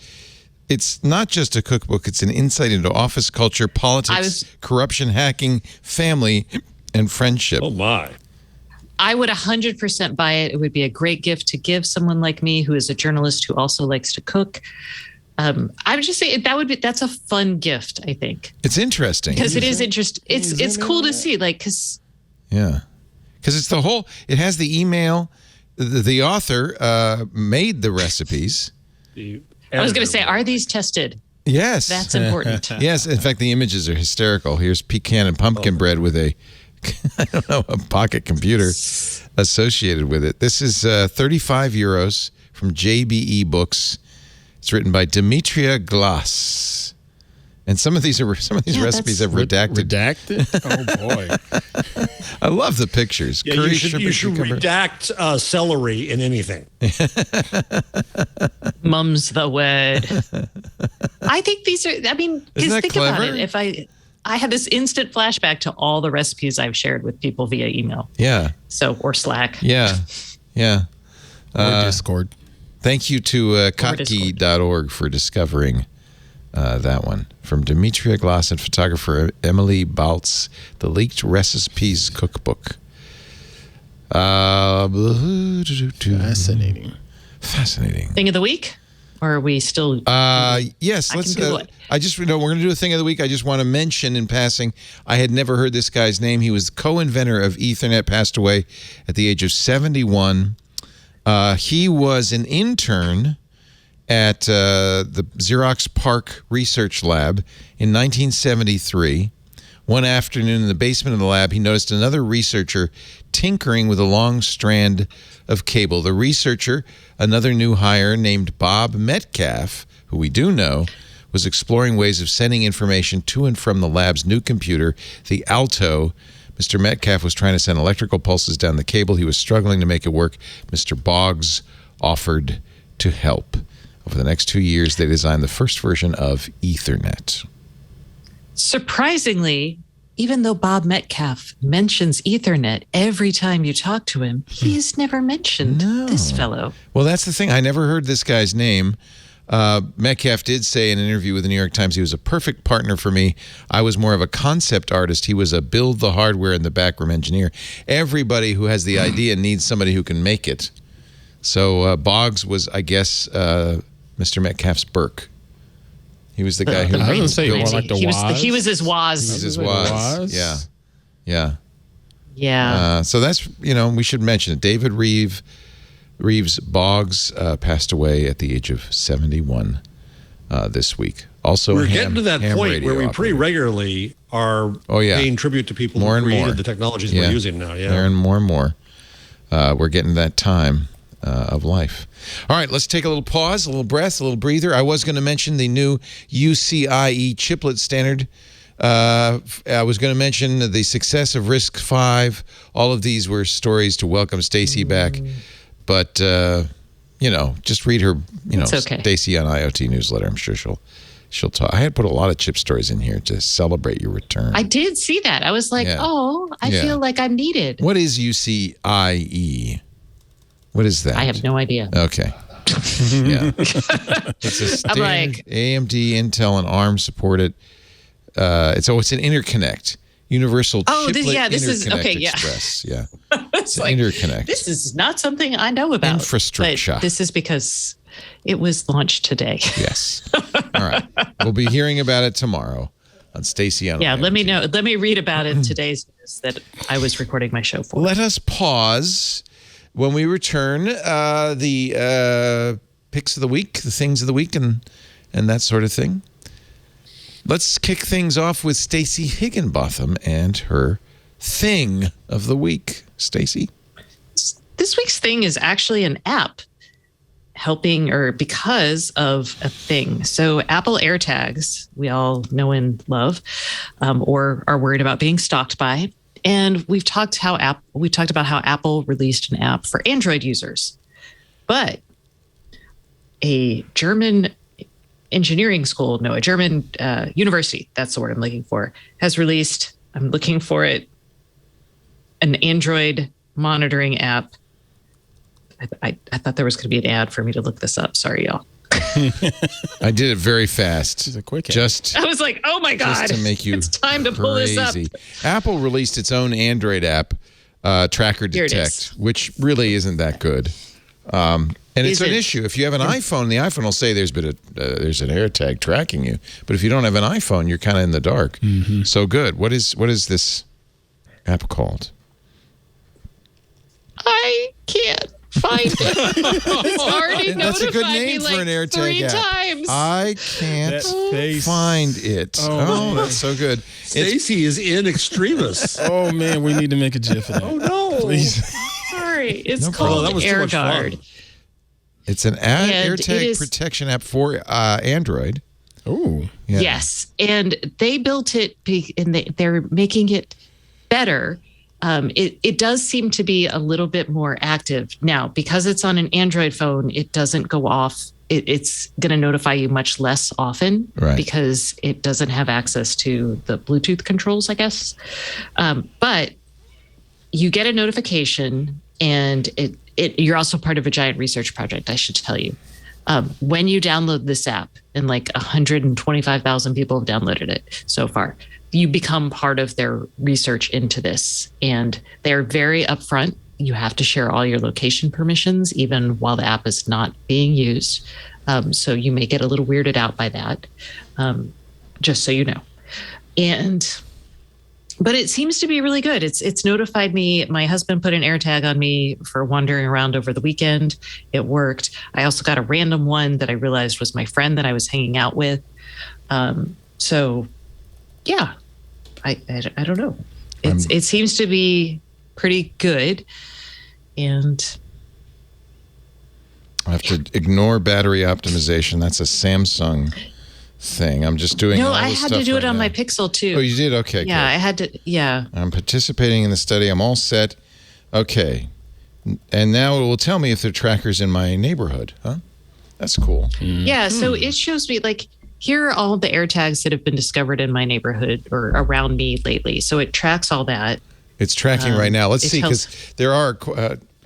It's not just a cookbook. It's an insight into office culture, politics, corruption, hacking, family, and friendship. Oh, my. I would 100% buy it. It would be a great gift to give someone like me who is a journalist who also likes to cook. I would just say that's a fun gift, I think. It's interesting. Because it is interesting. It's cool to see, because it's the whole, it has the email. The author made the recipes. I was going to say, are these tested? Yes. That's important. Yes. In fact, the images are hysterical. Here's pecan and pumpkin bread with a pocket computer associated with it. This is 35 euros from JBE Books. It's written by Demetria Glass. And some of these recipes have redacted. Redacted? Oh, boy. I love the pictures. Yeah, you should redact celery in anything. Mum's the word. I think these are, because think clever? about it. If I have this instant flashback to all the recipes I've shared with people via email. Yeah. Or Slack. Yeah. Yeah. Or Discord. Thank you to kotki.org for discovering that one. From Demetria Glass and photographer Emily Baltz, the leaked recipes cookbook. Fascinating. Thing of the week? Or are we still? Yes, let's. I just we're going to do a thing of the week. I just want to mention in passing, I had never heard this guy's name. He was co-inventor of Ethernet, passed away at the age of 71. He was an intern at the Xerox PARC Research Lab in 1973. One afternoon in the basement of the lab, he noticed another researcher tinkering with a long strand of cable. The researcher, another new hire named Bob Metcalf, who we do know, was exploring ways of sending information to and from the lab's new computer, the Alto. Mr. Metcalf was trying to send electrical pulses down the cable. He was struggling to make it work. Mr. Boggs offered to help. Over the next 2 years, they designed the first version of Ethernet. Surprisingly, even though Bob Metcalf mentions Ethernet every time you talk to him, he's never mentioned this fellow. Well, that's the thing. I never heard this guy's name. Metcalf did say in an interview with the New York Times, he was a perfect partner for me. I was more of a concept artist. He was a build the hardware in the backroom engineer. Everybody who has the idea needs somebody who can make it. So Boggs was, I guess, Mr. Metcalf's Burke. He was the guy who... I was say more like the Woz. He was his Woz. He was his Woz. Yeah. Yeah. Yeah. So that's, we should mention it. David Reeves Boggs passed away at the age of 71 this week. Also, we're getting to that point where we pretty regularly are paying tribute to people who created the technologies we're using now. Yeah. And more. We're getting that time of life. All right, let's take a little pause, a little breath, a little breather. I was going to mention the new UCIe chiplet standard. I was going to mention the success of RISC-V. All of these were stories to welcome Stacey back. But, just read her, Stacey on IoT newsletter. I'm sure she'll talk. I had put a lot of chip stories in here to celebrate your return. I did see that. I was like, I feel like I'm needed. What is UCIe? What is that? I have no idea. Okay. Yeah. It's a standard AMD, Intel, and ARM supported. It's an interconnect. Universal Chiplet Interconnect Express. Yeah. It's an interconnect. This is not something I know about. Infrastructure. But this is because it was launched today. Yes. All right. We'll be hearing about it tomorrow on Stacey on. Yeah, let me know. Let me read about it today's news that I was recording my show for. Let us pause. When we return, the picks of the week, the things of the week, and that sort of thing. Let's kick things off with Stacey Higginbotham and her thing of the week. Stacey? This week's thing is actually an app because of a thing. So Apple AirTags, we all know and love, or are worried about being stalked by. And we talked about how Apple released an app for Android users. But a German university, that's the word I'm looking for, has released, I'm looking for it, an Android monitoring app. I thought there was going to be an ad for me to look this up. Sorry, y'all. I did it very fast. It's a quick ad. I was like, oh my God, just to make you it's time to pull this up. Apple released its own Android app, Tracker Detect, which really isn't that good. And it's an issue. If you have an iPhone, the iPhone will say there's an AirTag tracking you. But if you don't have an iPhone, you're kind of in the dark. Mm-hmm. So good. What is this app called? I can't find it. It's already That's a good name me for an AirTag 3 app. times. I can't find it. Oh, that's so good. Stacey is in extremis. Oh man, we need to make a GIF of that. Oh no, please. Sorry, it's called AirGuard. It's an AirTag protection app for Android. Oh, yeah. Yes, and they built it, and they're making it better. It does seem to be a little bit more active now because it's on an Android phone. It doesn't go off. It's going to notify you much less often because it doesn't have access to the Bluetooth controls, I guess. But you get a notification, and you're also part of a giant research project, I should tell you. When you download this app, and like 125,000 people have downloaded it so far, you become part of their research into this. And they're very upfront. You have to share all your location permissions, even while the app is not being used. So you may get a little weirded out by that, just so you know. But it seems to be really good. It's notified me. My husband put an AirTag on me for wandering around over the weekend. It worked. I also got a random one that I realized was my friend that I was hanging out with. So, yeah, I don't know. It seems to be pretty good. And I have to ignore battery optimization. That's a Samsung thing. I'm just doing all I this had stuff to do it on now. my Pixel too. Oh, you did? Okay. Yeah, good. I had to. Yeah. I'm participating in the study. I'm all set. Okay. And now it will tell me if there are trackers in my neighborhood. Huh? That's cool. Yeah. So it shows me, like, here are all the AirTags that have been discovered in my neighborhood or around me lately. So it tracks all that. It's tracking right now. Let's see, because there are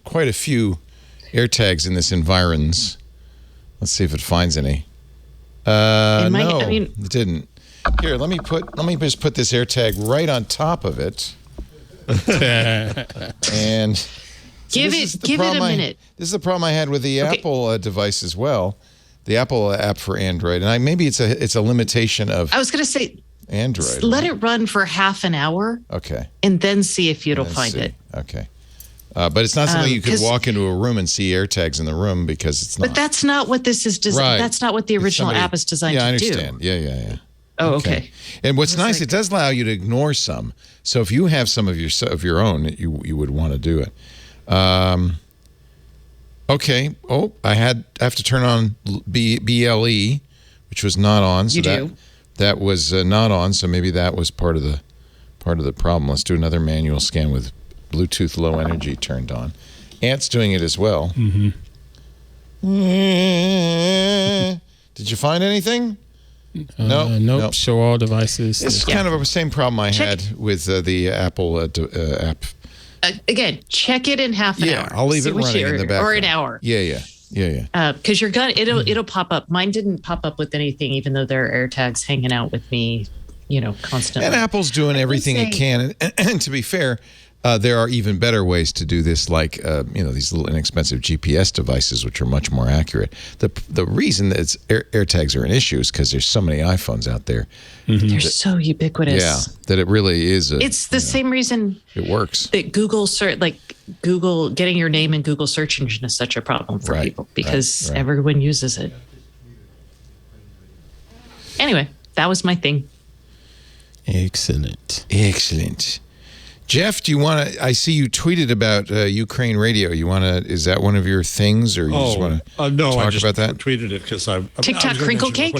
quite a few AirTags in this environs. Let's see if it finds any. No, it didn't. Here, let me just put this AirTag right on top of it. And so give it a minute. This is the problem I had with the Apple device as well. The Apple app for Android, and maybe it's a limitation of. I was going to say Android. Let it run for half an hour. Okay. And then see if it'll find it. Okay. But it's not something you could walk into a room and see AirTags in the room because it's not. But that's not what this is designed. Right. That's not what the original app is designed to do. Yeah, I understand. Yeah. Oh, okay. And what's nice, it does allow you to ignore some. So if you have some of your own, you would want to do it. Okay. Oh, I have to turn on BLE, which was not on. So that was not on. So maybe that was part of the problem. Let's do another manual scan with Bluetooth Low Energy turned on. Ant's doing it as well. Mm-hmm. Did you find anything? Nope. Show all devices. It's kind of the same problem I had with the Apple app. Again, check it in half an hour. Yeah, I'll leave it running in the background. Or an hour. Yeah. Because it'll pop up. Mine didn't pop up with anything, even though there are AirTags hanging out with me, constantly. And Apple's doing everything it can. And to be fair, there are even better ways to do this, like these little inexpensive GPS devices, which are much more accurate. The reason that AirTags are an issue is because there's so many iPhones out there. Mm-hmm. They're so ubiquitous. Yeah, that it really is. It's the same reason it works. That Google getting your name in Google search engine is such a problem for people because everyone uses it. Anyway, that was my thing. Excellent. Jeff, do you want to? I see you tweeted about Ukraine radio. Is that one of your things, or you just want to talk about that? Tweeted it because I TikTok crinkle cake.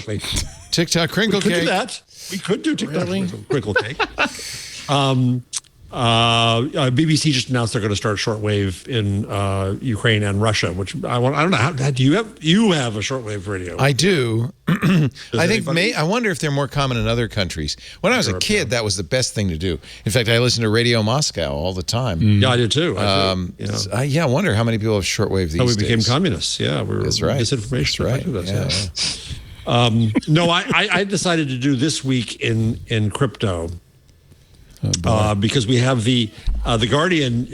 TikTok crinkle cake. We could do that. We could do TikTok crinkle cake. BBC just announced they're going to start shortwave in Ukraine and Russia, which I don't know. How do you have a shortwave radio? I do. I wonder if they're more common in other countries. When I was a kid, that was the best thing to do. In fact, I listened to Radio Moscow all the time. Yeah, I did too. I wonder how many people have shortwave these days. We became communists. Yeah, that's right. Misinformation. That's right. No, I decided to do this week in crypto. Because we have the Guardian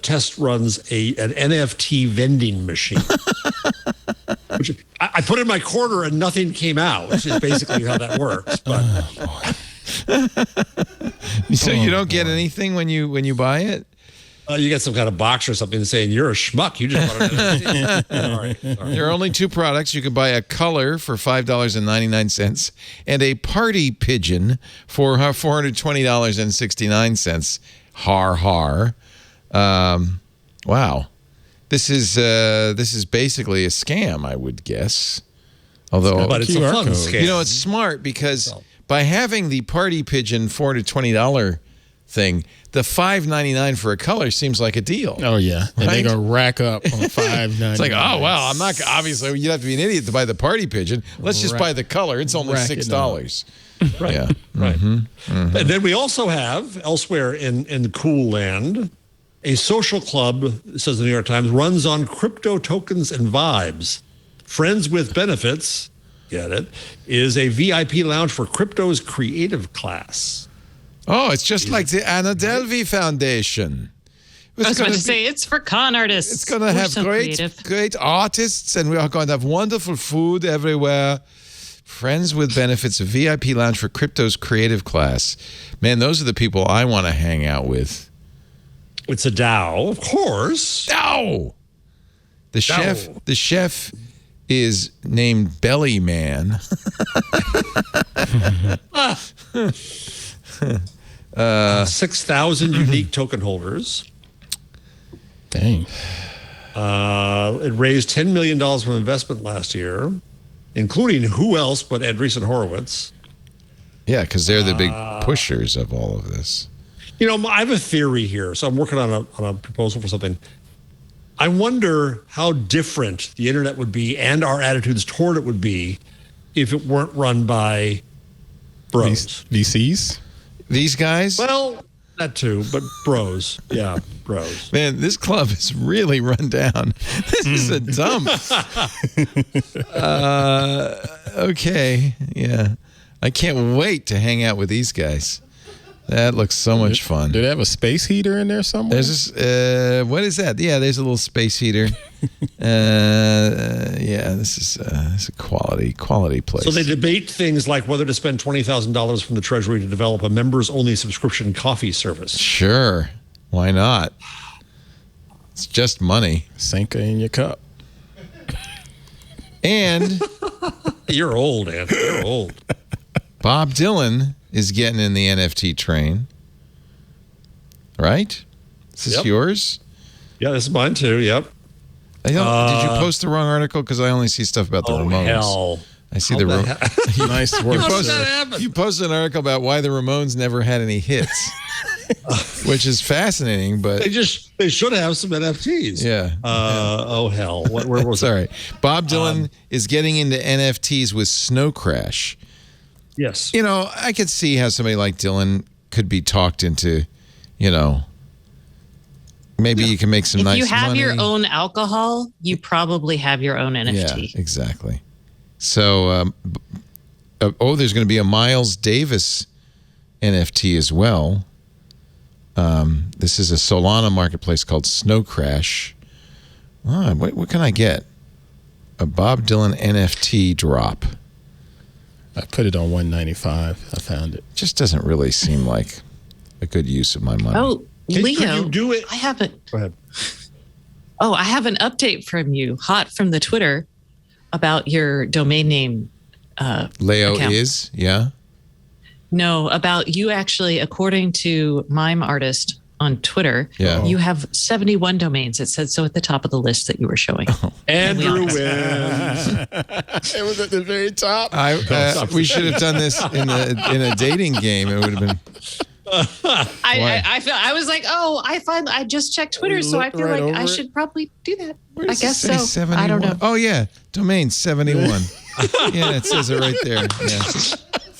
test runs an NFT vending machine, which I put in my quarter and nothing came out, which is basically how that works. But so you don't get anything when you buy it? You get some kind of box or something saying you're a schmuck. You just bought an NFT. All right. There are only two products. You can buy a color for $5.99 and a party pigeon for $420.69. Har. Wow. This is basically a scam, I would guess. But it's a fun scam. It's smart because by having the party pigeon $420 thing, the $5.99 for a color seems like a deal. Oh yeah, and they're gonna rack up on $5.99. It's like, oh well, I'm not obviously you'd have to be an idiot to buy the party pigeon. Let's just buy the color. It's only $6. Right. Yeah. Right. Mm-hmm. And then we also have elsewhere in cool land, a social club, says the New York Times, runs on crypto tokens and vibes. Friends with Benefits, get it, is a VIP lounge for crypto's creative class. Oh, it's just like the Anna Delvey Foundation. I was going to say, it's for con artists. It's going to have great artists, and we are going to have wonderful food everywhere. Friends with Benefits, a VIP lounge for crypto's creative class. Man, those are the people I want to hang out with. It's a DAO, of course. DAO! The chef is named Belly Man. 6,000 unique token holders. Dang. It raised $10 million from investment last year, including who else but Andreessen Horowitz. Yeah, because they're the big pushers of all of this. I have a theory here, so I'm working on a proposal for something. I wonder how different the internet would be and our attitudes toward it would be if it weren't run by bros. VCs? These guys? Well, that too, but bros. Yeah, bros. Man, this club is really run down. This is a dump. Okay, yeah. I can't wait to hang out with these guys. That looks so much fun. Do they have a space heater in there somewhere? There's this, what is that? Yeah, there's a little space heater. Yeah, this is a quality place. So they debate things like whether to spend $20,000 from the Treasury to develop a members-only subscription coffee service. Sure, why not? It's just money. Sanka in your cup. And you're old, Andy. You're old. Bob Dylan is getting in the NFT train. Right? Is this yours? Yeah, this is mine too. Yep. Did you post the wrong article? Because I only see stuff about the Ramones. Hell. I see nice work. You posted an article about why the Ramones never had any hits, which is fascinating. But they should have some NFTs. Yeah. Oh hell. Where was Sorry. Bob Dylan is getting into NFTs with Snow Crash. Yes. You know, I could see how somebody like Dylan could be talked into, maybe you can make some nice money. If you have your own alcohol, you probably have your own NFT. Yeah, exactly. So, there's going to be a Miles Davis NFT as well. This is a Solana marketplace called Snow Crash. What can I get? A Bob Dylan NFT drop. I put it on 195. I found it. Just doesn't really seem like a good use of my money. Oh, Leo, could you do it? I haven't. Go ahead. Oh, I have an update from you, hot from the Twitter, about your domain name. Leo account. is, yeah? No, about you actually, according to Mime Artist on Twitter, you have 71 domains. It said so at the top of the list that you were showing. Andrew wins. It was at the very top. We should have done this in a dating game. It would have been. I was like, I just checked Twitter, so I feel like I should probably do that. I guess so. 71? I don't know. Oh yeah, domain 71. Yeah, it says it right there. Yeah.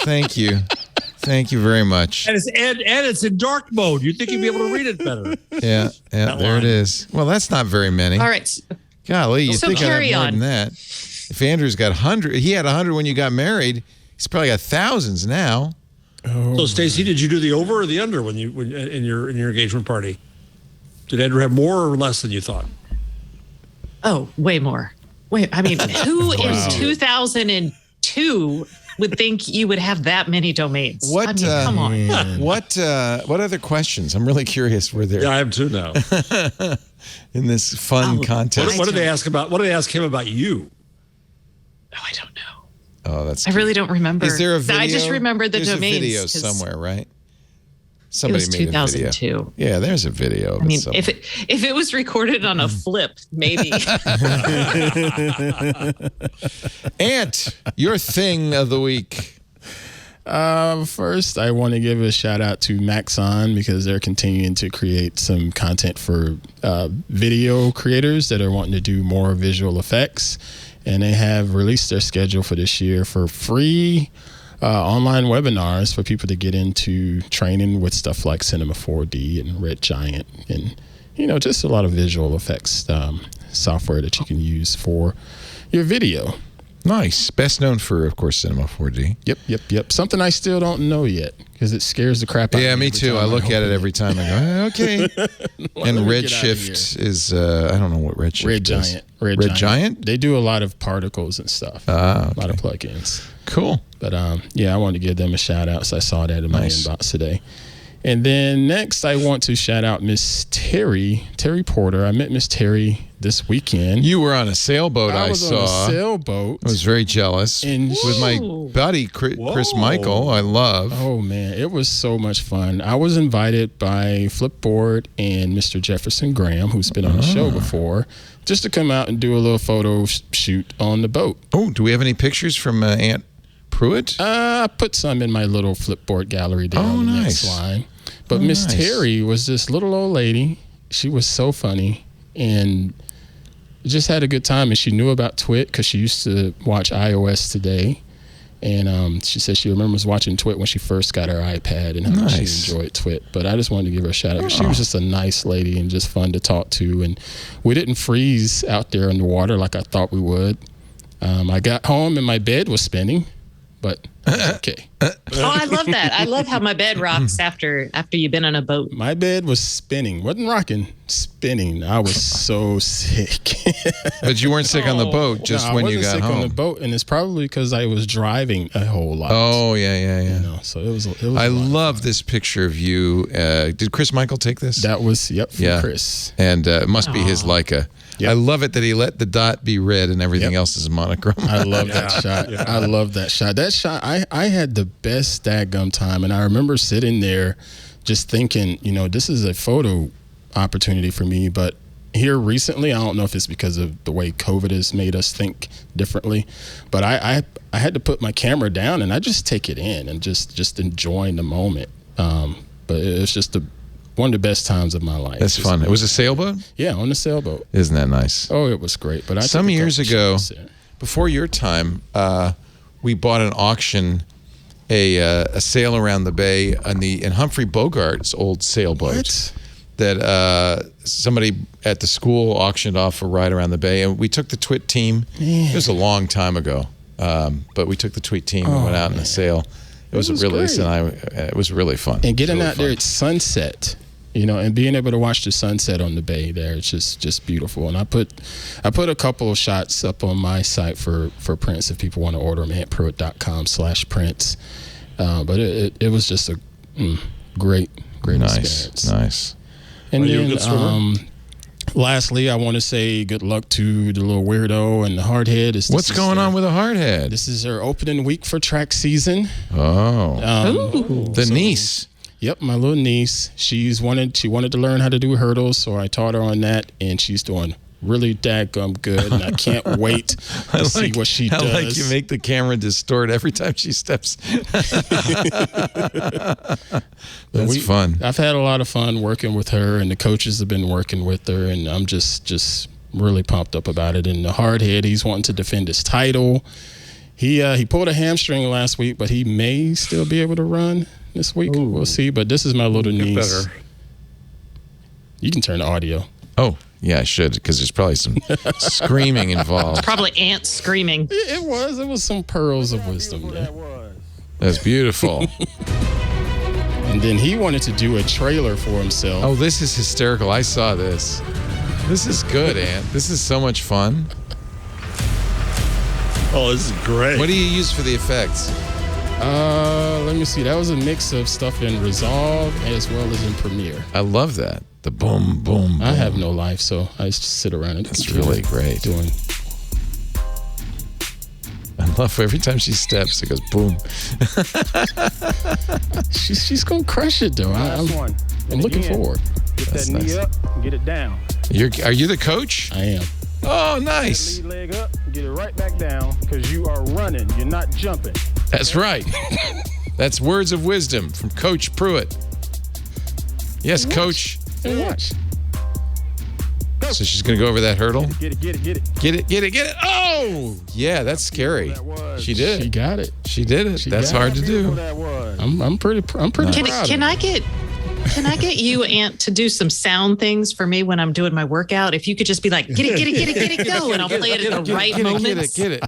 Thank you. Thank you very much. And it's in dark mode. You'd think you'd be able to read it better. Yeah, there it is. Well, that's not very many. All right. Golly, you think I'd have more on. than that. If Andrew's got 100, he had 100 when you got married. He's probably got thousands now. Oh. So, Stacey, did you do the over or the under when in your engagement party? Did Andrew have more or less than you thought? Oh, way more. Wait, I mean, who in 2002 would think you would have that many domains? Come on. What other questions? I'm really curious. Were there? Yeah, I have two now. In this fun contest. What did they ask about? What did they ask him about you? Oh, I don't know. Oh, that's. I really don't remember. Is there a video? I just remember the domains. There's a video somewhere, right? Somebody made 2002. a video. Yeah, there's a video. I mean, if it was recorded on a flip, maybe. Ant, your thing of the week. First, I want to give a shout out to Maxon because they're continuing to create some content for video creators that are wanting to do more visual effects. And they have released their schedule for this year for free online webinars for people to get into training with stuff like Cinema 4D and Red Giant and, just a lot of visual effects software that you can use for your video. Nice. Best known for, of course, Cinema 4D. Yep. Something I still don't know yet because it scares the crap out of me. Yeah, me too. I look at it every time. I go, okay. And Redshift is, I don't know what Redshift is. Red Giant? They do a lot of particles and stuff. A lot of plugins. Cool. But I wanted to give them a shout out. So I saw that in my inbox today. And then next, I want to shout out Miss Terry Porter. I met Miss Terry this weekend. You were on a sailboat, I saw. On a sailboat. I was very jealous. And with my buddy, Chris Michael, I love. Oh, man. It was so much fun. I was invited by Flipboard and Mr. Jefferson Graham, who's been on the show before, just to come out and do a little photo shoot on the boat. Oh, do we have any pictures from Aunt Pruitt? I put some in my little Flipboard gallery there on the next line. But Miss Terry was this little old lady. She was so funny and just had a good time. And she knew about TWiT because she used to watch iOS Today. And she said she remembers watching TWiT when she first got her iPad and how she enjoyed TWiT. But I just wanted to give her a shout out. She was just a nice lady and just fun to talk to. And we didn't freeze out there in the water like I thought we would. I got home and my bed was spinning, but okay. I love that. I love how my bed rocks after you've been on a boat. My bed was spinning. Wasn't rocking, spinning. I was so sick. But you weren't sick on the boat, just when you got home. I wasn't sick on the boat, and it's probably because I was driving a whole lot. Oh, yeah. You know, so it was I love this picture of you. Did Chris Michael take this? That was, from Chris. And it must be his Leica. Yep. I love it that he let the dot be red and everything else is monochrome. I love that shot. Yeah. I love that shot. That shot, I had the best dadgum time. And I remember sitting there just thinking, you know, this is a photo opportunity for me. But here recently, I don't know if it's because of the way COVID has made us think differently, but I had to put my camera down and I just take it in and just enjoying the moment. But it's just one of the best times of my life. That's fun. It was a sailboat? Yeah, on the sailboat. Isn't that nice? Oh, it was great. But some years ago, before your time, we bought an auction, a sail around the bay in Humphrey Bogart's old sailboat that somebody at the school auctioned off for ride around the bay, and we took the TWiT team. Man. It was a long time ago, but we took the TWiT team and went out in a sail. It was really it was really fun. And getting out there at sunset, you know, and being able to watch the sunset on the bay there, it's just beautiful. And I put a couple of shots up on my site for prints if people want to order them at pruitt.com/prints. But it was just a great experience. Nice. And then lastly, I want to say good luck to the little weirdo and the hardhead. What's going on with the hardhead? This is her opening week for track season. The niece. Yep, my little niece. She wanted to learn how to do hurdles, so I taught her on that, and she's doing really dadgum good, and I can't wait to see what she does. I like you make the camera distort every time she steps. That's fun. I've had a lot of fun working with her, and the coaches have been working with her, and I'm just really pumped up about it. And the hardhead, he's wanting to defend his title. He pulled a hamstring last week, but he may still be able to run this week. Ooh. We'll see. But this is my little niece. Better. You can turn the audio. Oh, yeah, I should, because there's probably some screaming involved. Probably ants screaming. It was some pearls of wisdom there. That's beautiful. And then he wanted to do a trailer for himself. Oh, this is hysterical. I saw this. This is good, Ant. This is so much fun. Oh, this is great. What do you use for the effects? Let me see. That was a mix of stuff in Resolve as well as in Premiere. I love that. The boom, boom, boom. I have no life, so I just sit around and that's really great. I love every time she steps, it goes boom. she's gonna crush it though. I'm looking forward. Get that knee up and get it down. Are you the coach? I am. Oh, nice. Lead leg up, get it right back down, because you are running. You're not jumping. That's right. That's words of wisdom from Coach Pruitt. Yes, Coach. And watch. So she's going to go over that hurdle? Get it. Get it. Oh! Yeah, that's scary. She did. She got it. She did it. That's hard to do. I'm pretty proud. Can I get you, Ant, to do some sound things for me when I'm doing my workout? If you could just be like, get it, go, and I'll play it at the right moments. Get it.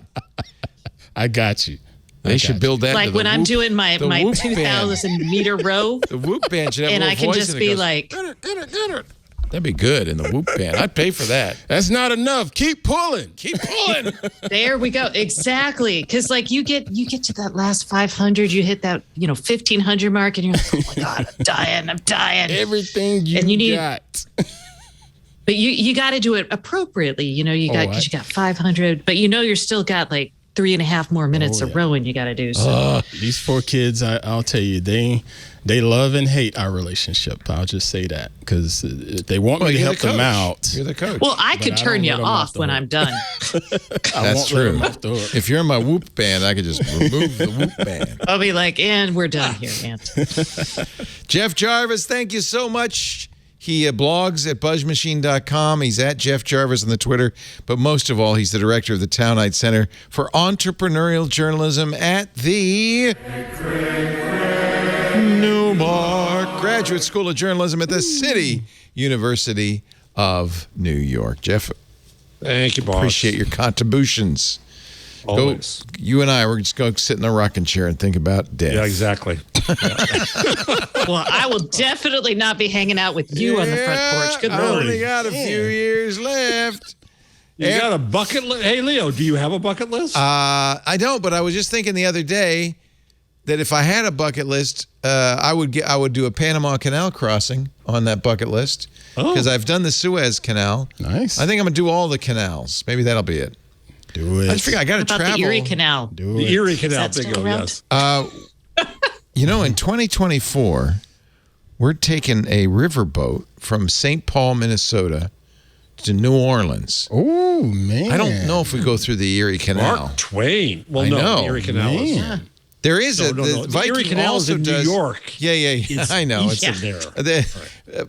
I got you. They should build that. Like when I'm doing my 2,000 meter row. The whoop band should have and a I can voice just be like, get it. That'd be good in the whoop band. I'd pay for that. That's not enough. Keep pulling. There we go. Exactly. Because like you get to that last 500, you hit that 1,500 mark, and you're like, oh my God, I'm dying. Everything you got. But you got to do it appropriately. Because you got 500, but you're still got like 3.5 more minutes of rowing you got to do. So. These 4 kids, I'll tell you, they love and hate our relationship. I'll just say that because they want me to help them out. You're the coach. Well, I could turn you off when I'm done. That's true. If you're in my whoop band, I could just remove the whoop band. I'll be like, and we're done here, Ant. Jeff Jarvis, thank you so much. He blogs at buzzmachine.com. He's at Jeff Jarvis on the Twitter. But most of all, he's the director of the Townite Center for Entrepreneurial Journalism at the Newmark Graduate School of Journalism at the City University of New York. Jeff, thank you, boss. Appreciate your contributions. Always. You and I, we're just going to sit in a rocking chair and think about death. Yeah, exactly. Well, I will definitely not be hanging out with you on the front porch. Good I Lord. only got a few years left. You got a bucket list? Hey, Leo, do you have a bucket list? I don't, but I was just thinking the other day that if I had a bucket list, I would do a Panama Canal crossing on that bucket list because I've done the Suez Canal. Nice. I think I'm going to do all the canals. Maybe that'll be it. Do it. I just figure I got to travel. The Erie Canal. Do the it. Erie Canal, Is that bingo, still around? yes. In 2024, we're taking a riverboat from St. Paul, Minnesota to New Orleans. Oh, man. I don't know if we go through the Erie Canal. Mark Twain. Well, I no, know. the Erie Canal is. There is The Viking Erie Canal also is in does, New York. Yeah. I know. East of there.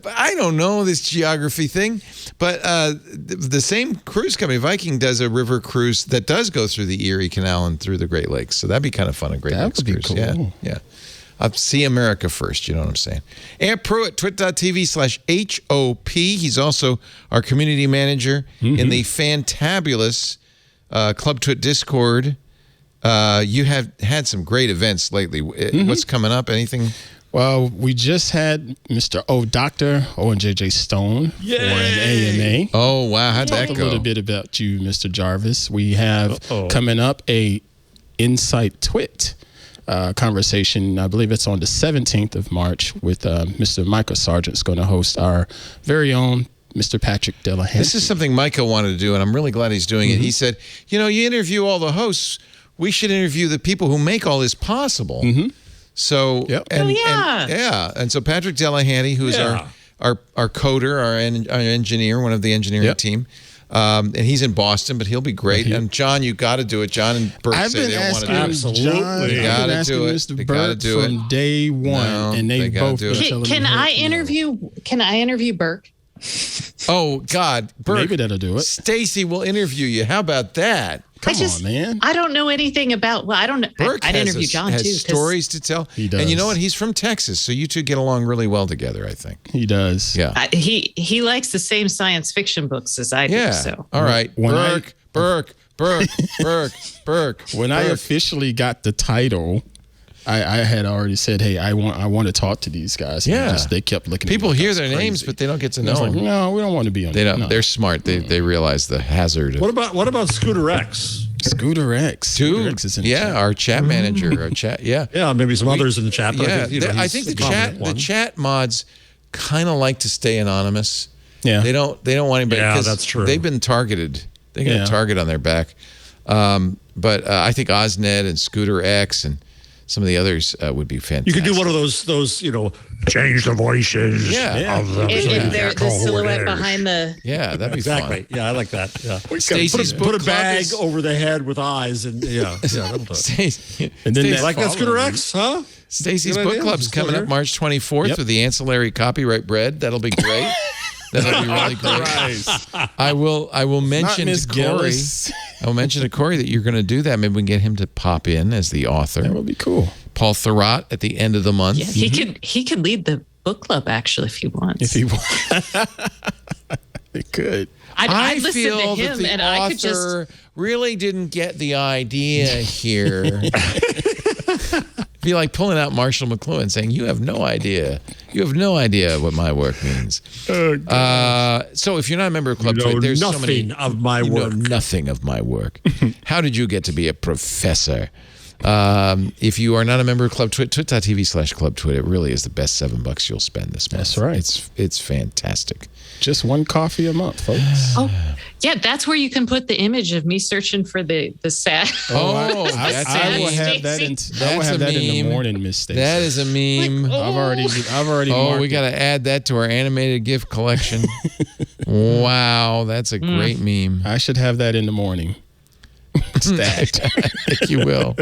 I don't know this geography thing, but the same cruise company, Viking, does a river cruise that does go through the Erie Canal and through the Great Lakes. So that'd be kind of fun, a Great Lakes cruise. Cool. Yeah. See America first, you know what I'm saying? And Pruitt, twit.tv/HOP. He's also our community manager in the fantabulous Club Twit Discord. You have had some great events lately. What's coming up? Anything? Well, we just had Dr. Owen J.J. Stone for an AMA. Oh, wow. How'd that Talk go? a little bit about you, Mr. Jarvis. We have coming up a Insight Twit conversation. I believe it's on the 17th of March with Mr. Michael Sargent's going to host our very own Mr. Patrick Delahanty. This is something Michael wanted to do, and I'm really glad he's doing it. He said, you interview all the hosts. We should interview the people who make all this possible. So, and so Patrick Delahanty, who's our coder, our engineer, one of the engineering team, and he's in Boston, but he'll be great. And John, you got to do it. John and Bert say they want to do it. Absolutely. You got to do it. Mr. You got to Burt do it from day one, and they both. Can I interview Burke? Oh God, Bert, maybe that'll do it. Stacey will interview you. How about that? Come on, man. I don't know anything about. Well, I don't know. I'd interview John has too. Stories to tell. He does. And you know what? He's from Texas, so you two get along really well together. I think he does. Yeah. He likes the same science fiction books as I do. Yeah. So all right, Burke. When I officially got the title, I had already said, "Hey, I want to talk to these guys." Yeah, they kept looking. People at me hear like their crazy. names, but they don't get to know them. No, we don't want to be on. They don't. No. They're smart. They realize the hazard. What about Scooter X? Scooter X. Dude, X is in the chat. our chat manager, our chat. Yeah, maybe some others in the chat. But I think the chat mods kind of like to stay anonymous. Yeah, they don't want anybody. Yeah, that's true. They've been targeted. They got a target on their back. But I think Osned and Scooter X and some of the others would be fantastic. You could do one of those change the voices. Yeah. Of the the silhouette behind the. Yeah, that'd be exactly. fun. Yeah, I like that. Yeah. Stacey's put a bag over the head with eyes and that'll do it. And then Like that Scooter X, huh? Stacey's Book Club's coming up March 24th with the ancillary copyright bread. That'll be great. That'll be really great. I will mention to Corey. I will mention to Corey that you're going to do that. Maybe we can get him to pop in as the author. That would be cool. Paul Thurrott at the end of the month. Yeah, he could lead the book club actually if he wants. If he wants, it could. I listen feel to him, that the and author I could just really didn't get the idea here. Be like pulling out Marshall McLuhan saying, "You have no idea. You have no idea what my work means." So if you're not a member of Club Twit, there's so many. Nothing of my work. Know nothing of my work. How did you get to be a professor? If you are not a member of Club Twit, twit.tv/Club Twit, it really is the best $7 you'll spend this month. That's right. It's fantastic. Just one coffee a month, folks. Oh, yeah, that's where you can put the image of me searching for the sad. I will have that in the morning, Miss Stacey. That is a meme. I've already. Oh, we got to add that to our animated gift collection. Wow, that's a great meme. I should have that in the morning. Stacked. I think you will.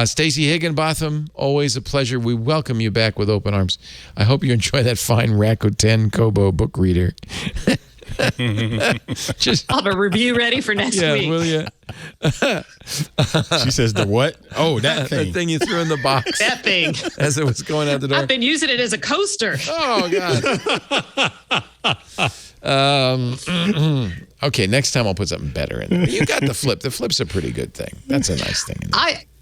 Stacey Higginbotham, always a pleasure. We welcome you back with open arms. I hope you enjoy that fine Rakuten Kobo book reader. I'll have a review ready for next week. Will you? She says the what? Oh, that thing. The thing you threw in the box. That thing. As it was going out the door. I've been using it as a coaster. Oh, God. Okay, next time I'll put something better in there. You got the flip. The flip's a pretty good thing. That's a nice thing.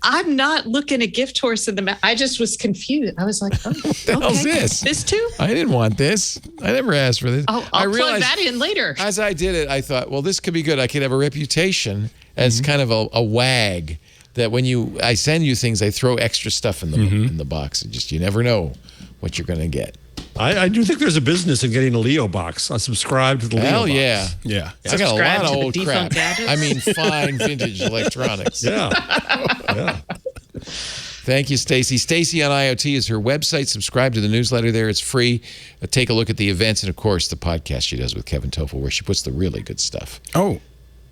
I'm not looking at gift horse in the I just was confused. I was like, oh, what the hell's this? This too? I didn't want this. I never asked for this. I'll plug that in later. As I did it, I thought, well, this could be good. I could have a reputation as kind of a wag that when I send you things, I throw extra stuff in the box. And you never know what you're going to get. I do think there's a business in getting a Leo box. I subscribe to the Leo box. Hell yeah. Yeah. I got a lot of old crap. Gadgets? I mean, fine vintage electronics. Yeah. Yeah. Thank you, Stacey. Stacey on IoT is her website. Subscribe to the newsletter there. It's free. Take a look at the events and, of course, the podcast she does with Kevin Toffel, where she puts the really good stuff. Oh,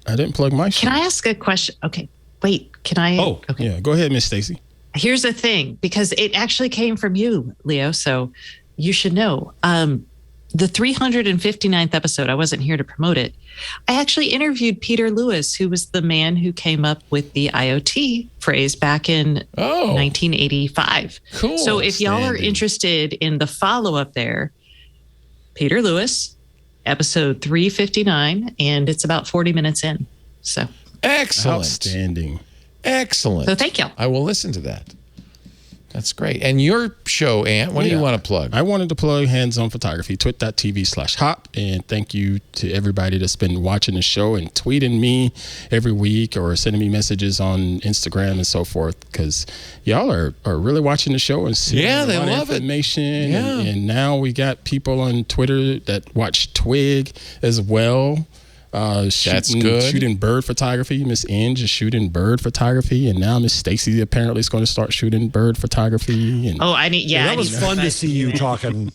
I didn't plug my show. Can I ask a question? Okay. Wait, can I? Oh, okay. Yeah. Go ahead, Miss Stacey. Here's the thing, because it actually came from you, Leo, so you should know. The 359th episode, I wasn't here to promote it. I actually interviewed Peter Lewis, who was the man who came up with the IoT phrase back in 1985. Cool. So if y'all are interested in the follow-up there, Peter Lewis, episode 359, and it's about 40 minutes in. So excellent. Outstanding. Excellent. So thank you. I will listen to that. That's great. And your show, Ant, what do you want to plug? I wanted to plug Hands On Photography, twit.tv/hop. And thank you to everybody that's been watching the show and tweeting me every week or sending me messages on Instagram and so forth, because y'all are really watching the show and seeing a they lot love of information. It. Yeah. And now we got people on Twitter that watch Twig as well. That's good. Shooting bird photography. Miss Inge is shooting bird photography, and now Miss Stacey apparently is going to start shooting bird photography. And that was fun to see you talking.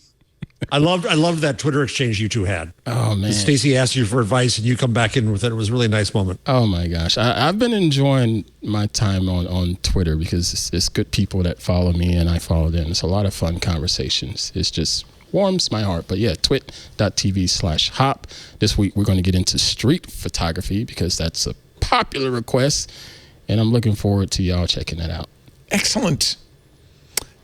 I loved that Twitter exchange you two had. Oh man, Stacey asked you for advice, and you come back in with it. It was a really nice moment. Oh my gosh, I've been enjoying my time on Twitter because it's good people that follow me, and I follow them. It's a lot of fun conversations. It's just warms my heart. But yeah, twit.tv/hop. This week we're going to get into street photography because that's a popular request, and I'm looking forward to y'all checking that out. Excellent.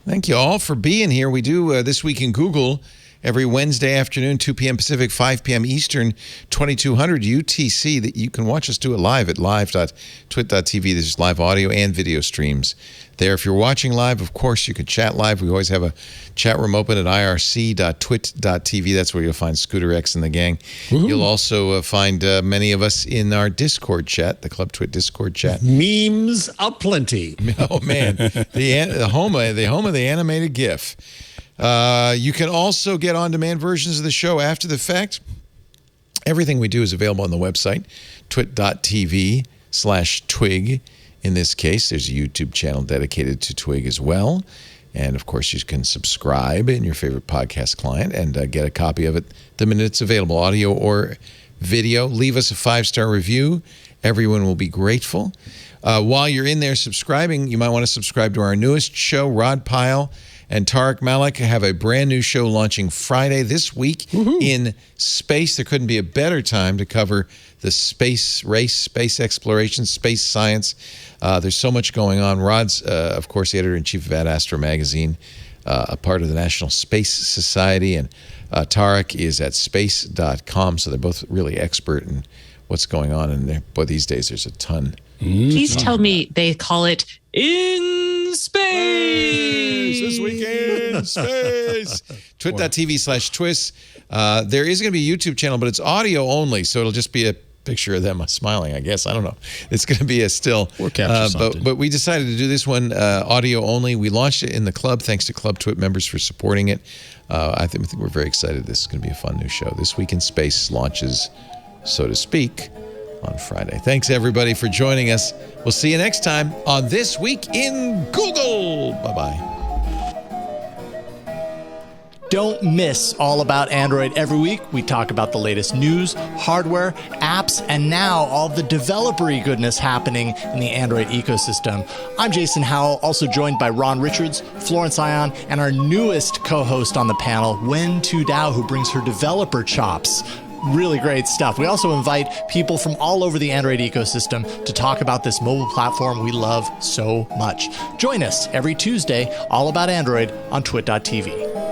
Thank you all for being here. We do This Week in Google every Wednesday afternoon, 2 p.m. Pacific, 5 p.m. Eastern, 2200 UTC. That you can watch us do it live at live.twit.tv. There's live audio and video streams there. If you're watching live, of course, you can chat live. We always have a chat room open at irc.twit.tv. That's where you'll find Scooter X and the gang. Woo-hoo. You'll also find many of us in our Discord chat, the Club Twit Discord chat. Memes aplenty. Oh, man. the home of the animated GIF. You can also get on-demand versions of the show after the fact. Everything we do is available on the website, twit.tv/twig. In this case, there's a YouTube channel dedicated to Twig as well. And, of course, you can subscribe in your favorite podcast client and get a copy of it the minute it's available, audio or video. Leave us a 5-star review. Everyone will be grateful. While you're in there subscribing, you might want to subscribe to our newest show, Rod Pyle and Tariq Malik have a brand new show launching Friday this week in space. There couldn't be a better time to cover the space race, space exploration, space science. There's so much going on. Rod's, of course, the editor-in-chief of Ad Astra magazine, a part of the National Space Society, and Tariq is at space.com, so they're both really expert in what's going on in there. Boy, these days there's a ton. Please tell me they call it In Space. This weekend, space. Twit.tv/twist. There is going to be a YouTube channel, but it's audio only, so it'll just be a picture of them smiling, I guess. I don't know. It's going to be a still. We'll capture something. But we decided to do this one audio only. We launched it in the club. Thanks to Club Twit members for supporting it. I think we're very excited. This is going to be a fun new show. This Week in Space launches, so to speak, on Friday. Thanks, everybody, for joining us. We'll see you next time on This Week in Google. Bye-bye. Don't miss All About Android every week. We talk about the latest news, hardware, apps, and now all the developer-y goodness happening in the Android ecosystem. I'm Jason Howell, also joined by Ron Richards, Florence Ion, and our newest co-host on the panel, Wen Tu Dao, who brings her developer chops. Really great stuff. We also invite people from all over the Android ecosystem to talk about this mobile platform we love so much. Join us every Tuesday, All About Android on twit.tv.